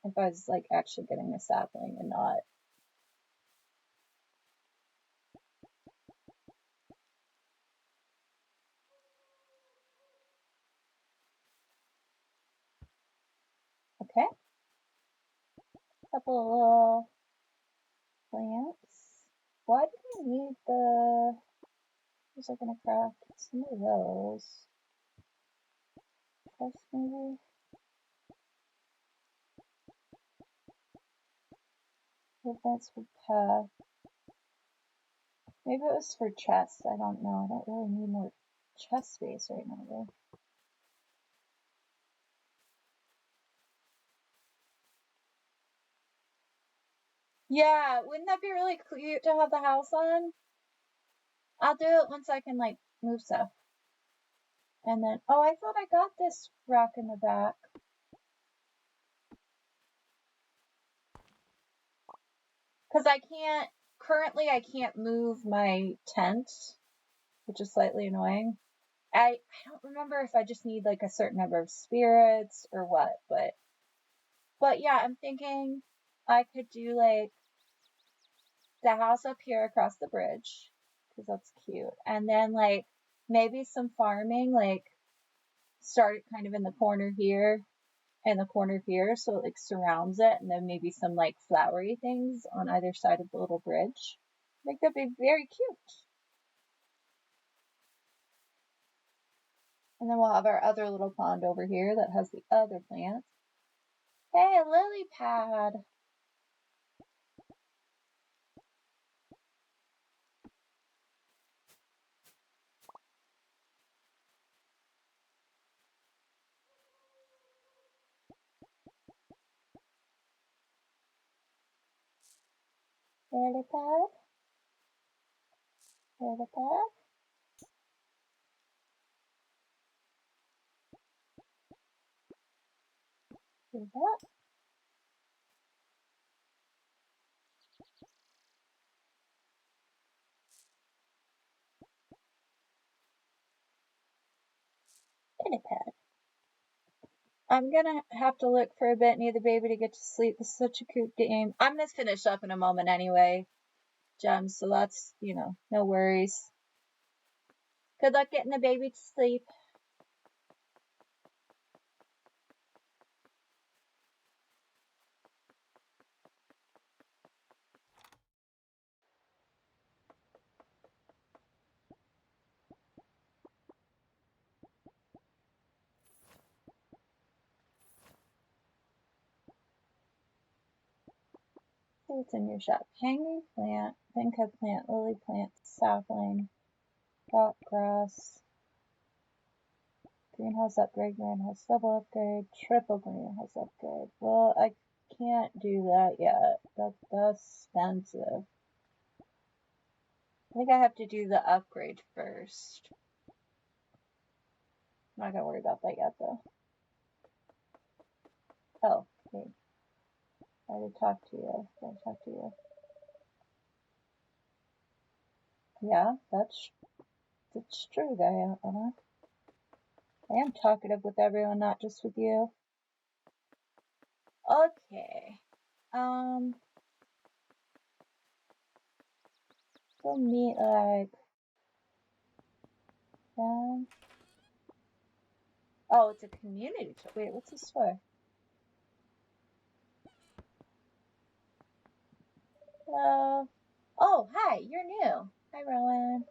If I was like actually getting a sapling and not. Okay. Couple of little plants. Why do we need the. Was I gonna craft some of those? Chest maybe? That's for path. Maybe it was for chest. I don't know. I don't really need more chest space right now though. Yeah, wouldn't that be really cute to have the house on? I'll do it once I can like move stuff. And then, oh, I thought I got this rock in the back. Because currently I can't move my tent, which is slightly annoying. I don't remember if I just need like a certain number of spirits or what, but yeah, I'm thinking I could do like the house up here across the bridge, because that's cute. And then like maybe some farming, like start it kind of in the corner here and the corner here, so it like surrounds it, and then maybe some like flowery things on either side of the little bridge. I think that'd be very cute. And then we'll have our other little pond over here that has the other plants. Hey, a lily pad. Lily pad. Lily pad. Do that. Lily pad. I'm gonna have to look for a bit, need the baby to get to sleep. This is such a cute game. I'm gonna finish up in a moment anyway, Gems, so that's, no worries. Good luck getting the baby to sleep. See what's in your shop. Hanging plant, Benka plant, lily plant, sapling, drop grass, greenhouse upgrade, greenhouse double upgrade, triple greenhouse upgrade. Well, I can't do that yet. That's expensive. I think I have to do the upgrade first. I'm not gonna worry about that yet though. Oh, okay. I did talk to you. Yeah, that's true, Diana. I am talkative with everyone, not just with you. Okay. We'll meet like down. Oh, it's a community. Wait, what's this for? Hello. Oh, hi, you're new. Hi, Rowan.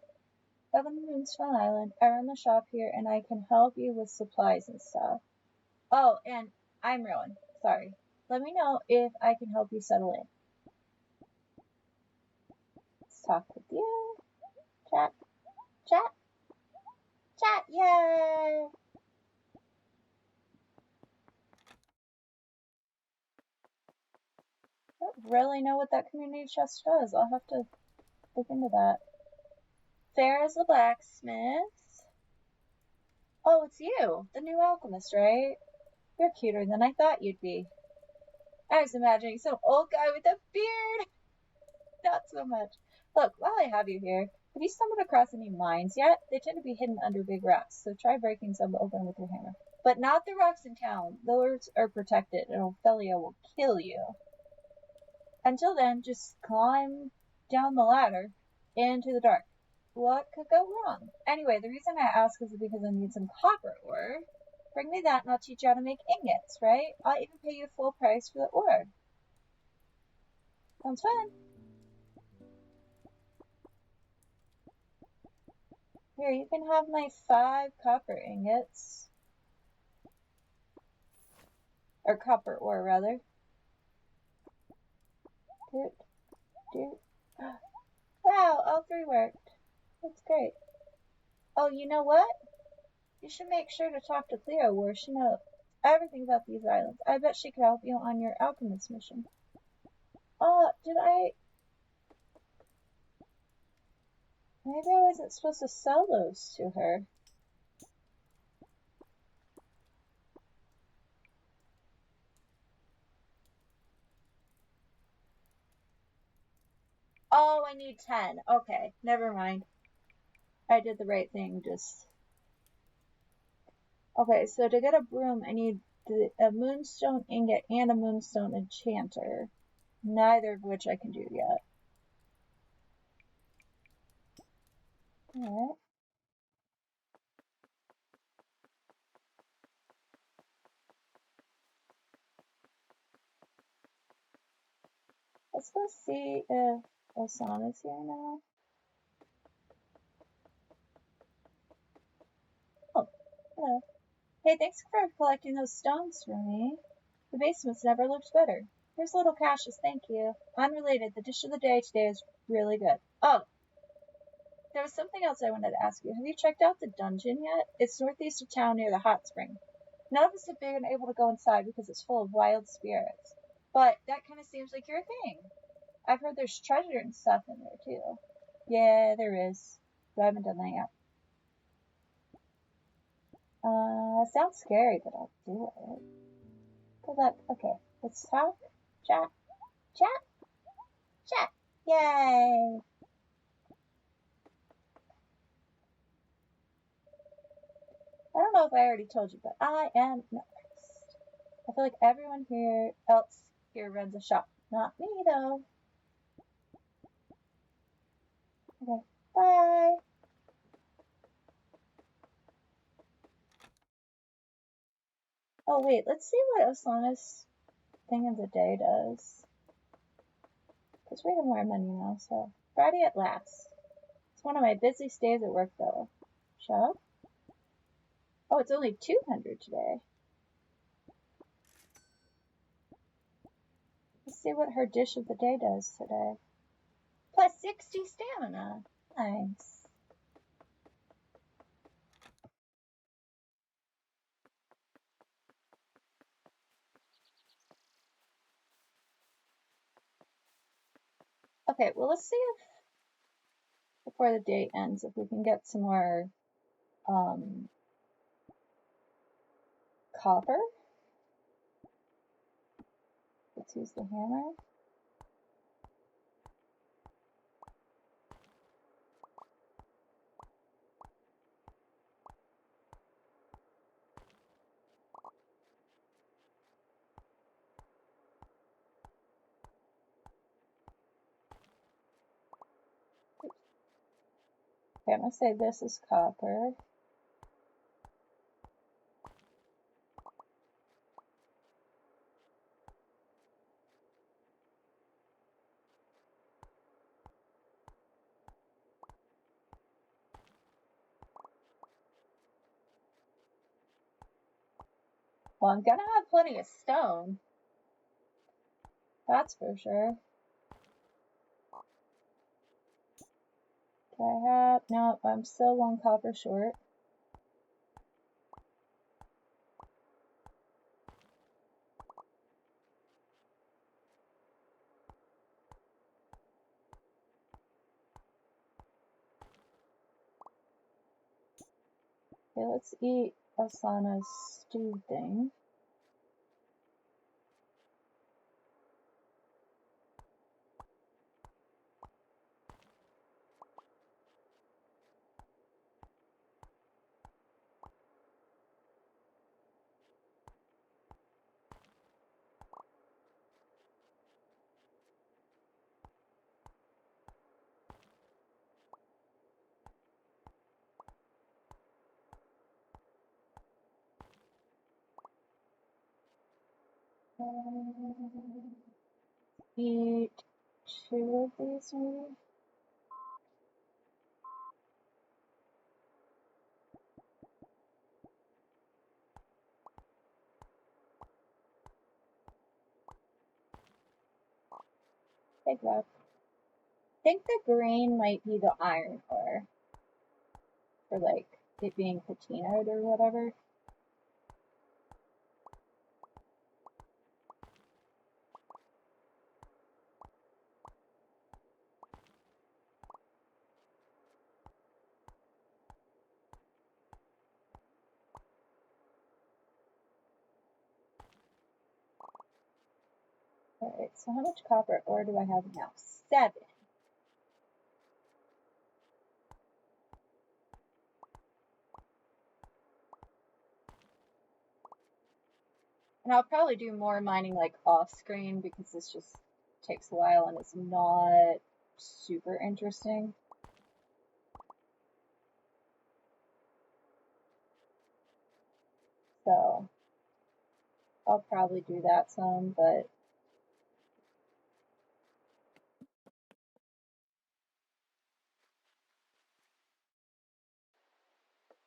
Welcome to Moonstone Island. I run the shop here and I can help you with supplies and stuff. Oh, and I'm Rowan. Sorry. Let me know if I can help you settle in. Let's talk with you. Chat. Chat. Chat. Yay! I don't really know what that community chest does. I'll have to look into that. Fair as the blacksmith. Oh, it's you, the new alchemist, right? You're cuter than I thought you'd be. I was imagining some old guy with a beard. Not so much. Look, while I have you here, have you stumbled across any mines yet? They tend to be hidden under big rocks, so try breaking some open with your hammer. But not the rocks in town. Those are protected, and Ophelia will kill you. Until then, just climb down the ladder into the dark. What could go wrong? Anyway, the reason I ask is because I need some copper ore. Bring me that and I'll teach you how to make ingots, right? I'll even pay you full price for the ore. Sounds fun. Here, you can have my 5 copper ingots. Or copper ore, rather. Doot, doot. Wow, all 3 worked. That's great. Oh, you know what? You should make sure to talk to Cleo, where she knows everything about these islands. I bet she could help you on your alchemist mission. Oh, maybe I wasn't supposed to sell those to her. Oh, I need 10. Okay, never mind. I did the right thing, just... Okay, so to get a broom, I need a moonstone ingot and a moonstone enchanter. Neither of which I can do yet. Alright. Let's go see if Osana's here now. Oh, hello. Hey, thanks for collecting those stones for me. The basement's never looked better. Here's a little cash as thank you. Unrelated, the dish of the day today is really good. Oh, there was something else I wanted to ask you. Have you checked out the dungeon yet? It's northeast of town near the hot spring. None of us have been able to go inside because it's full of wild spirits. But that kind of seems like your thing. I've heard there's treasure and stuff in there too. Yeah, there is. But I haven't done that yet. Sounds scary, but I'll do it. Good luck. Okay, let's talk. Chat. Chat. Chat. Yay! I don't know if I already told you, but I am next. I feel like everyone else here runs a shop. Not me, though. Okay, bye. Oh, wait, let's see what Osana's thing of the day does. Because we have more money now, so. Friday at last. It's one of my busiest days at work, though. Shop? Oh, it's only 200 today. Let's see what her dish of the day does today. Plus 60 stamina. Nice. Okay, well, let's see if before the day ends, if we can get some more copper. Let's use the hammer. Okay, I'm gonna say this is copper. Well, I'm gonna have plenty of stone. That's for sure. Do I have... No, I'm still 1 copper short. Okay, let's eat Asana's stew thing. Eat 2 of these maybe? Take that. I think the green might be the iron ore. For like it being patinaed or whatever. Alright, so how much copper ore do I have now? 7. And I'll probably do more mining like off screen because this just takes a while and it's not super interesting. So I'll probably do that some, but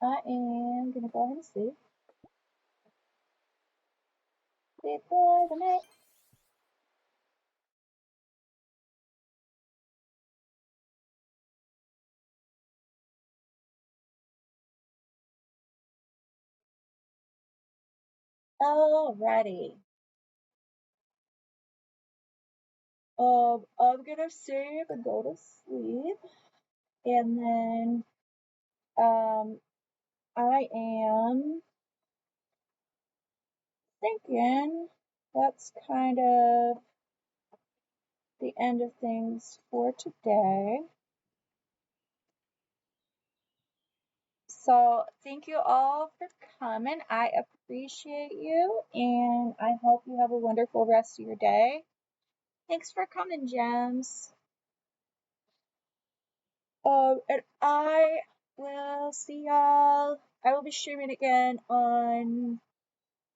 I am gonna go ahead and sleep. Sleep for the night. Alrighty. I'm gonna save and go to sleep. And then I am thinking that's kind of the end of things for today. So thank you all for coming. I appreciate you, and I hope you have a wonderful rest of your day. Thanks for coming, Gems. And I will see y'all. I will be streaming again on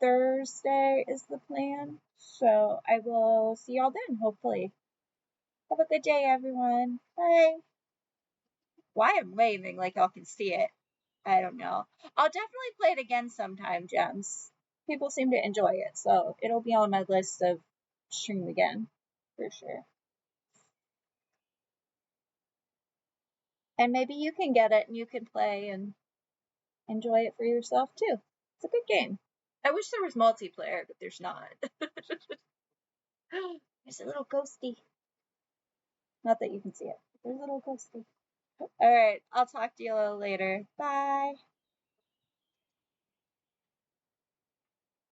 Thursday is the plan. So I will see y'all then, hopefully. Have a good day, everyone. Bye. Why I'm waving like y'all can see it. I don't know. I'll definitely play it again sometime, Gems. People seem to enjoy it, so it'll be on my list of stream again, for sure. And maybe you can get it and you can play and enjoy it for yourself too. It's a good game. I wish there was multiplayer, but there's not. There's a little ghosty. Not that you can see it. There's a little ghosty. Alright, I'll talk to you a little later. Bye.